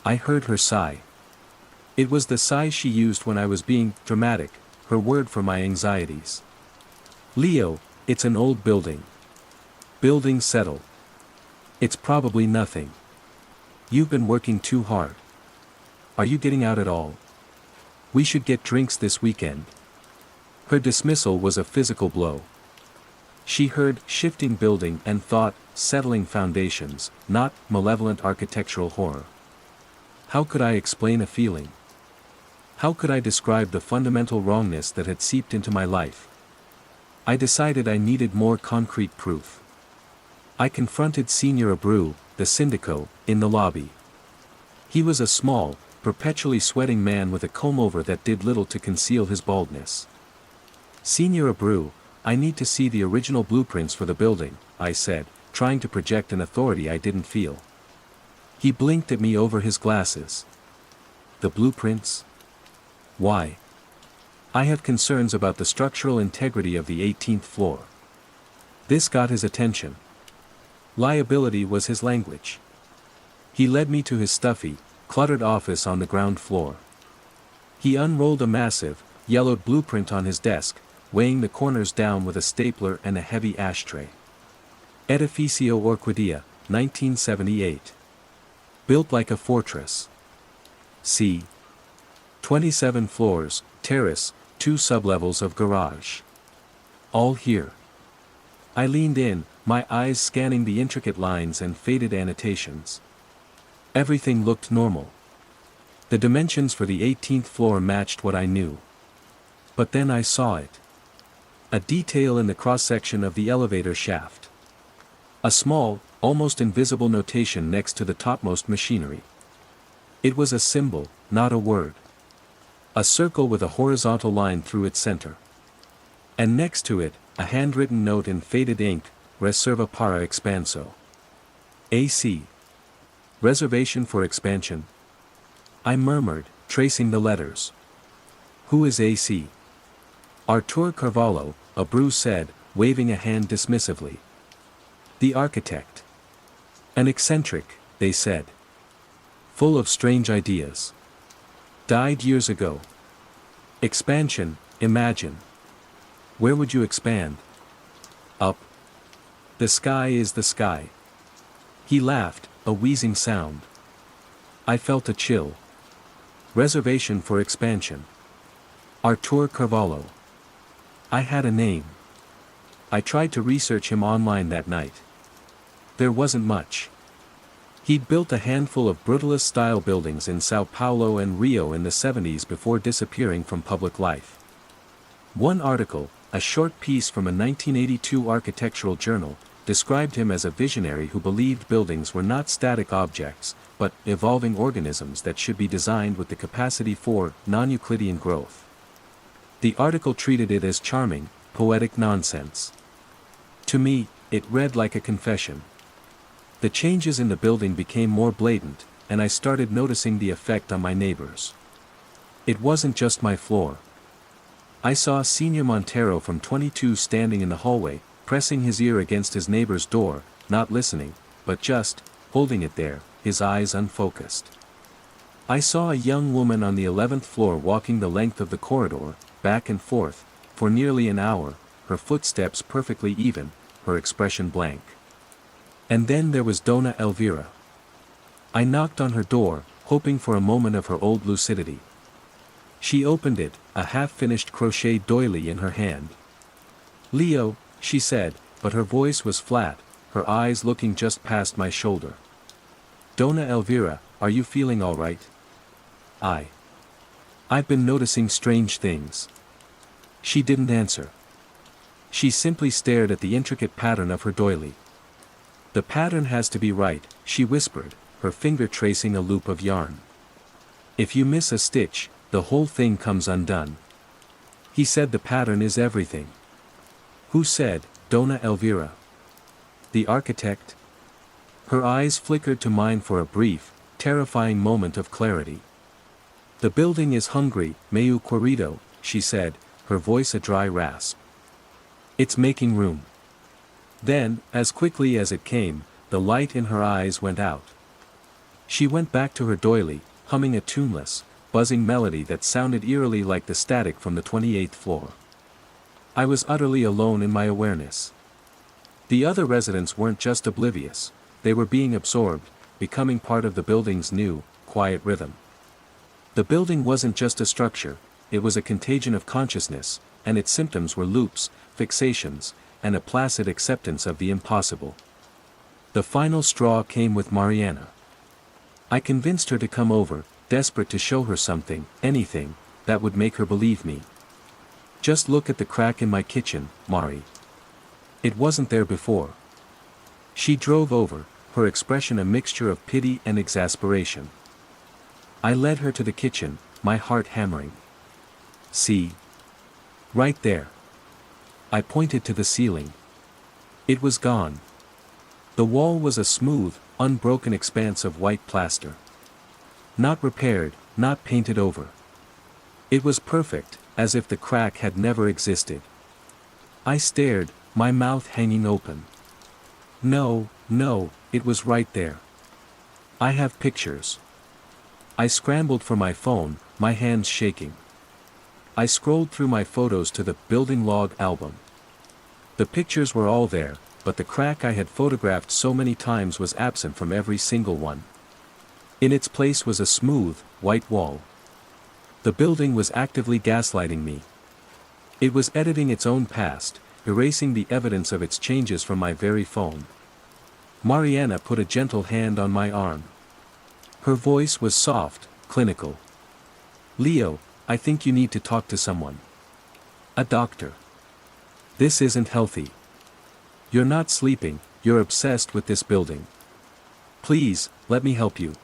I heard her sigh. It was the sigh she used when I was being dramatic, her word for my anxieties. Leo, it's an old building. Buildings settle. It's probably nothing. You've been working too hard. Are you getting out at all? We should get drinks this weekend. Her dismissal was a physical blow. She heard shifting building and thought settling foundations, not malevolent architectural horror. How could I explain a feeling? How could I describe the fundamental wrongness that had seeped into my life? I decided I needed more concrete proof. I confronted Senior Abreu, the syndico, in the lobby. He was a small, perpetually sweating man with a comb-over that did little to conceal his baldness. Senior Abreu, I need to see the original blueprints for the building, I said, trying to project an authority I didn't feel. He blinked at me over his glasses. The blueprints? Why? I have concerns about the structural integrity of the 18th floor. This got his attention. Liability was his language. He led me to his stuffy, cluttered office on the ground floor. He unrolled a massive, yellowed blueprint on his desk, weighing the corners down with a stapler and a heavy ashtray. Edificio Orquídea, 1978. Built like a fortress. C. 27 floors, terrace, 2 sublevels of garage. All here. I leaned in, my eyes scanning the intricate lines and faded annotations. Everything looked normal. The dimensions for the 18th floor matched what I knew. But then I saw it. A detail in the cross-section of the elevator shaft. A small, almost invisible notation next to the topmost machinery. It was a symbol, not a word. A circle with a horizontal line through its center. And next to it, a handwritten note in faded ink, Reserva para expanso. AC. Reservation for expansion. I murmured, tracing the letters. Who is AC? Artur Carvalho, Abreu said, waving a hand dismissively. The architect. An eccentric, they said. Full of strange ideas. Died years ago. Expansion, imagine. Where would you expand? Up. The sky is the sky. He laughed, a wheezing sound. I felt a chill. Reservation for expansion. Artur Carvalho. I had a name. I tried to research him online that night. There wasn't much. He'd built a handful of brutalist-style buildings in Sao Paulo and Rio in the 70s before disappearing from public life. One article, a short piece from a 1982 architectural journal, described him as a visionary who believed buildings were not static objects, but evolving organisms that should be designed with the capacity for non-Euclidean growth. The article treated it as charming, poetic nonsense. To me, it read like a confession. The changes in the building became more blatant, and I started noticing the effect on my neighbors. It wasn't just my floor. I saw Senior Montero from 22 standing in the hallway, pressing his ear against his neighbor's door, not listening, but just holding it there, his eyes unfocused. I saw a young woman on the 11th floor walking the length of the corridor, back and forth, for nearly an hour, her footsteps perfectly even, her expression blank. And then there was Dona Elvira. I knocked on her door, hoping for a moment of her old lucidity. She opened it, a half-finished crochet doily in her hand. Leo, she said, but her voice was flat, her eyes looking just past my shoulder. Dona Elvira, are you feeling all right? I've been noticing strange things. She didn't answer. She simply stared at the intricate pattern of her doily. The pattern has to be right, she whispered, her finger tracing a loop of yarn. If you miss a stitch, the whole thing comes undone. He said the pattern is everything. Who said, Dona Elvira? The architect? Her eyes flickered to mine for a brief, terrifying moment of clarity. The building is hungry, meu querido, she said, her voice a dry rasp. It's making room. Then, as quickly as it came, the light in her eyes went out. She went back to her doily, humming a tuneless, buzzing melody that sounded eerily like the static from the 28th floor. I was utterly alone in my awareness. The other residents weren't just oblivious, they were being absorbed, becoming part of the building's new, quiet rhythm. The building wasn't just a structure, it was a contagion of consciousness, and its symptoms were loops, fixations, and a placid acceptance of the impossible. The final straw came with Mariana. I convinced her to come over, desperate to show her something, anything, that would make her believe me. Just look at the crack in my kitchen, Mari. It wasn't there before. She drove over, her expression a mixture of pity and exasperation. I led her to the kitchen, my heart hammering. See? Right there. I pointed to the ceiling. It was gone. The wall was a smooth, unbroken expanse of white plaster. Not repaired, not painted over. It was perfect, as if the crack had never existed. I stared, my mouth hanging open. No, it was right there. I have pictures. I scrambled for my phone, my hands shaking. I scrolled through my photos to the building log album. The pictures were all there, but the crack I had photographed so many times was absent from every single one. In its place was a smooth, white wall. The building was actively gaslighting me. It was editing its own past, erasing the evidence of its changes from my very phone. Mariana put a gentle hand on my arm. Her voice was soft, clinical. Leo, I think you need to talk to someone. A doctor. This isn't healthy. You're not sleeping, you're obsessed with this building. Please, let me help you.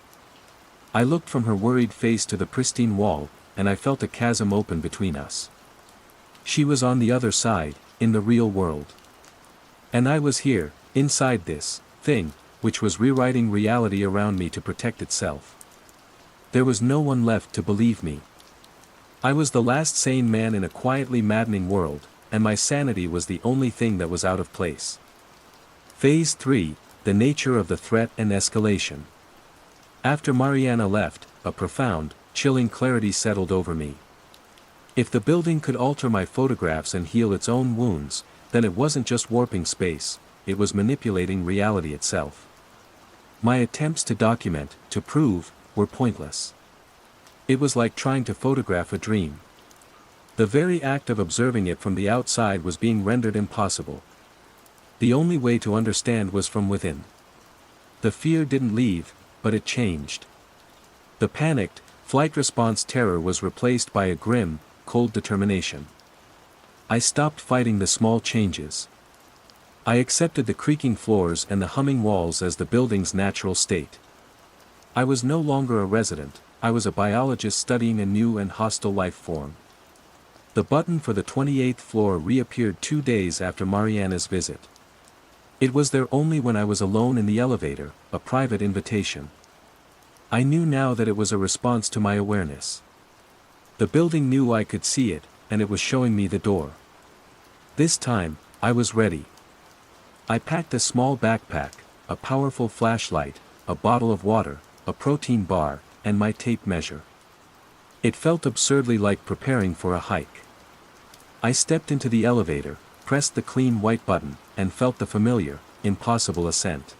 I looked from her worried face to the pristine wall, and I felt a chasm open between us. She was on the other side, in the real world. And I was here, inside this thing, which was rewriting reality around me to protect itself. There was no one left to believe me. I was the last sane man in a quietly maddening world, and my sanity was the only thing that was out of place. Phase 3, the nature of the threat and escalation. After Mariana left, a profound, chilling clarity settled over me. If the building could alter my photographs and heal its own wounds, then it wasn't just warping space, it was manipulating reality itself. My attempts to document, to prove, were pointless. It was like trying to photograph a dream. The very act of observing it from the outside was being rendered impossible. The only way to understand was from within. The fear didn't leave, but it changed. The panicked, flight response terror was replaced by a grim, cold determination. I stopped fighting the small changes. I accepted the creaking floors and the humming walls as the building's natural state. I was no longer a resident, I was a biologist studying a new and hostile life form. The button for the 28th floor reappeared 2 days after Mariana's visit. It was there only when I was alone in the elevator, a private invitation. I knew now that it was a response to my awareness. The building knew I could see it, and it was showing me the door. This time, I was ready. I packed a small backpack, a powerful flashlight, a bottle of water, a protein bar, and my tape measure. It felt absurdly like preparing for a hike. I stepped into the elevator, pressed the clean white button, and felt the familiar, impossible ascent.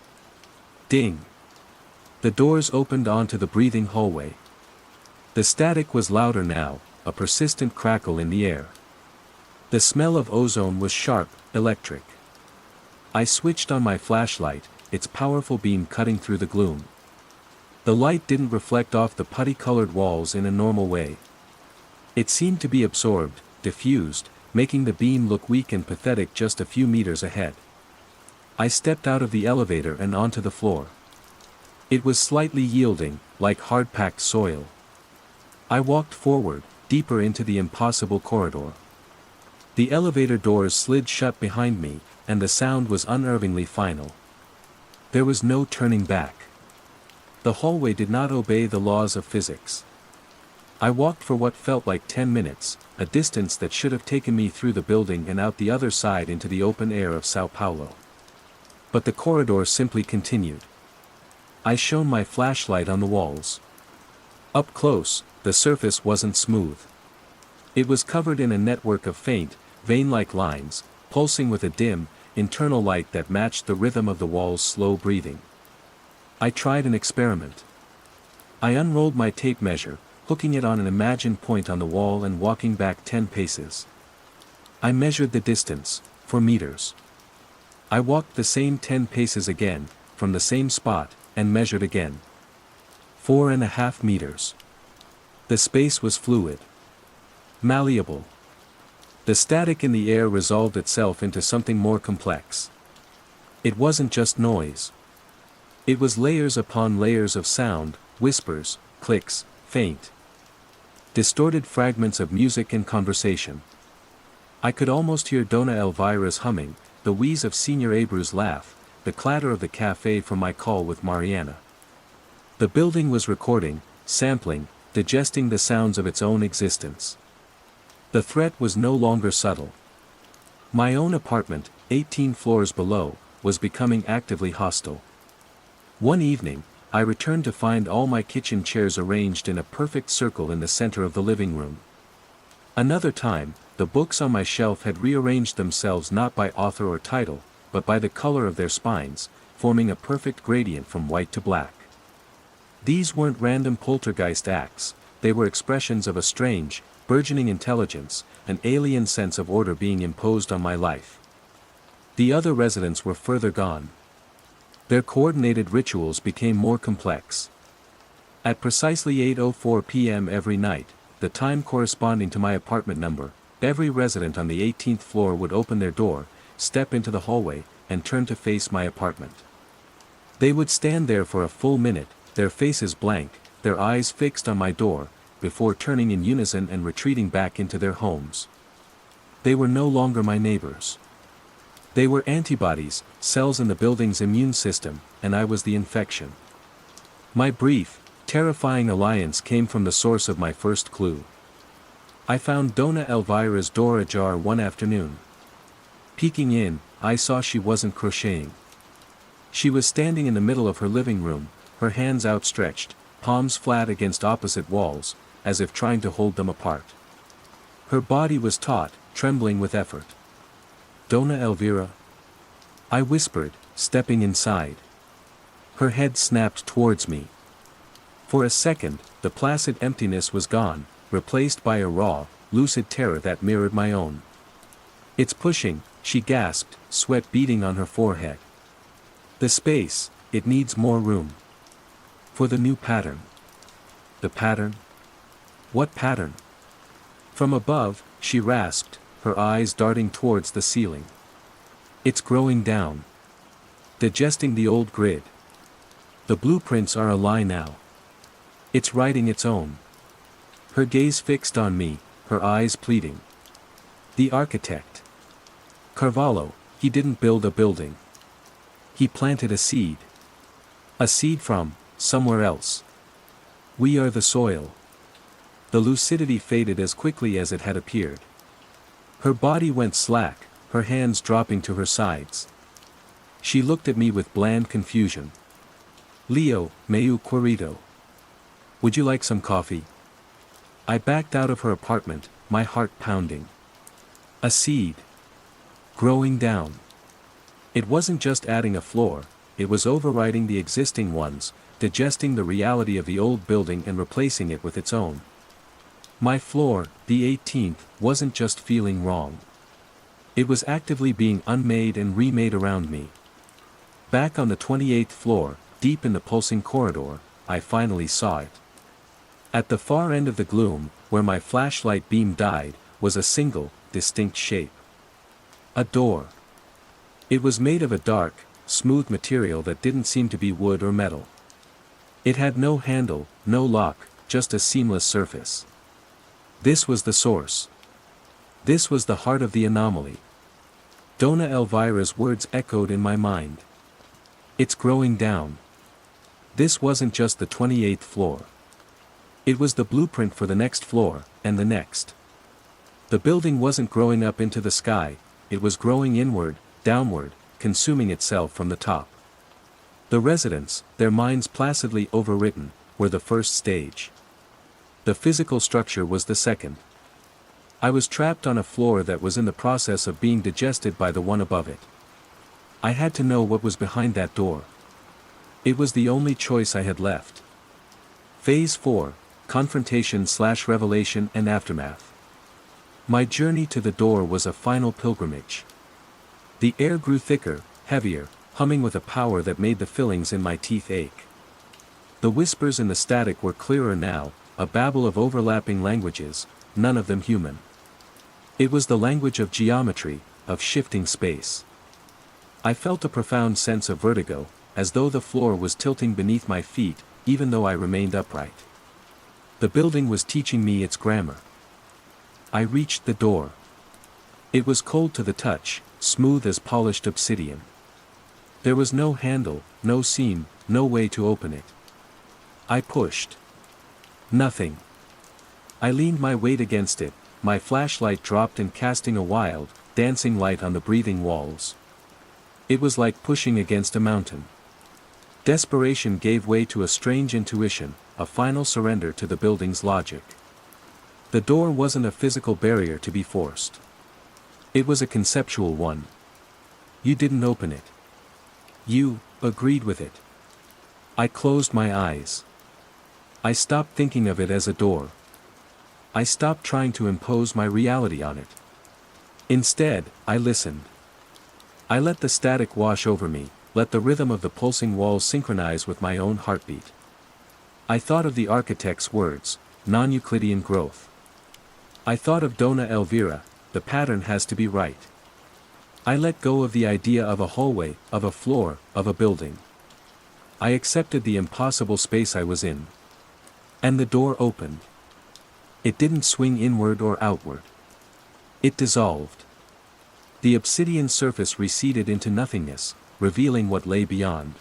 Ding! The doors opened onto the breathing hallway. The static was louder now, a persistent crackle in the air. The smell of ozone was sharp, electric. I switched on my flashlight, its powerful beam cutting through the gloom. The light didn't reflect off the putty-colored walls in a normal way. It seemed to be absorbed, diffused, making the beam look weak and pathetic just a few meters ahead. I stepped out of the elevator and onto the floor. It was slightly yielding, like hard-packed soil. I walked forward, deeper into the impossible corridor. The elevator doors slid shut behind me, and the sound was unnervingly final. There was no turning back. The hallway did not obey the laws of physics. I walked for what felt like 10 minutes, a distance that should have taken me through the building and out the other side into the open air of Sao Paulo. But the corridor simply continued. I shone my flashlight on the walls. Up close, the surface wasn't smooth. It was covered in a network of faint, vein-like lines, pulsing with a dim, internal light that matched the rhythm of the wall's slow breathing. I tried an experiment. I unrolled my tape measure, hooking it on an imagined point on the wall and walking back 10 paces. I measured the distance, for meters. I walked the same 10 paces again, from the same spot, and measured again. 4.5 meters. The space was fluid. Malleable. The static in the air resolved itself into something more complex. It wasn't just noise. It was layers upon layers of sound, whispers, clicks, faint, distorted fragments of music and conversation. I could almost hear Dona Elvira's humming, the wheeze of Senor Abreu's laugh, the clatter of the cafe from my call with Mariana. The building was recording, sampling, digesting the sounds of its own existence. The threat was no longer subtle. My own apartment, 18 floors below, was becoming actively hostile. One evening, I returned to find all my kitchen chairs arranged in a perfect circle in the center of the living room. Another time, the books on my shelf had rearranged themselves not by author or title, but by the color of their spines, forming a perfect gradient from white to black. These weren't random poltergeist acts, they were expressions of a strange, burgeoning intelligence, an alien sense of order being imposed on my life. The other residents were further gone. Their coordinated rituals became more complex. At precisely 8:04 p.m. every night, the time corresponding to my apartment number, every resident on the 18th floor would open their door, step into the hallway, and turn to face my apartment. They would stand there for a full minute, their faces blank, their eyes fixed on my door, before turning in unison and retreating back into their homes. They were no longer my neighbors. They were antibodies, cells in the building's immune system, and I was the infection. My brief, terrifying alliance came from the source of my first clue. I found Dona Elvira's door ajar one afternoon. Peeking in, I saw she wasn't crocheting. She was standing in the middle of her living room, her hands outstretched, palms flat against opposite walls, as if trying to hold them apart. Her body was taut, trembling with effort. "Dona Elvira?" I whispered, stepping inside. Her head snapped towards me. For a second, the placid emptiness was gone, replaced by a raw, lucid terror that mirrored my own. "It's pushing," she gasped, sweat beading on her forehead. "The space, it needs more room. For the new pattern." "The pattern? What pattern?" From above, she rasped, her eyes darting towards the ceiling. "It's growing down. Digesting the old grid. The blueprints are a lie now. It's writing its own." Her gaze fixed on me, her eyes pleading. "The architect. Carvalho, he didn't build a building. He planted a seed. A seed from, somewhere else. We are the soil." The lucidity faded as quickly as it had appeared. Her body went slack, her hands dropping to her sides. She looked at me with bland confusion. "Leo, meu querido. Would you like some coffee?" I backed out of her apartment, my heart pounding. A seed. Growing down. It wasn't just adding a floor, it was overriding the existing ones, digesting the reality of the old building and replacing it with its own. My floor, the 18th, wasn't just feeling wrong. It was actively being unmade and remade around me. Back on the 28th floor, deep in the pulsing corridor, I finally saw it. At the far end of the gloom, where my flashlight beam died, was a single, distinct shape. A door. It was made of a dark, smooth material that didn't seem to be wood or metal. It had no handle, no lock, just a seamless surface. This was the source. This was the heart of the anomaly. Dona Elvira's words echoed in my mind. It's growing down. This wasn't just the 28th floor. It was the blueprint for the next floor, and the next. The building wasn't growing up into the sky, it was growing inward, downward, consuming itself from the top. The residents, their minds placidly overwritten, were the first stage. The physical structure was the second. I was trapped on a floor that was in the process of being digested by the one above it. I had to know what was behind that door. It was the only choice I had left. Phase 4, Confrontation/Revelation and Aftermath. My journey to the door was a final pilgrimage. The air grew thicker, heavier, humming with a power that made the fillings in my teeth ache. The whispers and the static were clearer now, a babble of overlapping languages, none of them human. It was the language of geometry, of shifting space. I felt a profound sense of vertigo, as though the floor was tilting beneath my feet, even though I remained upright. The building was teaching me its grammar. I reached the door. It was cold to the touch, smooth as polished obsidian. There was no handle, no seam, no way to open it. I pushed. Nothing. I leaned my weight against it, my flashlight dropped and casting a wild, dancing light on the breathing walls. It was like pushing against a mountain. Desperation gave way to a strange intuition, a final surrender to the building's logic. The door wasn't a physical barrier to be forced. It was a conceptual one. You didn't open it. You agreed with it. I closed my eyes. I stopped thinking of it as a door. I stopped trying to impose my reality on it. Instead, I listened. I let the static wash over me, let the rhythm of the pulsing walls synchronize with my own heartbeat. I thought of the architect's words, non-Euclidean growth. I thought of Dona Elvira, the pattern has to be right. I let go of the idea of a hallway, of a floor, of a building. I accepted the impossible space I was in. And the door opened. It didn't swing inward or outward. It dissolved. The obsidian surface receded into nothingness, revealing what lay beyond.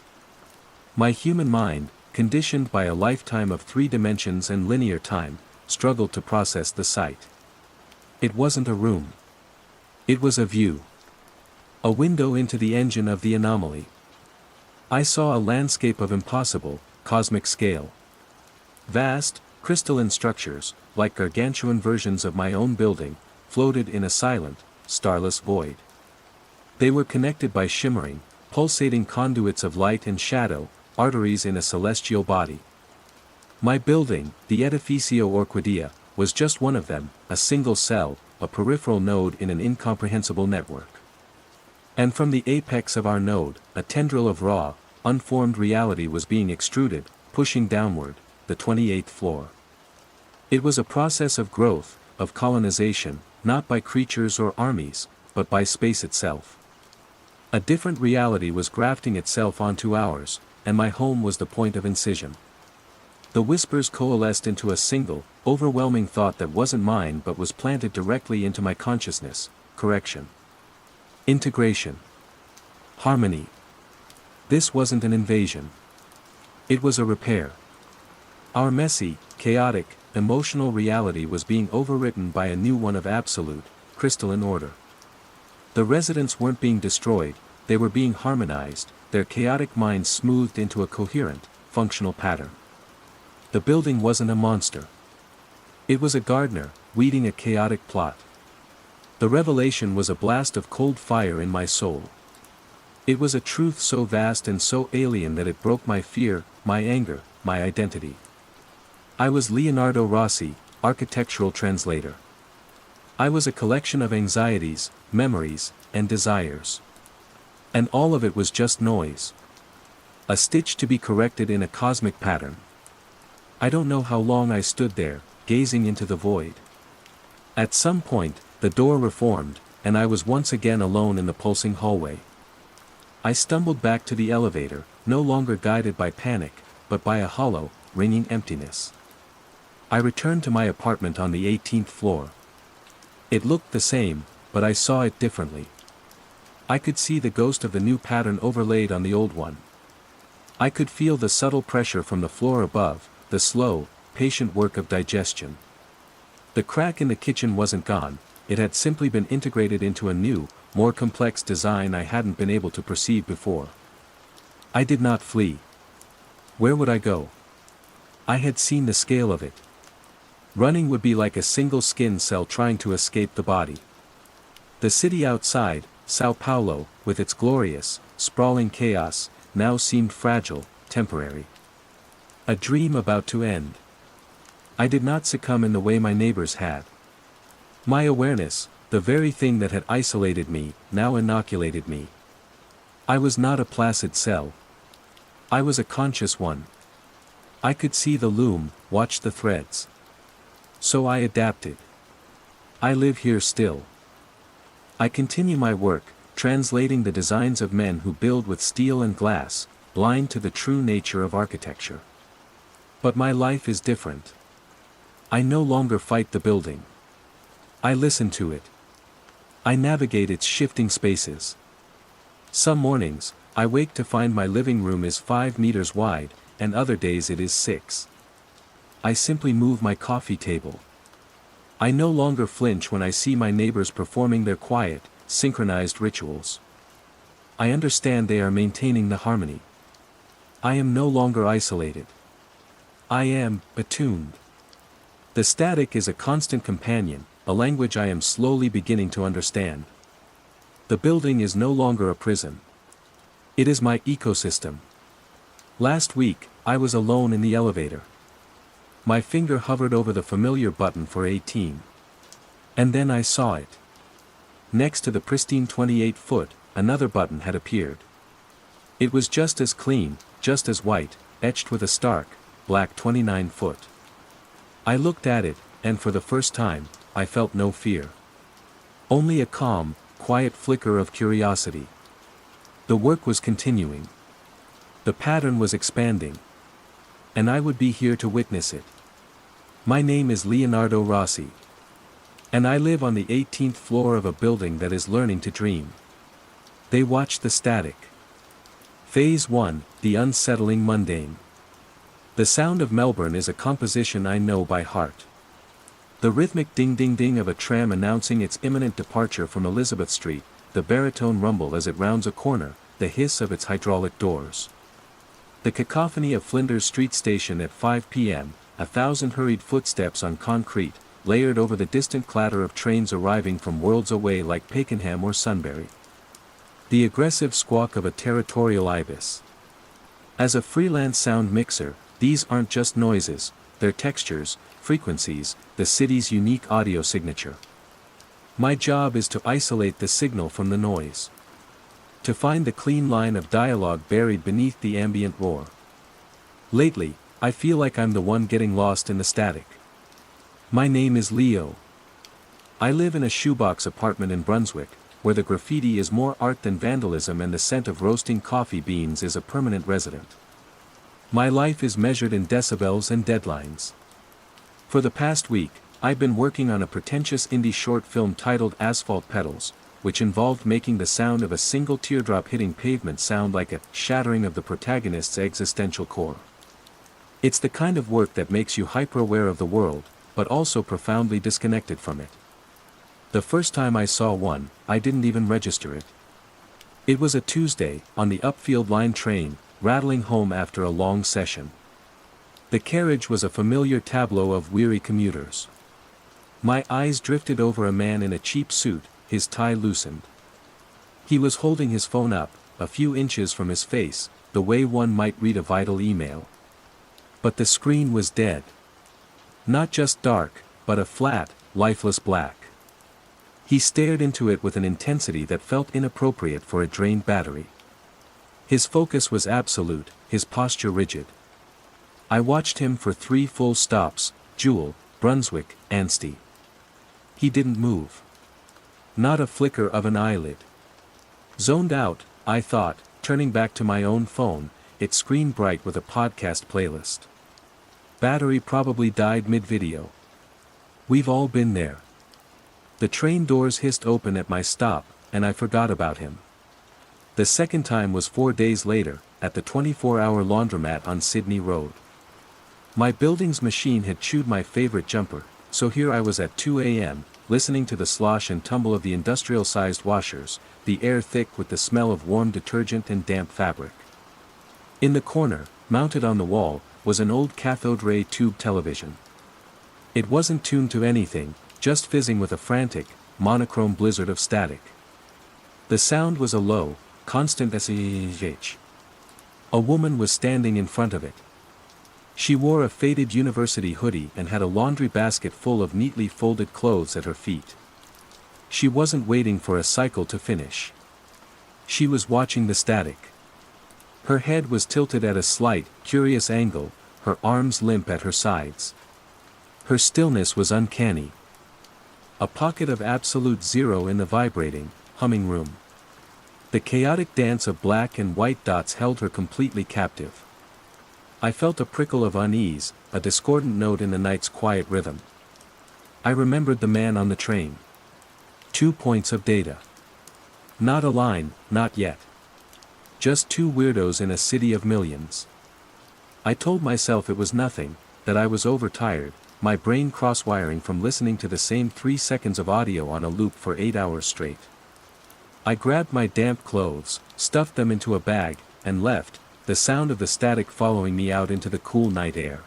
My human mind, conditioned by a lifetime of 3 dimensions and linear time, struggled to process the sight. It wasn't a room. It was a view. A window into the engine of the anomaly. I saw a landscape of impossible, cosmic scale. Vast, crystalline structures, like gargantuan versions of my own building, floated in a silent, starless void. They were connected by shimmering, pulsating conduits of light and shadow, arteries in a celestial body. My building, the Edificio Orquídea, was just one of them, a single cell, a peripheral node in an incomprehensible network. And from the apex of our node, a tendril of raw, unformed reality was being extruded, pushing downward, the 28th floor. It was a process of growth, of colonization, not by creatures or armies, but by space itself. A different reality was grafting itself onto ours, and my home was the point of incision. The whispers coalesced into a single, overwhelming thought that wasn't mine but was planted directly into my consciousness: correction. Integration. Harmony. This wasn't an invasion. It was a repair. Our messy, chaotic, emotional reality was being overwritten by a new one of absolute, crystalline order. The residents weren't being destroyed, they were being harmonized, their chaotic minds smoothed into a coherent, functional pattern. The building wasn't a monster. It was a gardener, weeding a chaotic plot. The revelation was a blast of cold fire in my soul. It was a truth so vast and so alien that it broke my fear, my anger, my identity. I was Leonardo Rossi, architectural translator. I was a collection of anxieties, memories, and desires. And all of it was just noise. A stitch to be corrected in a cosmic pattern. I don't know how long I stood there, gazing into the void. At some point, the door reformed, and I was once again alone in the pulsing hallway. I stumbled back to the elevator, no longer guided by panic, but by a hollow, ringing emptiness. I returned to my apartment on the 18th floor. It looked the same, but I saw it differently. I could see the ghost of the new pattern overlaid on the old one. I could feel the subtle pressure from the floor above, the slow, patient work of digestion. The crack in the kitchen wasn't gone, it had simply been integrated into a new, more complex design I hadn't been able to perceive before. I did not flee. Where would I go? I had seen the scale of it. Running would be like a single skin cell trying to escape the body. The city outside, Sao Paulo, with its glorious, sprawling chaos, now seemed fragile, temporary. A dream about to end. I did not succumb in the way my neighbors had. My awareness, the very thing that had isolated me, now inoculated me. I was not a placid cell. I was a conscious one. I could see the loom, watch the threads. So I adapted. I live here still. I continue my work, translating the designs of men who build with steel and glass, blind to the true nature of architecture. But my life is different. I no longer fight the building. I listen to it. I navigate its shifting spaces. Some mornings, I wake to find my living room is 5 meters wide, and other days it is 6. I simply move my coffee table. I no longer flinch when I see my neighbors performing their quiet, synchronized rituals. I understand they are maintaining the harmony. I am no longer isolated. I am attuned. The static is a constant companion, a language I am slowly beginning to understand. The building is no longer a prison. It is my ecosystem. Last week, I was alone in the elevator. My finger hovered over the familiar button for 18. And then I saw it. Next to the pristine 28-foot, another button had appeared. It was just as clean, just as white, etched with a stark, black 29-foot. I looked at it, and for the first time, I felt no fear. Only a calm, quiet flicker of curiosity. The work was continuing. The pattern was expanding. And I would be here to witness it. My name is Leonardo Rossi. And I live on the 18th floor of a building that is learning to dream. They watch the static. Phase 1, the unsettling mundane. The sound of Melbourne is a composition I know by heart. The rhythmic ding-ding-ding of a tram announcing its imminent departure from Elizabeth Street, the baritone rumble as it rounds a corner, the hiss of its hydraulic doors. The cacophony of Flinders Street Station at 5 p.m., 1,000 hurried footsteps on concrete, layered over the distant clatter of trains arriving from worlds away like Pakenham or Sunbury. The aggressive squawk of a territorial ibis. As a freelance sound mixer, these aren't just noises, they're textures, frequencies, the city's unique audio signature. My job is to isolate the signal from the noise. To find the clean line of dialogue buried beneath the ambient roar. Lately, I feel like I'm the one getting lost in the static. My name is Leo. I live in a shoebox apartment in Brunswick, where the graffiti is more art than vandalism and the scent of roasting coffee beans is a permanent resident. My life is measured in decibels and deadlines. For the past week, I've been working on a pretentious indie short film titled Asphalt Petals, which involved making the sound of a single teardrop hitting pavement sound like a shattering of the protagonist's existential core. It's the kind of work that makes you hyper-aware of the world, but also profoundly disconnected from it. The first time I saw one, I didn't even register it. It was a Tuesday, on the Upfield Line train, rattling home after a long session. The carriage was a familiar tableau of weary commuters. My eyes drifted over a man in a cheap suit, his tie loosened. He was holding his phone up, a few inches from his face, the way one might read a vital email. But the screen was dead. Not just dark, but a flat, lifeless black. He stared into it with an intensity that felt inappropriate for a drained battery. His focus was absolute, his posture rigid. I watched him for 3 full stops, Jewel, Brunswick, Anstey. He didn't move. Not a flicker of an eyelid. Zoned out, I thought, turning back to my own phone, its screen bright with a podcast playlist. Battery probably died mid-video. We've all been there. The train doors hissed open at my stop, and I forgot about him. The second time was 4 days later, at the 24-hour laundromat on Sydney Road. My building's machine had chewed my favorite jumper, so here I was at 2 a.m., listening to the slosh and tumble of the industrial-sized washers, the air thick with the smell of warm detergent and damp fabric. In the corner, mounted on the wall, was an old cathode ray tube television. It wasn't tuned to anything, just fizzing with a frantic, monochrome blizzard of static. The sound was a low, constant SEH. A woman was standing in front of it. She wore a faded university hoodie and had a laundry basket full of neatly folded clothes at her feet. She wasn't waiting for a cycle to finish. She was watching the static. Her head was tilted at a slight, curious angle, her arms limp at her sides. Her stillness was uncanny. A pocket of absolute zero in the vibrating, humming room. The chaotic dance of black and white dots held her completely captive. I felt a prickle of unease, a discordant note in the night's quiet rhythm. I remembered the man on the train. 2 points of data. Not a line, not yet. Just two weirdos in a city of millions. I told myself it was nothing, that I was overtired, my brain cross-wiring from listening to the same 3 seconds of audio on a loop for 8 hours straight. I grabbed my damp clothes, stuffed them into a bag, and left, the sound of the static following me out into the cool night air.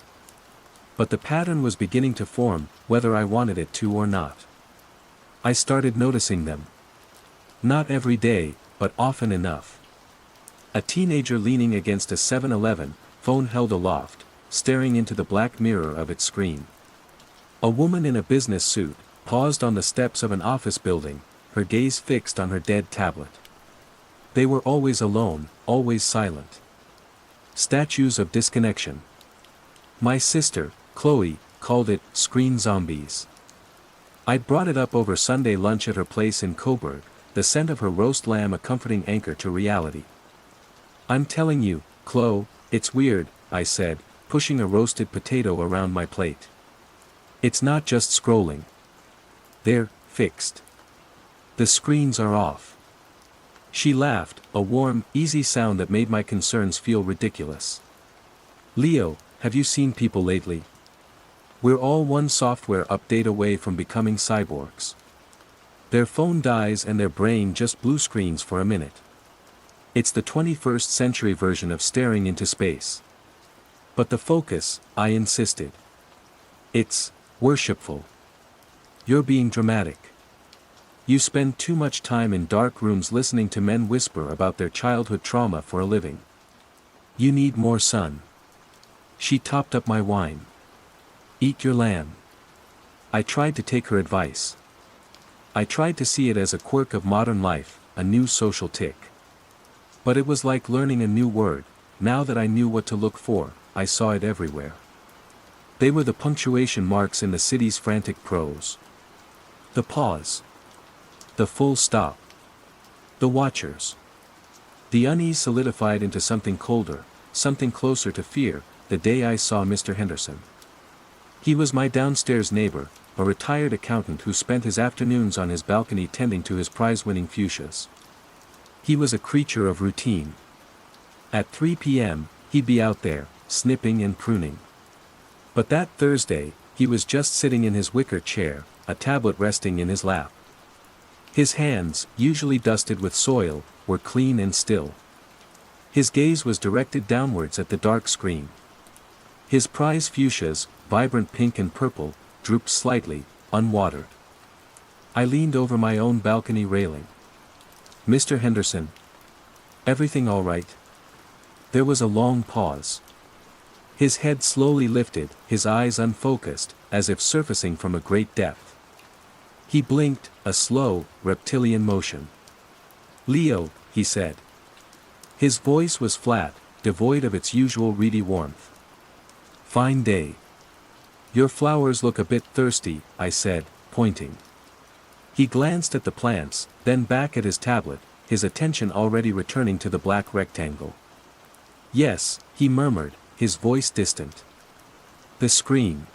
But the pattern was beginning to form, whether I wanted it to or not. I started noticing them. Not every day, but often enough. A teenager leaning against a 7-Eleven, phone held aloft, staring into the black mirror of its screen. A woman in a business suit, paused on the steps of an office building, her gaze fixed on her dead tablet. They were always alone, always silent. Statues of disconnection. My sister, Chloe, called it screen zombies. I'd brought it up over Sunday lunch at her place in Coburg, the scent of her roast lamb a comforting anchor to reality. I'm telling you, Chloe, it's weird, I said, pushing a roasted potato around my plate. It's not just scrolling. They're fixed. The screens are off. She laughed, a warm, easy sound that made my concerns feel ridiculous. Leo, have you seen people lately? We're all one software update away from becoming cyborgs. Their phone dies and their brain just blue screens for a minute. It's the 21st century version of staring into space. But the focus, I insisted. It's worshipful. You're being dramatic. You spend too much time in dark rooms listening to men whisper about their childhood trauma for a living. You need more sun. She topped up my wine. Eat your lamb. I tried to take her advice. I tried to see it as a quirk of modern life, a new social tick. But it was like learning a new word. Now that I knew what to look for, I saw it everywhere. They were the punctuation marks in the city's frantic prose. The pause. The full stop. The watchers. The unease solidified into something colder, something closer to fear, the day I saw Mr. Henderson. He was my downstairs neighbor, a retired accountant who spent his afternoons on his balcony tending to his prize-winning fuchsias. He was a creature of routine. At 3 p.m., he'd be out there, snipping and pruning. But that Thursday, he was just sitting in his wicker chair, a tablet resting in his lap. His hands, usually dusted with soil, were clean and still. His gaze was directed downwards at the dark screen. His prize fuchsias, vibrant pink and purple, drooped slightly, unwatered. I leaned over my own balcony railing. Mr. Henderson. Everything all right? There was a long pause. His head slowly lifted, his eyes unfocused, as if surfacing from a great depth. He blinked, a slow, reptilian motion. Leo, he said. His voice was flat, devoid of its usual reedy warmth. Fine day. Your flowers look a bit thirsty, I said, pointing. He glanced at the plants, then back at his tablet, his attention already returning to the black rectangle. Yes, he murmured, his voice distant. The screen.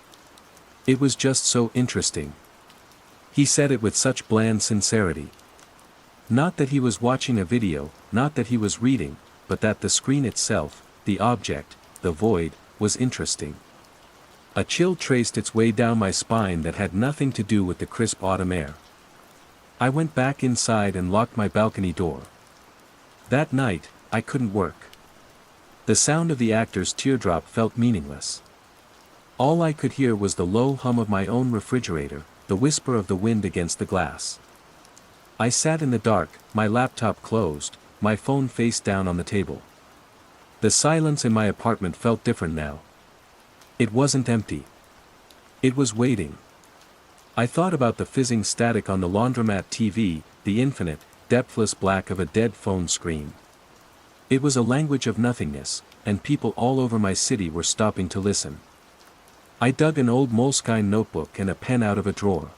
It was just so interesting. He said it with such bland sincerity. Not that he was watching a video, not that he was reading, but that the screen itself, the object, the void, was interesting. A chill traced its way down my spine that had nothing to do with the crisp autumn air. I went back inside and locked my balcony door. That night, I couldn't work. The sound of the actor's teardrop felt meaningless. All I could hear was the low hum of my own refrigerator, the whisper of the wind against the glass. I sat in the dark, my laptop closed, my phone face down on the table. The silence in my apartment felt different now. It wasn't empty. It was waiting. I thought about the fizzing static on the laundromat TV, the infinite, depthless black of a dead phone screen. It was a language of nothingness, and people all over my city were stopping to listen. I dug an old Moleskine notebook and a pen out of a drawer.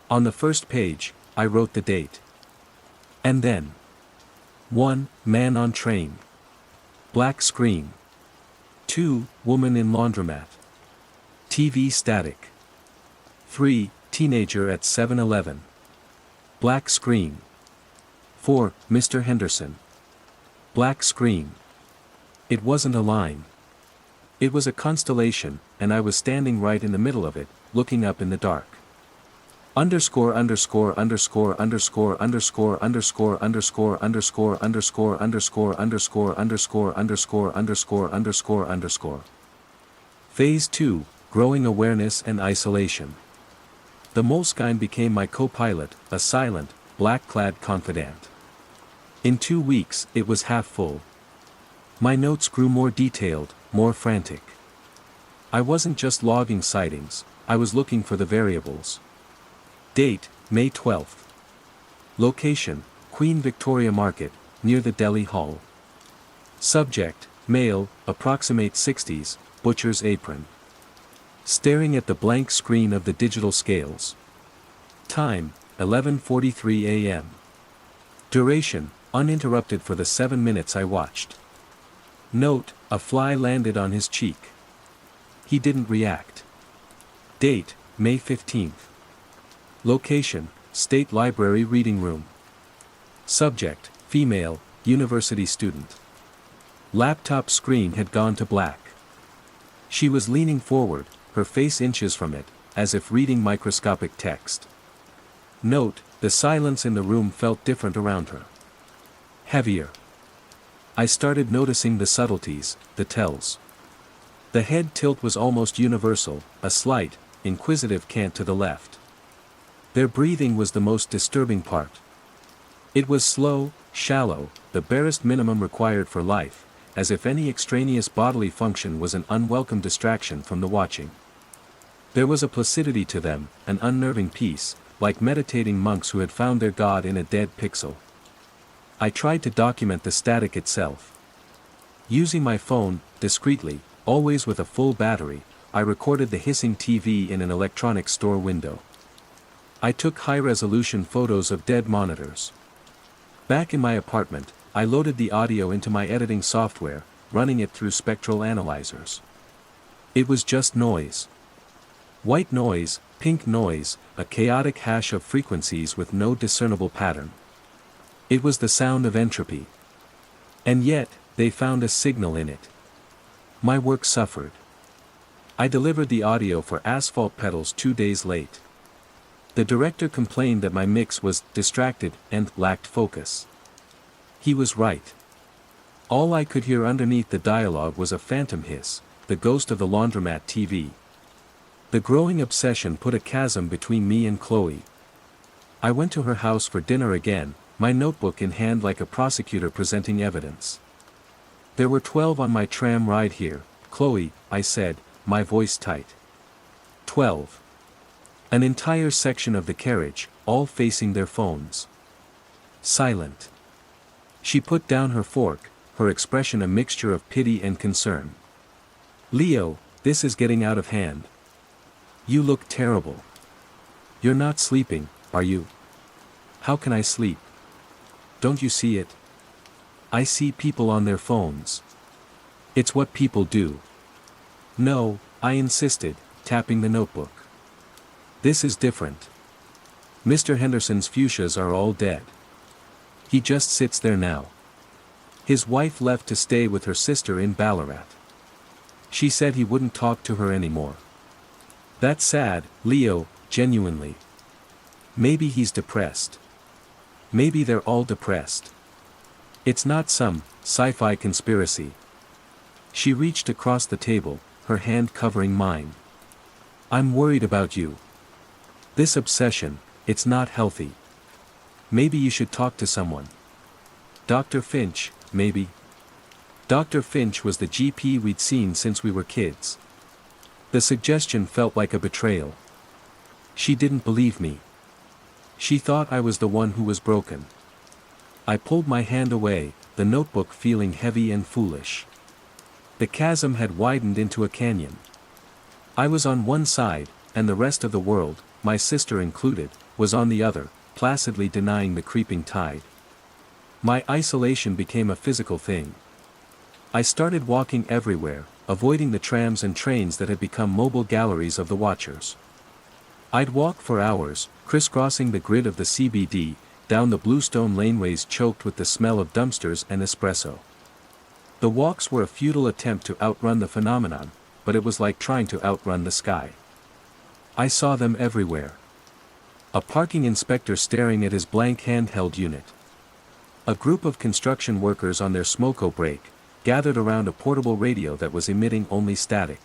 On the first page, I wrote the date. And then. 1. Man on train. Black screen. 2. Woman in laundromat. TV static. 3. Teenager at 7-Eleven. Black screen. 4. Mr. Henderson. Black screen. It wasn't a line. It was a constellation, and I was standing right in the middle of it, looking up in the dark. Underscore underscore underscore underscore underscore underscore underscore underscore underscore underscore underscore underscore underscore underscore underscore underscore. Phase 2, Growing Awareness and Isolation. The Moleskine became my co-pilot, a silent, black-clad confidant. In 2 weeks, it was half full. My notes grew more detailed, more frantic. I wasn't just logging sightings, I was looking for the variables. Date, May 12th. Location, Queen Victoria Market, near the Delhi Hall. Subject, male, approximate 60s, butcher's apron. Staring at the blank screen of the digital scales. Time, 11:43 a.m. Duration, uninterrupted for the 7 minutes I watched. Note, a fly landed on his cheek. He didn't react. Date, May 15th. Location, State Library Reading Room. Subject, female, university student. Laptop screen had gone to black. She was leaning forward, her face inches from it, as if reading microscopic text. Note, the silence in the room felt different around her. Heavier. I started noticing the subtleties, the tells. The head tilt was almost universal, a slight, inquisitive cant to the left. Their breathing was the most disturbing part. It was slow, shallow, the barest minimum required for life, as if any extraneous bodily function was an unwelcome distraction from the watching. There was a placidity to them, an unnerving peace, like meditating monks who had found their God in a dead pixel. I tried to document the static itself. Using my phone, discreetly, always with a full battery, I recorded the hissing TV in an electronics store window. I took high-resolution photos of dead monitors. Back in my apartment, I loaded the audio into my editing software, running it through spectral analyzers. It was just noise. White noise, pink noise, a chaotic hash of frequencies with no discernible pattern. It was the sound of entropy. And yet, they found a signal in it. My work suffered. I delivered the audio for Asphalt Petals 2 days late. The director complained that my mix was distracted and lacked focus. He was right. All I could hear underneath the dialogue was a phantom hiss, the ghost of the laundromat TV. The growing obsession put a chasm between me and Chloe. I went to her house for dinner again, my notebook in hand like a prosecutor presenting evidence. There were 12 on my tram ride here, Chloe, I said, my voice tight. 12. An entire section of the carriage, all facing their phones. Silent. She put down her fork, her expression a mixture of pity and concern. Leo, this is getting out of hand. You look terrible. You're not sleeping, are you? How can I sleep? Don't you see it? I see people on their phones. It's what people do. No, I insisted, tapping the notebook. This is different. Mr. Henderson's fuchsias are all dead. He just sits there now. His wife left to stay with her sister in Ballarat. She said he wouldn't talk to her anymore. That's sad, Leo, genuinely. Maybe he's depressed. Maybe they're all depressed. It's not some sci-fi conspiracy. She reached across the table, her hand covering mine. I'm worried about you. This obsession, it's not healthy. Maybe you should talk to someone. Dr. Finch, maybe. Dr. Finch was the GP we'd seen since we were kids. The suggestion felt like a betrayal. She didn't believe me. She thought I was the one who was broken. I pulled my hand away, the notebook feeling heavy and foolish. The chasm had widened into a canyon. I was on one side, and the rest of the world, my sister included, was on the other, placidly denying the creeping tide. My isolation became a physical thing. I started walking everywhere, avoiding the trams and trains that had become mobile galleries of the watchers. I'd walk for hours, crisscrossing the grid of the CBD, down the bluestone laneways choked with the smell of dumpsters and espresso. The walks were a futile attempt to outrun the phenomenon, but it was like trying to outrun the sky. I saw them everywhere. A parking inspector staring at his blank handheld unit. A group of construction workers on their smoko break, gathered around a portable radio that was emitting only static.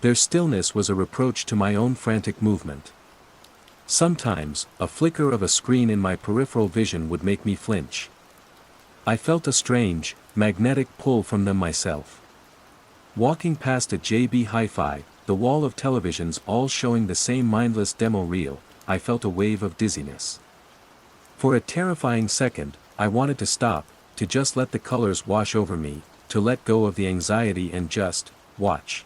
Their stillness was a reproach to my own frantic movement. Sometimes, a flicker of a screen in my peripheral vision would make me flinch. I felt a strange, magnetic pull from them myself. Walking past a JB Hi-Fi, the wall of televisions all showing the same mindless demo reel, I felt a wave of dizziness. For a terrifying second, I wanted to stop, to just let the colors wash over me, to let go of the anxiety and just watch.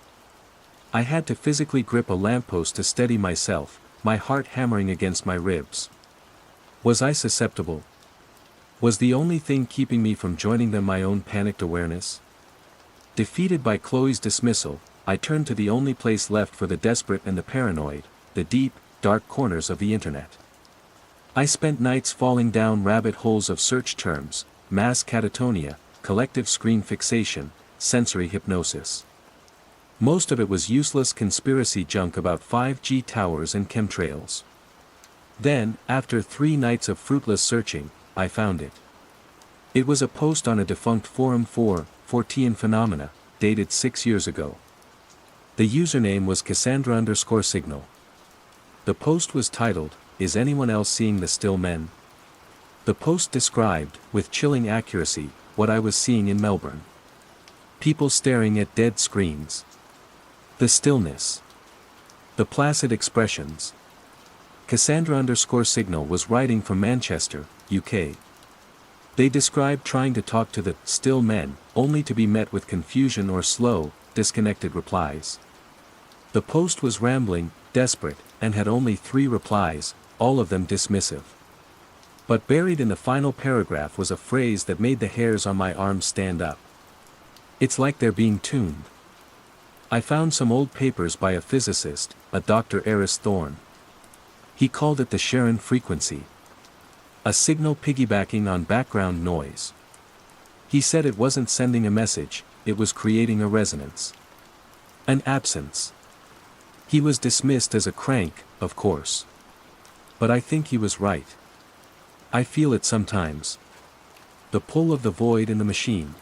I had to physically grip a lamppost to steady myself, my heart hammering against my ribs. Was I susceptible? Was the only thing keeping me from joining them my own panicked awareness? Defeated by Chloe's dismissal, I turned to the only place left for the desperate and the paranoid, the deep, dark corners of the internet. I spent nights falling down rabbit holes of search terms, mass catatonia, collective screen fixation, sensory hypnosis. Most of it was useless conspiracy junk about 5G towers and chemtrails. Then, after 3 nights of fruitless searching, I found it. It was a post on a defunct forum for Fortean Phenomena, dated 6 years ago. The username was Cassandra_signal. The post was titled, "Is anyone else seeing the still men?" The post described, with chilling accuracy, what I was seeing in Melbourne. People staring at dead screens. The stillness. The placid expressions. Cassandra_signal was writing from Manchester, UK. They described trying to talk to the still men, only to be met with confusion or slow, disconnected replies. The post was rambling, desperate, and had only 3 replies, all of them dismissive. But buried in the final paragraph was a phrase that made the hairs on my arms stand up. It's like they're being tuned. I found some old papers by a physicist, a Dr. Eris Thorne. He called it the Sharon frequency. A signal piggybacking on background noise. He said it wasn't sending a message, it was creating a resonance. An absence. He was dismissed as a crank, of course. But I think he was right. I feel it sometimes. The pull of the void in the machine.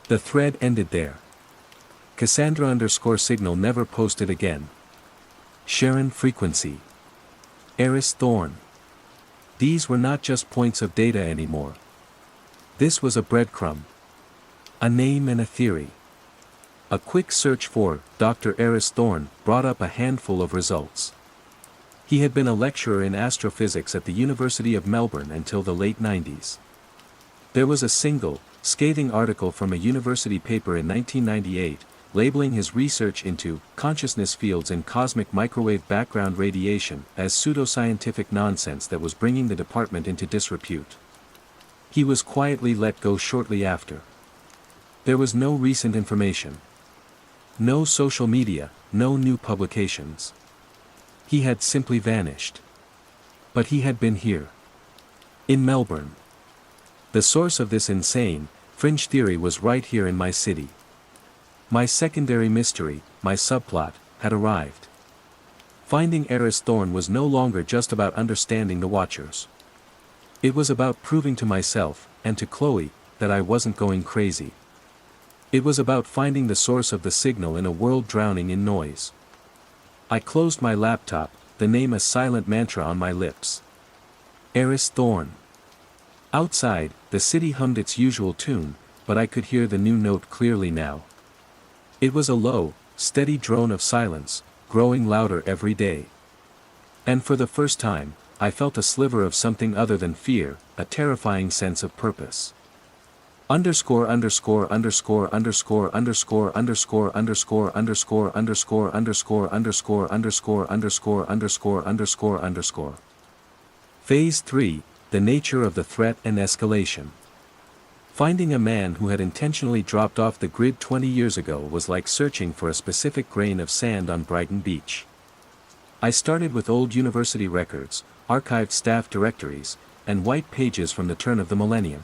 The thread ended there. Cassandra_signal never posted again. Sharon frequency. Eris Thorne. These were not just points of data anymore. This was a breadcrumb. A name and a theory. A quick search for Dr. Eris Thorne brought up a handful of results. He had been a lecturer in astrophysics at the University of Melbourne until the late 90s. There was a single, scathing article from a university paper in 1998, labeling his research into consciousness fields and cosmic microwave background radiation as pseudoscientific nonsense that was bringing the department into disrepute. He was quietly let go shortly after. There was no recent information. No social media, no new publications. He had simply vanished. But he had been here. In Melbourne. The source of this insane, fringe theory was right here in my city. My secondary mystery, my subplot, had arrived. Finding Eris Thorne was no longer just about understanding the Watchers. It was about proving to myself, and to Chloe, that I wasn't going crazy. It was about finding the source of the signal in a world drowning in noise. I closed my laptop, the name a silent mantra on my lips. Eris Thorne. Outside, the city hummed its usual tune, but I could hear the new note clearly now. It was a low, steady drone of silence, growing louder every day. And for the first time, I felt a sliver of something other than fear, a terrifying sense of purpose. Underscore underscore underscore underscore underscore underscore underscore underscore underscore underscore underscore underscore underscore underscore underscore underscore. Phase 3, the nature of the threat and escalation. Finding a man who had intentionally dropped off the grid 20 years ago was like searching for a specific grain of sand on Brighton Beach. I started with old university records, archived staff directories, and white pages from the turn of the millennium.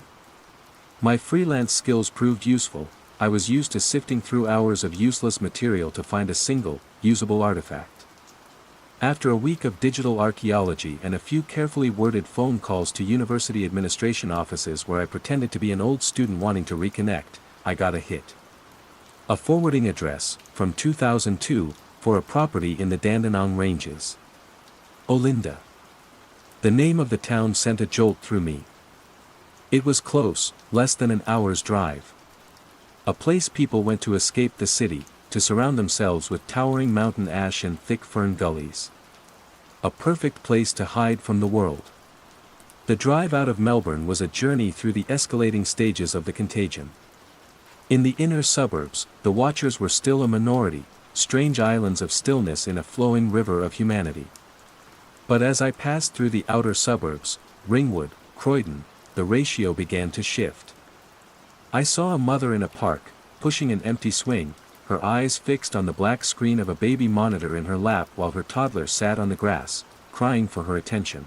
My freelance skills proved useful. I was used to sifting through hours of useless material to find a single, usable artifact. After a week of digital archaeology and a few carefully worded phone calls to university administration offices where I pretended to be an old student wanting to reconnect, I got a hit. A forwarding address, from 2002, for a property in the Dandenong Ranges. Olinda. The name of the town sent a jolt through me. It was close, less than an hour's drive. A place people went to escape the city, to surround themselves with towering mountain ash and thick fern gullies. A perfect place to hide from the world. The drive out of Melbourne was a journey through the escalating stages of the contagion. In the inner suburbs, the Watchers were still a minority, strange islands of stillness in a flowing river of humanity. But as I passed through the outer suburbs, Ringwood, Croydon, the ratio began to shift. I saw a mother in a park, pushing an empty swing, her eyes fixed on the black screen of a baby monitor in her lap while her toddler sat on the grass, crying for her attention.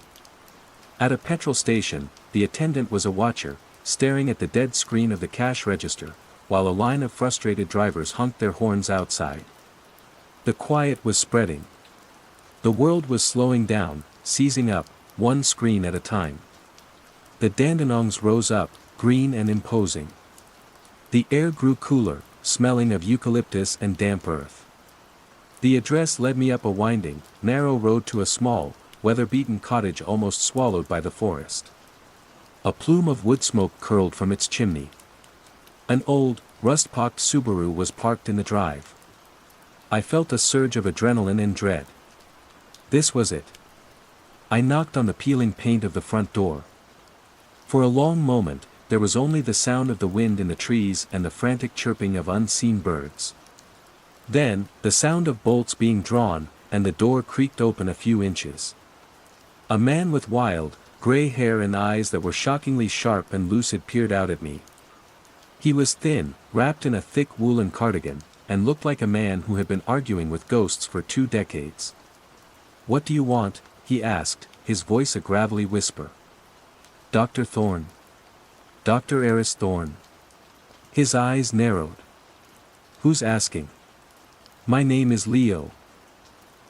At a petrol station, the attendant was a watcher, staring at the dead screen of the cash register, while a line of frustrated drivers honked their horns outside. The quiet was spreading. The world was slowing down, seizing up, one screen at a time. The Dandenongs rose up, green and imposing. The air grew cooler, smelling of eucalyptus and damp earth. The address led me up a winding, narrow road to a small, weather-beaten cottage almost swallowed by the forest. A plume of wood smoke curled from its chimney. An old, rust-pocked Subaru was parked in the drive. I felt a surge of adrenaline and dread. This was it. I knocked on the peeling paint of the front door. For a long moment, there was only the sound of the wind in the trees and the frantic chirping of unseen birds. Then, the sound of bolts being drawn, and the door creaked open a few inches. A man with wild, gray hair and eyes that were shockingly sharp and lucid peered out at me. He was thin, wrapped in a thick woolen cardigan, and looked like a man who had been arguing with ghosts for 2 decades. "What do you want?" he asked, his voice a gravelly whisper. "Dr. Thorne. Dr. Eris Thorne." His eyes narrowed. "Who's asking?" "My name is Leo.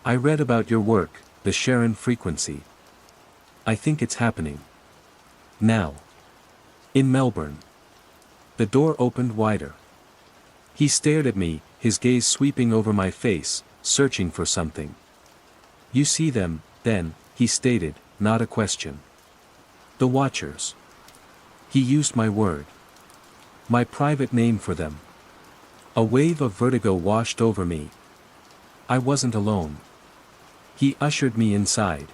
I read about your work, the Sharon frequency. I think it's happening. Now. In Melbourne." The door opened wider. He stared at me, his gaze sweeping over my face, searching for something. "You see them, then," he stated, not a question. "The Watchers." He used my word. My private name for them. A wave of vertigo washed over me. I wasn't alone. He ushered me inside.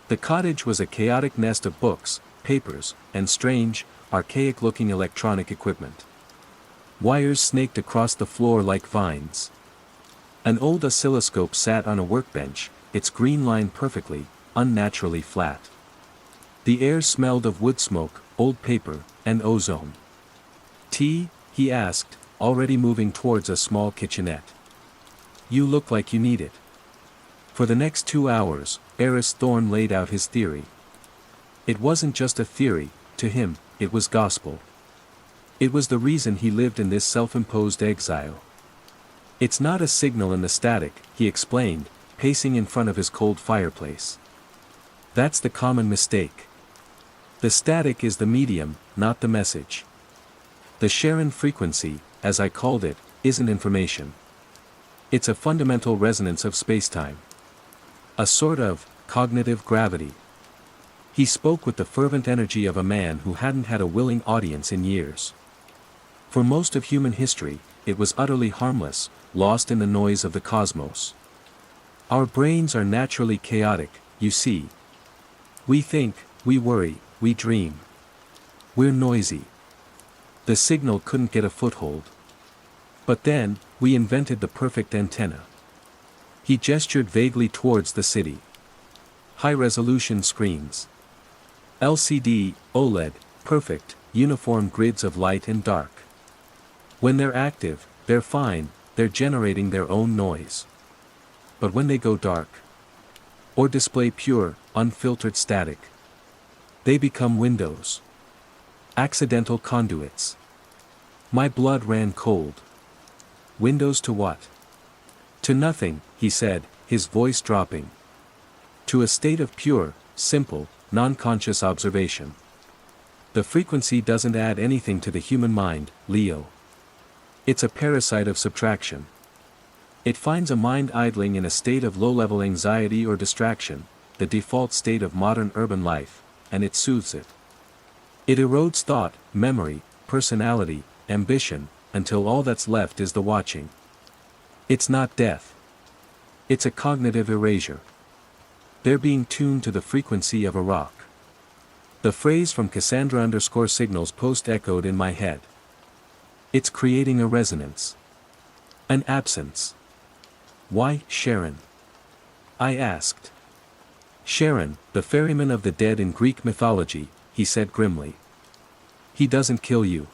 The cottage was a chaotic nest of books, papers, and strange, archaic-looking electronic equipment. Wires snaked across the floor like vines. An old oscilloscope sat on a workbench, its green line perfectly, unnaturally flat. The air smelled of wood smoke, old paper, and ozone. "Tea?" he asked, already moving towards a small kitchenette. "You look like you need it." For the next 2 hours, Eris Thorne laid out his theory. It wasn't just a theory, to him, it was gospel. It was the reason he lived in this self-imposed exile. It's not a signal in the static, he explained, pacing in front of his cold fireplace. That's the common mistake. The static is the medium, not the message. The Sharon frequency, as I called it, isn't information. It's a fundamental resonance of spacetime. A sort of cognitive gravity. He spoke with the fervent energy of a man who hadn't had a willing audience in years. For most of human history, it was utterly harmless, lost in the noise of the cosmos. Our brains are naturally chaotic, you see. We think, we worry, we dream. We're noisy. The signal couldn't get a foothold. But then, we invented the perfect antenna. He gestured vaguely towards the city. High-resolution screens. LCD, OLED, perfect, uniform grids of light and dark. When they're active, they're fine, they're generating their own noise. But when they go dark, or display pure, unfiltered static, they become windows. Accidental conduits. My blood ran cold. Windows to what? To nothing, he said, his voice dropping. To a state of pure, simple, non-conscious observation. The frequency doesn't add anything to the human mind, Leo. It's a parasite of subtraction. It finds a mind idling in a state of low-level anxiety or distraction, the default state of modern urban life, and it soothes it. It erodes thought, memory, personality, ambition, until all that's left is the watching. It's not death. It's a cognitive erasure. They're being tuned to the frequency of a rock. The phrase from Cassandra_signals post echoed in my head. It's creating a resonance. An absence. Why, Sharon? I asked. Sharon, the ferryman of the dead in Greek mythology, he said grimly. He doesn't kill you.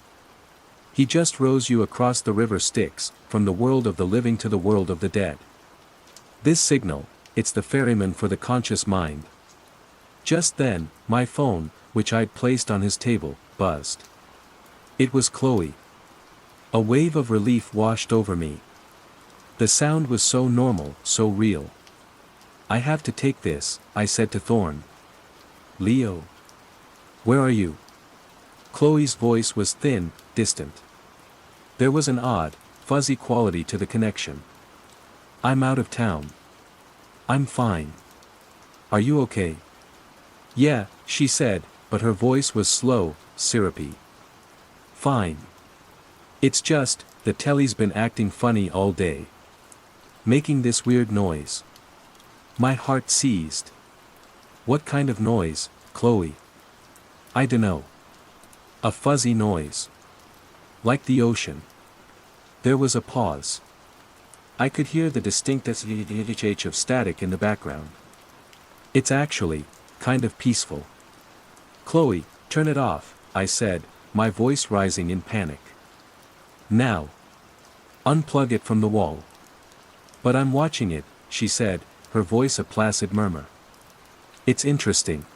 He just rows you across the river Styx, from the world of the living to the world of the dead. This signal, it's the ferryman for the conscious mind. Just then, my phone, which I'd placed on his table, buzzed. It was Chloe. A wave of relief washed over me. The sound was so normal, so real. I have to take this, I said to Thorne. Leo. Where are you? Chloe's voice was thin, distant. There was an odd, fuzzy quality to the connection. I'm out of town. I'm fine. Are you okay? Yeah, she said, but her voice was slow, syrupy. Fine. It's just, the telly's been acting funny all day. Making this weird noise. My heart seized. What kind of noise, Chloe? I dunno. A fuzzy noise. Like the ocean. There was a pause. I could hear the distinct shh of static in the background. It's actually, kind of peaceful. Chloe, turn it off, I said, my voice rising in panic. Now. Unplug it from the wall. But I'm watching it, she said, her voice a placid murmur. It's interesting.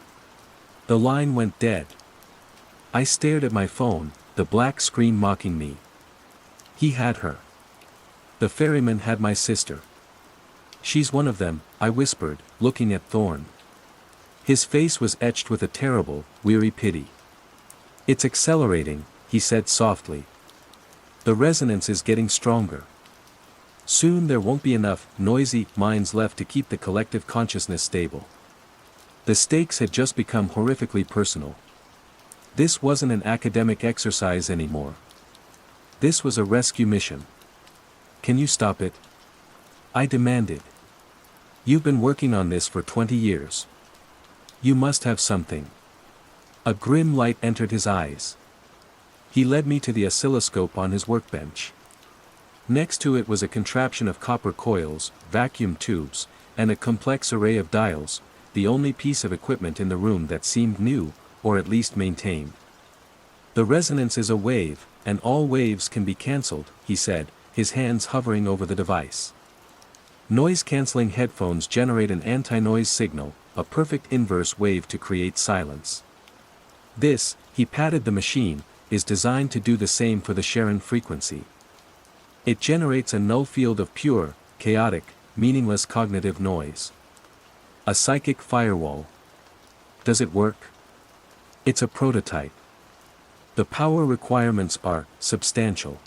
The line went dead. I stared at my phone, the black screen mocking me. He had her. The ferryman had my sister. She's one of them, I whispered, looking at Thorne. His face was etched with a terrible, weary pity. It's accelerating, he said softly. The resonance is getting stronger. Soon there won't be enough noisy minds left to keep the collective consciousness stable. The stakes had just become horrifically personal. This wasn't an academic exercise anymore. This was a rescue mission. Can you stop it? I demanded. You've been working on this for 20 years. You must have something. A grim light entered his eyes. He led me to the oscilloscope on his workbench. Next to it was a contraption of copper coils, vacuum tubes, and a complex array of dials, the only piece of equipment in the room that seemed new, or at least maintained. The resonance is a wave, and all waves can be cancelled, he said, his hands hovering over the device. Noise-canceling headphones generate an anti-noise signal, a perfect inverse wave to create silence. This, he patted the machine, is designed to do the same for the Sharon frequency. It generates a null field of pure, chaotic, meaningless cognitive noise. A psychic firewall. Does it work? It's a prototype. The power requirements are substantial.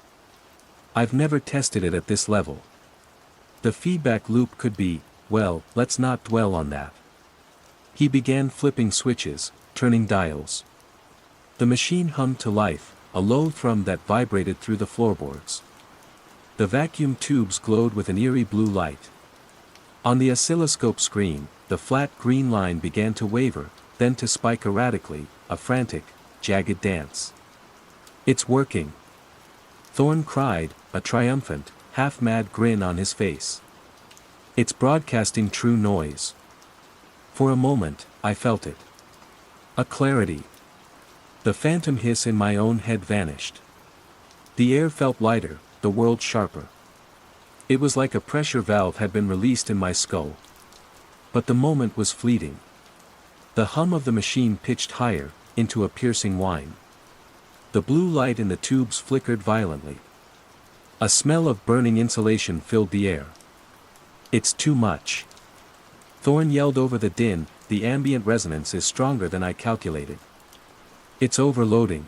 I've never tested it at this level. The feedback loop could be, well, let's not dwell on that. He began flipping switches, turning dials. The machine hummed to life, a low thrum that vibrated through the floorboards. The vacuum tubes glowed with an eerie blue light. On the oscilloscope screen, the flat green line began to waver, then to spike erratically, a frantic, jagged dance. It's working. Thorne cried, a triumphant, half-mad grin on his face. It's broadcasting true noise. For a moment, I felt it. A clarity. The phantom hiss in my own head vanished. The air felt lighter, the world sharper. It was like a pressure valve had been released in my skull. But the moment was fleeting. The hum of the machine pitched higher, into a piercing whine. The blue light in the tubes flickered violently. A smell of burning insulation filled the air. It's too much. Thorne yelled over the din, the ambient resonance is stronger than I calculated. It's overloading.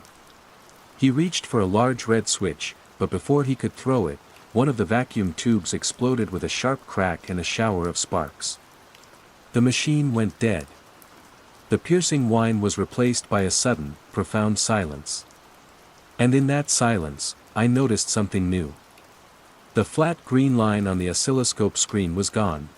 He reached for a large red switch, but before he could throw it, one of the vacuum tubes exploded with a sharp crack and a shower of sparks. The machine went dead. The piercing whine was replaced by a sudden, profound silence. And in that silence, I noticed something new. The flat green line on the oscilloscope screen was gone.